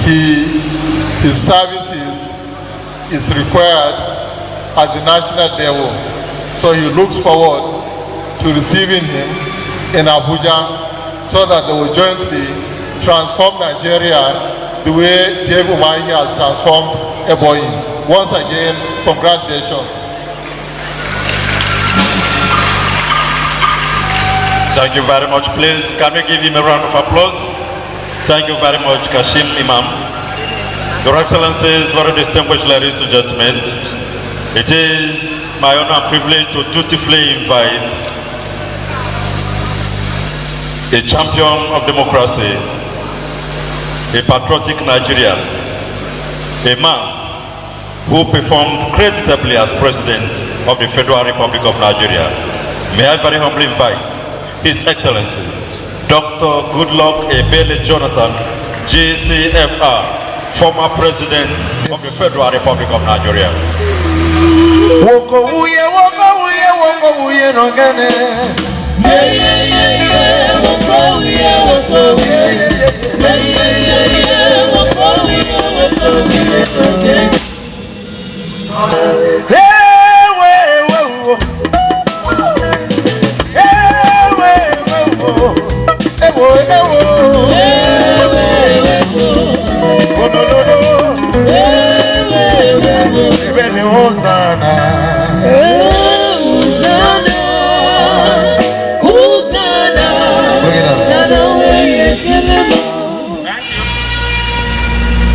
his services is required at the national level. So he looks forward to receiving him in Abuja so that they will jointly transform Nigeria the way Dave Umahi has transformed Ebonyi. Once again, congratulations. Thank you very much. Please, can we give him a round of applause? Thank you very much, Kashim Imam. Your Excellencies, very distinguished ladies and gentlemen, it is my honor and privilege to dutifully invite a champion of democracy, a patriotic Nigerian, a man who performed creditably as President of the Federal Republic of Nigeria. May I very humbly invite His Excellency, Dr. Goodluck Ebele Jonathan, JCFR, former President of the Federal Republic of Nigeria.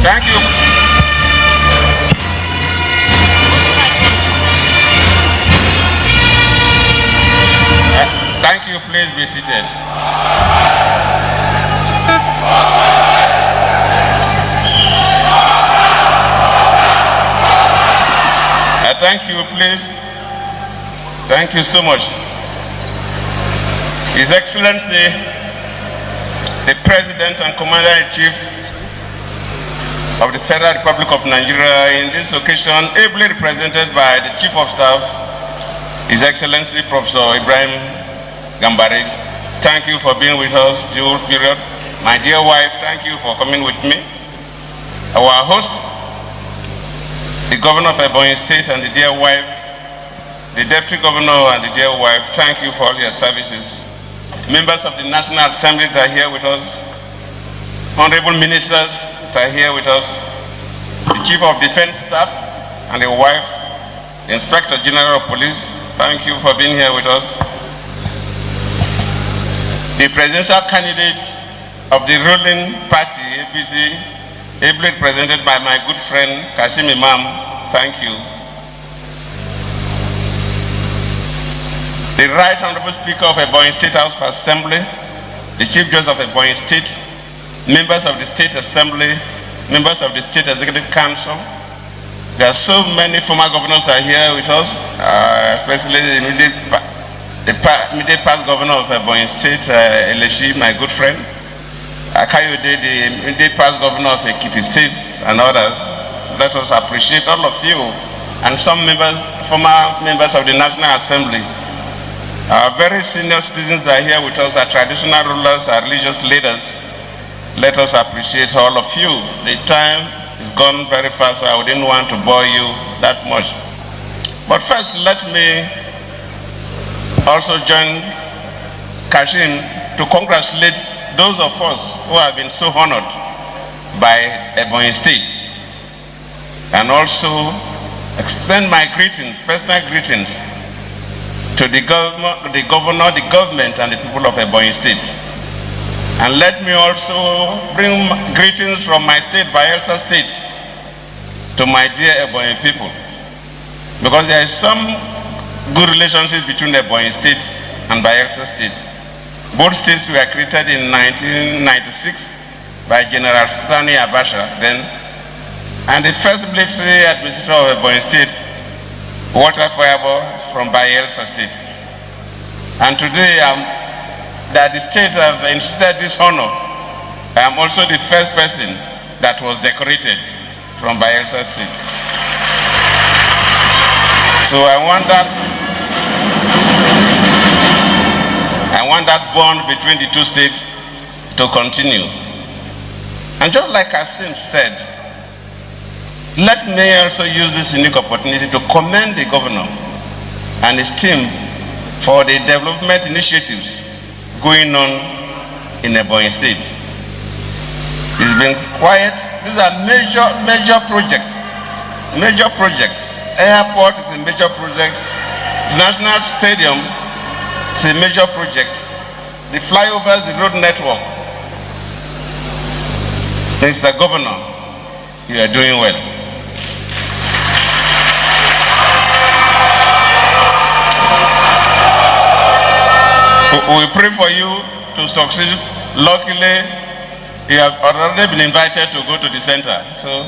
Thank you. Thank you. Please be seated. Thank you, please. Thank you so much. His Excellency, the President and Commander-in-Chief of the Federal Republic of Nigeria, in this occasion, ably represented by the Chief of Staff, His Excellency Professor Ibrahim Gambari. Thank you for being with us during the period. My dear wife, thank you for coming with me. Our host, the Governor of Ebonyi State and the dear wife, the Deputy Governor and the dear wife, thank you for all your services. Members of the National Assembly that are here with us, honorable ministers that are here with us, the Chief of Defense Staff and the wife, the Inspector General of Police, thank you for being here with us. The presidential candidate of the ruling party, EBBC, ably represented by my good friend Kashim Imam, thank you. The Right Honorable Speaker of Ebonyi State House of Assembly, the Chief Justice of Ebonyi State, members of the State Assembly, members of the State Executive Council. There are so many former governors that are here with us, especially the immediate past governor of Ebonyi State, Eleshi, my good friend. Akayode, the immediate past governor of Ekiti State, and others. Let us appreciate all of you and some members, former members of the National Assembly. Our very senior citizens that are here with us, our traditional rulers, our religious leaders. Let us appreciate all of you. The time is gone very fast, so I wouldn't want to bore you that much. But first, let me also join Kashim to congratulate those of us who have been so honored by Ebonyi State, and also extend my greetings, personal greetings, to the governor, the government, and the people of Ebonyi State. And let me also bring greetings from my state, Bayelsa State, to my dear Ebonyi people, because there is some good relationship between Ebonyi State and Bayelsa State. Both states were created in 1996 by General Sani Abacha then, and the first military administrator of Ebonyi State, Walter Fayabo, from Bayelsa State. And today, that the state have instituted this honor, I am also the first person that was decorated from Bayelsa State. So I want that bond between the two states to continue. And just like Kasim said, let me also use this unique opportunity to commend the governor and his team for the development initiatives going on in Ebonyi State. It's been quiet. These are major projects. Major projects. Airport is a major project. The National Stadium is a major project. The flyovers, the road network. Mr. Governor, you are doing well. We pray for you to succeed. Luckily, you have already been invited to go to the center, so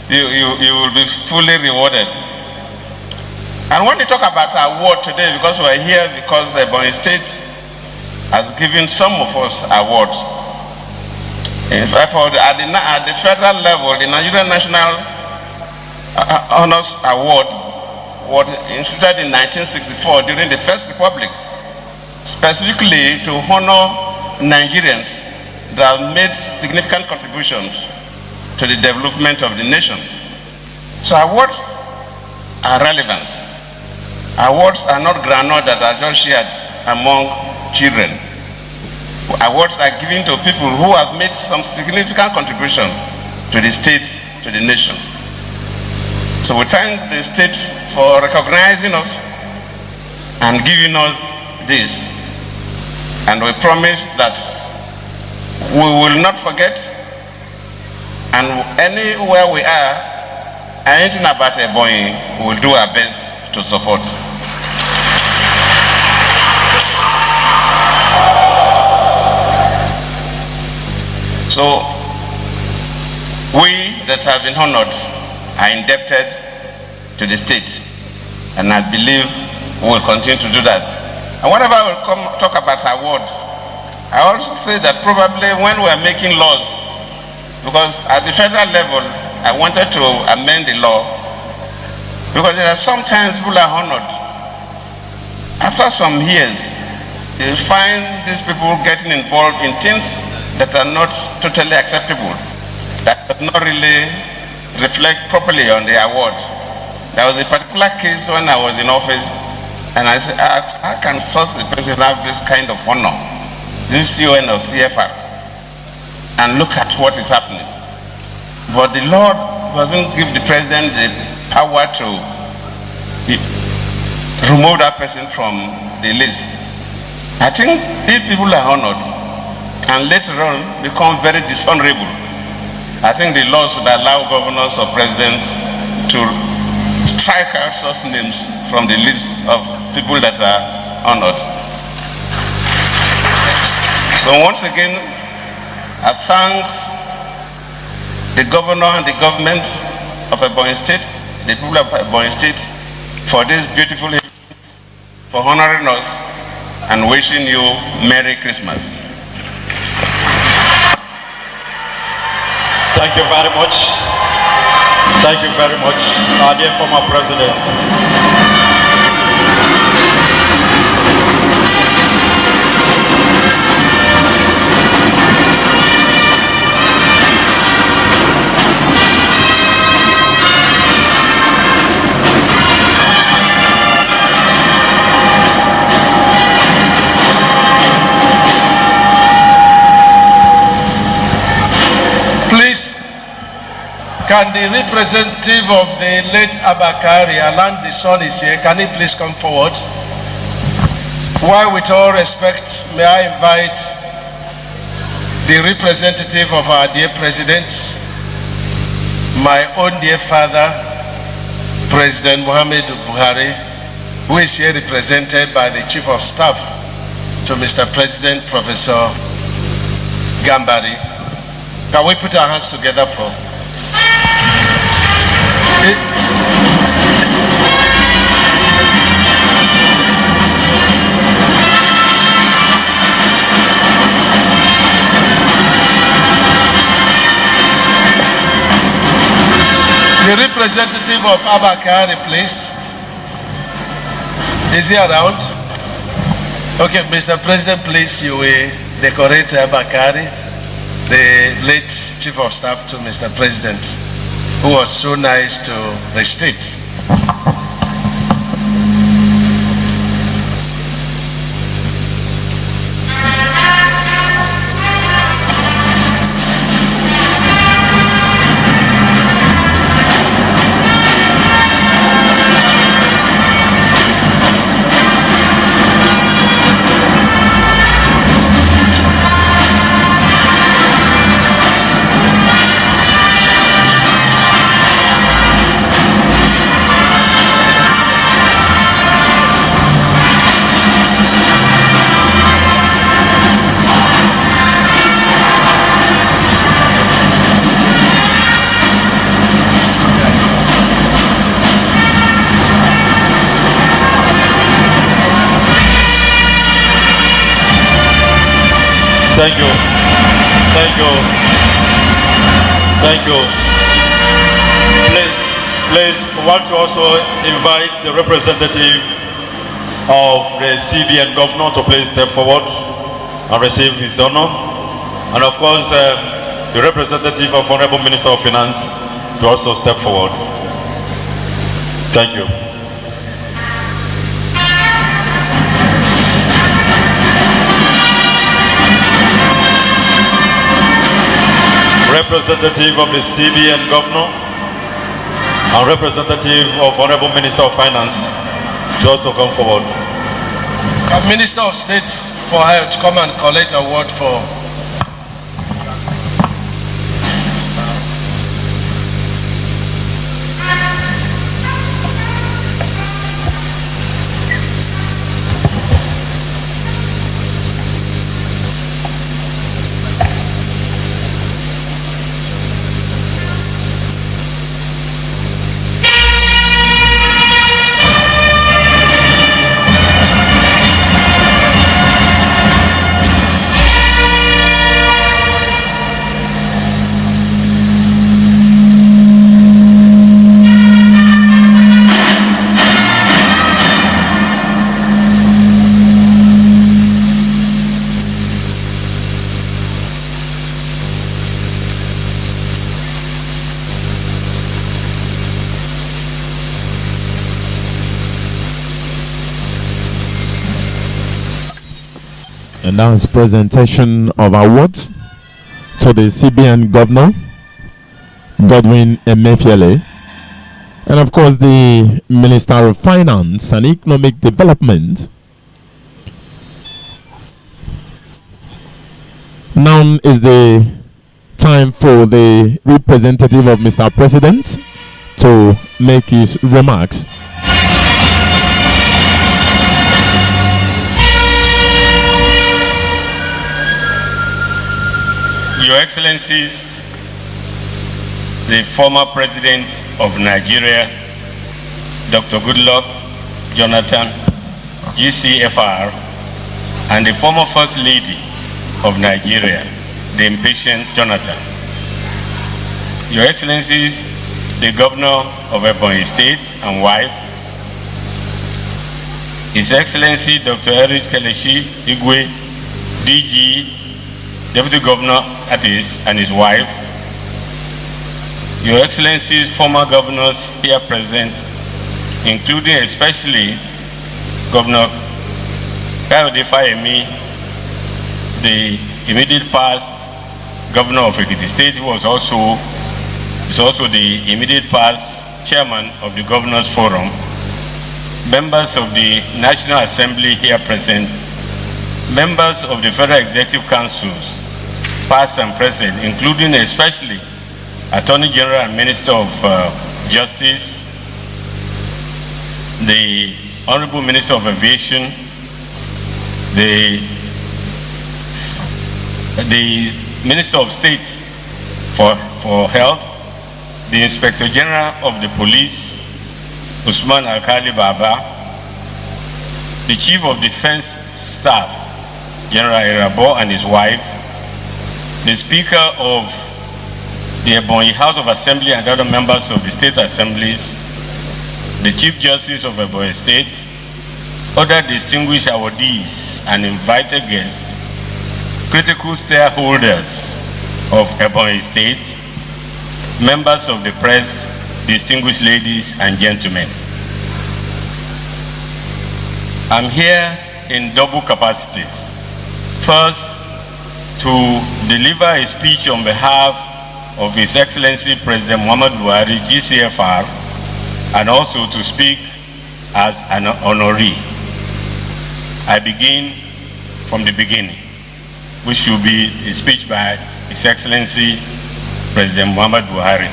you will be fully rewarded. And when we talk about our award today, because we are here because the Ebonyi State has given some of us awards. In fact, at the federal level, the Nigerian National Honors Award was instituted in 1964 during the First Republic, specifically to honor Nigerians that have made significant contributions to the development of the nation. So awards are relevant. Awards are not granola that are just shared among children. Awards are given to people who have made some significant contribution to the state, to the nation. So we thank the state for recognizing us and giving us this. And we promise that we will not forget And anywhere we are, anything about a boy, we will do our best to support. So, we that have been honored are indebted to the state, and I believe we will continue to do that. And whenever we talk about award, I also say that probably when we are making laws, because at the federal level, I wanted to amend the law, because there are sometimes people are honored. After some years, you find these people getting involved in things that are not totally acceptable, that do not really reflect properly on the award. There was a particular case when I was in office, and I said, how can such a person have this kind of honor, this CON or CFR, and look at what is happening. But the Lord doesn't give the president the power to remove that person from the list. I think if people are honored and later on become very dishonorable, I think the law should allow governors or presidents to strike out such names from the list of people that are honored. So once again, I thank the governor and the government of Ebonyi State, the people of Ebonyi State, for this beautiful evening, for honoring us and wishing you Merry Christmas. Thank you very much. Thank you very much, our dear former president. Please, can the representative of the late Abakari, Alan the son is here, can he please come forward? While with all respect, may I invite the representative of our dear president, my own dear father, President Muhammad Buhari, who is here represented by the Chief of Staff to Mr. President, Professor Gambari. Can we put our hands together for? The representative of Abakari, please. Is he around? Okay, Mr. President, please, you will decorate Abakari, the late Chief of Staff to Mr. President, who was so nice to the state. Thank you. Thank you. Thank you. Please, we want to also invite the representative of the CBN governor to please step forward and receive his honor. And of course, the representative of Honorable Minister of Finance to also step forward. Thank you. Representative of the CBN governor and representative of Honorable Minister of Finance to also come forward. Minister of State for Health, come and collect award for And that's presentation of awards to the CBN Governor, Godwin Emefiele, and of course the Minister of Finance and Economic Development. Now is the time for the representative of Mr. President to make his remarks. Your Excellencies, the former President of Nigeria, Dr. Goodluck Jonathan, GCFR, and the former First Lady of Nigeria, the impatient Jonathan. Your Excellencies, the Governor of Ebonyi State and wife, His Excellency Dr. Eric Kelechi Igwe, DG, Deputy Governor Atis, and his wife, Your Excellencies, former governors here present, including especially Governor Kayode Fayemi, the immediate past Governor of Ekiti State, who is also the immediate past Chairman of the Governors Forum, members of the National Assembly here present, members of the Federal Executive Councils, past and present, including especially Attorney General and Minister of Justice, the Honorable Minister of Aviation, the Minister of State for Health, the Inspector General of the Police, Usman Alkali Baba, the Chief of Defense Staff, General Irabo and his wife, the Speaker of the Ebonyi House of Assembly and other members of the state assemblies, the Chief Justice of Ebonyi State, other distinguished awardees and invited guests, critical stakeholders of Ebonyi State, members of the press, distinguished ladies and gentlemen. I'm here in double capacities. First, to deliver a speech on behalf of His Excellency President Muhammad Buhari, GCFR, and also to speak as an honoree. I begin from the beginning, which will be a speech by His Excellency President Muhammad Buhari.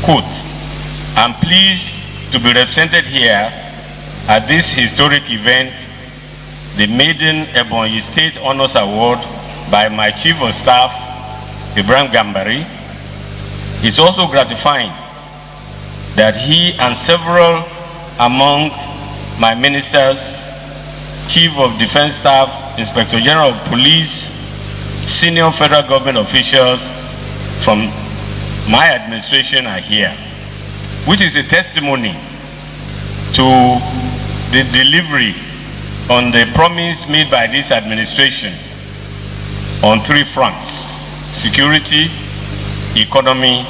Quote, I'm pleased to be represented here at this historic event, the maiden Ebonyi State Honors Award by my Chief of Staff, Ibrahim Gambari. It's also gratifying that he and several among my ministers, Chief of Defense Staff, Inspector General of Police, senior federal government officials from my administration are here, which is a testimony to the delivery on the promise made by this administration on three fronts: security, economy,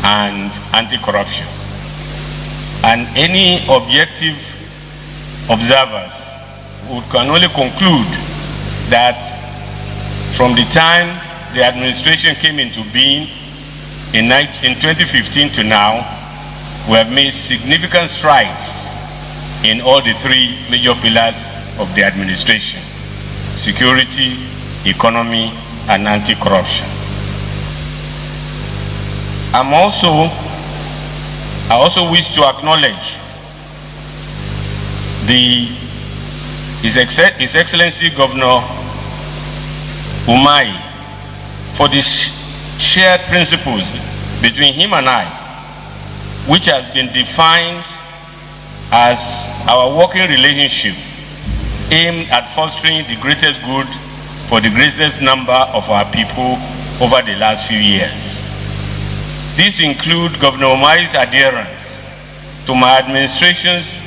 and anti-corruption. And any objective observers can only conclude that from the time the administration came into being in 2015 to now, we have made significant strides in all the three major pillars of the administration: security, economy, and anti-corruption. I also wish to acknowledge His Excellency Governor Umai for the shared principles between him and I, which has been defined as our working relationship aimed at fostering the greatest good for the greatest number of our people over the last few years. These include Governor Umai's adherence to my administration's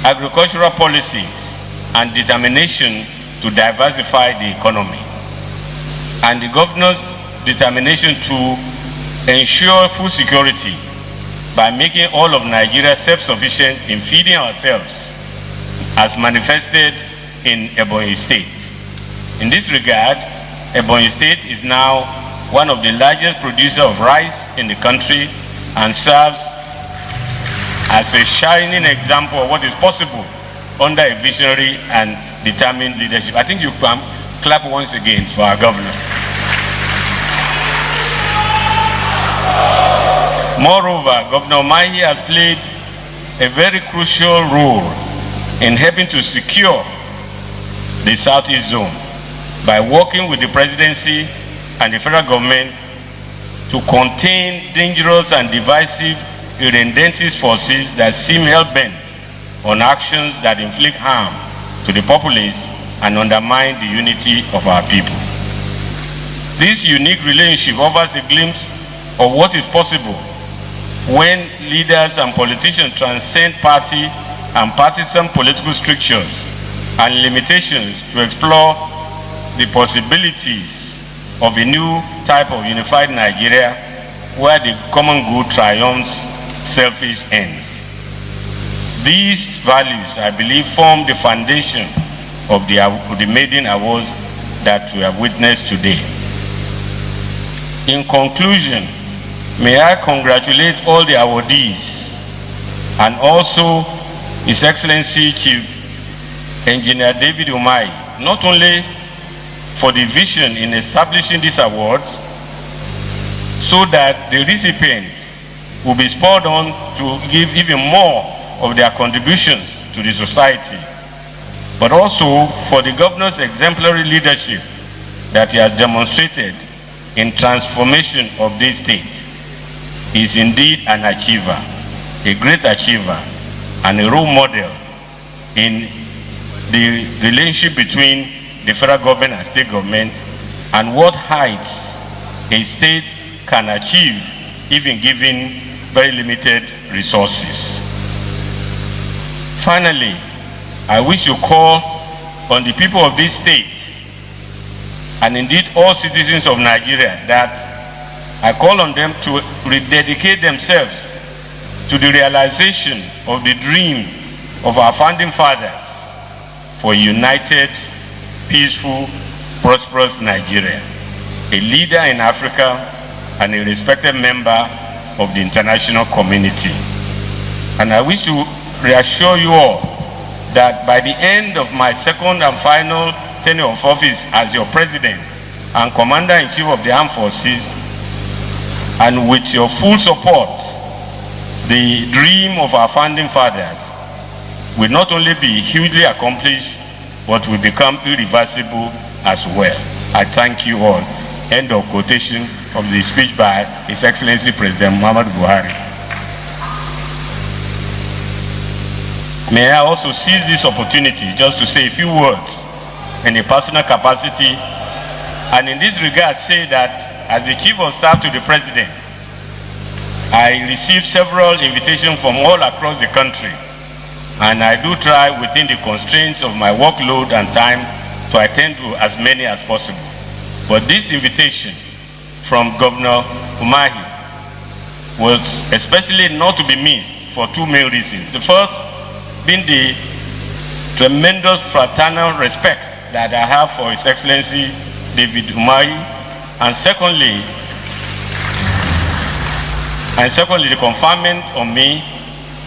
agricultural policies and determination to diversify the economy, and the governor's determination to ensure food security by making all of Nigeria self-sufficient in feeding ourselves as manifested in Ebonyi State. In this regard, Ebonyi State is now one of the largest producers of rice in the country and serves as a shining example of what is possible under a visionary and determined leadership. I think you can clap once again for our governor. Moreover, Governor Mahi has played a very crucial role in helping to secure the Southeast Zone by working with the presidency and the federal government to contain dangerous and divisive irredentist forces that seem hell-bent on actions that inflict harm to the populace and undermine the unity of our people. This unique relationship offers a glimpse of what is possible when leaders and politicians transcend party and partisan political strictures and limitations to explore the possibilities of a new type of unified Nigeria where the common good triumphs selfish ends. These values, I believe, form the foundation of the maiden awards that we have witnessed today. In conclusion, may I congratulate all the awardees and also His Excellency Chief Engineer David Umahi, not only for the vision in establishing these awards so that the recipients will be spurred on to give even more of their contributions to the society, but also for the governor's exemplary leadership that he has demonstrated in transformation of this state. He is indeed an achiever, a great achiever, and a role model in the relationship between the federal government and state government, and what heights a state can achieve even given very limited resources. Finally, I wish to call on the people of this state and indeed all citizens of Nigeria that I call on them to rededicate themselves to the realization of the dream of our founding fathers for a united, peaceful, prosperous Nigeria, a leader in Africa and a respected member of the international community. And I wish to reassure you all that by the end of my second and final tenure of office as your president and commander-in-chief of the armed forces, and with your full support, the dream of our founding fathers will not only be hugely accomplished, but will become irreversible as well. I thank you all. End of quotation of the speech by His Excellency President Muhammadu Buhari. May I also seize this opportunity just to say a few words in a personal capacity, and in this regard say that as the Chief of Staff to the President, I received several invitations from all across the country, and I do try within the constraints of my workload and time to attend to as many as possible. But this invitation from Governor Umahi was especially not to be missed for two main reasons. The first being the tremendous fraternal respect that I have for His Excellency David Umahi, and secondly, the conferment on me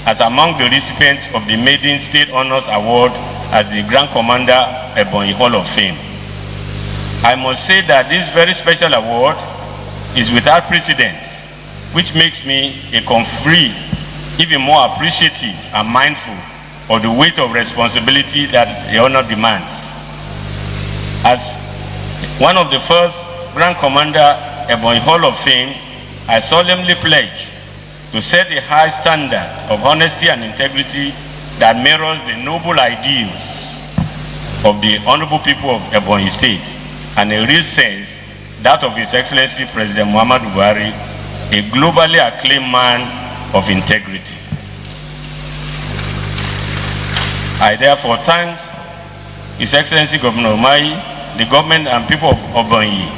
as among the recipients of the Maiden State Honors Award as the Grand Commander Ebonyi Hall of Fame. I must say that this very special award is without precedence, which makes me a conferee even more appreciative and mindful of the weight of responsibility that the honor demands. As one of the first Grand Commander Ebonyi Hall of Fame, I solemnly pledge to set a high standard of honesty and integrity that mirrors the noble ideals of the honorable people of Ebonyi State, and in a real sense, that of His Excellency President Muhammadu Buhari, a globally acclaimed man of integrity. I therefore thank His Excellency Governor Umahi, the government and people of Ebonyi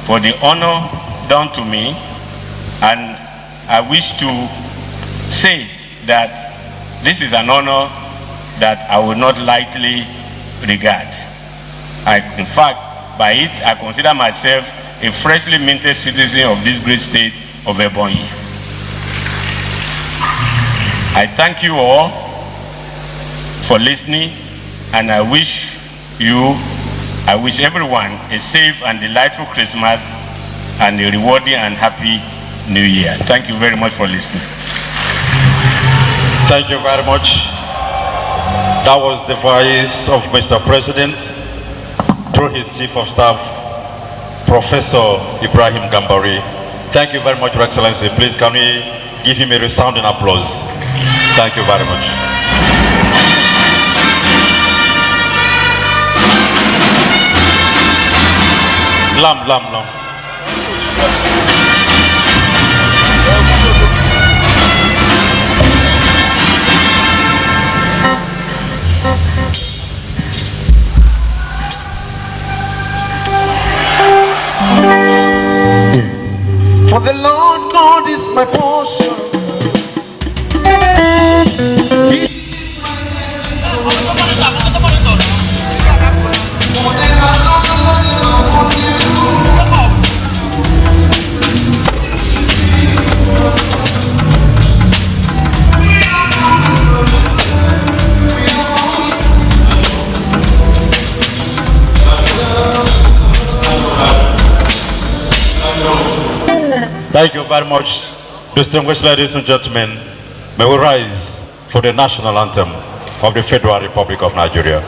for the honor done to me, and I wish to say that this is an honor that I will not lightly regard. In fact, by it, I consider myself a freshly minted citizen of this great state of Ebonyi. I thank you all for listening, and I wish everyone a safe and delightful Christmas and a rewarding and happy New Year. Thank you very much for listening. Thank you very much. That was the voice of Mr. President through his Chief of Staff, Professor Ibrahim Gambari. Thank you very much, Your Excellency. Please can we give him a resounding applause? Thank you very much. Lam. For the Lord God is my portion. Thank you very much, distinguished ladies and gentlemen. May we rise for the national anthem of the Federal Republic of Nigeria.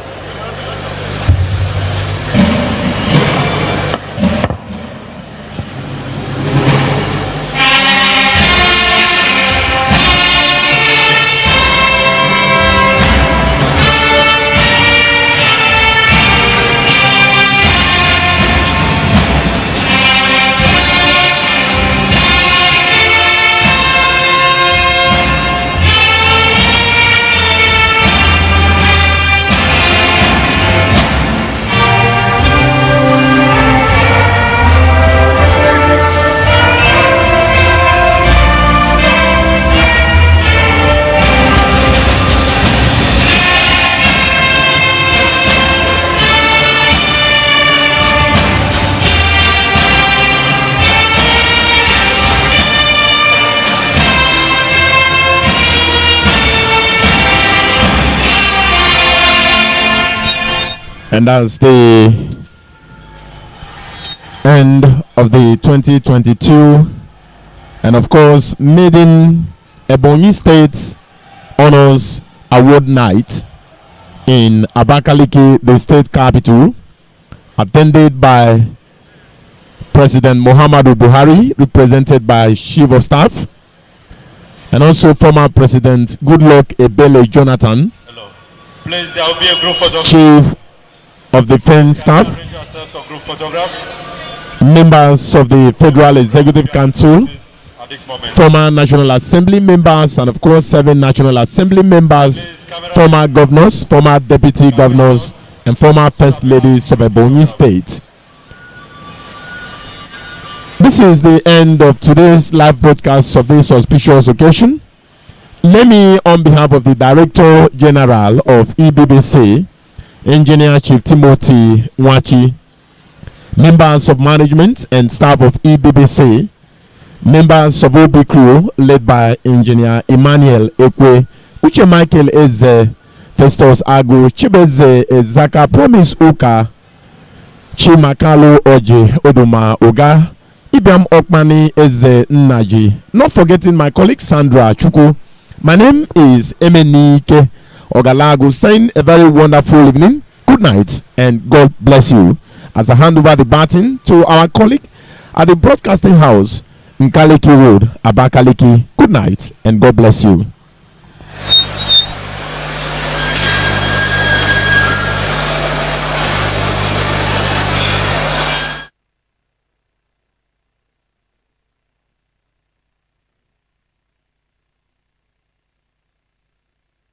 And that's the end of the 2022 and of course maiden Ebonyi State Honors Award Night in Abakaliki, the state capital, attended by President Muhammadu Buhari, represented by Chief of Staff, and also former President Goodluck Ebele Jonathan. Hello. Please, there will be a group photograph. Chief of Defense Staff, members of the Federal Executive Council, former National Assembly members, and of course 7 National Assembly members, former governors, former deputy governors, and former first ladies of Ebonyi State. This is the end of today's live broadcast of this auspicious occasion. Let me, on behalf of the Director General of EBBC, Engineer Chief Timothy Nwachi, members of management and staff of EBBC, members of OB crew led by Engineer Emmanuel Ekwe, Uche Michael Eze, Festus Agu, Chibeze Ezaka, Promise Uka, Chimakalo Oje, Oduma Oga, Ibiam Okmani Eze Nnaji. Not forgetting my colleague Sandra Chuku. My name is Emenike Ogalago, saying a very wonderful evening, good night, and God bless you. As I hand over the baton to our colleague at the broadcasting house, Nkaliki Road, Abakaliki. Good night, and God bless you.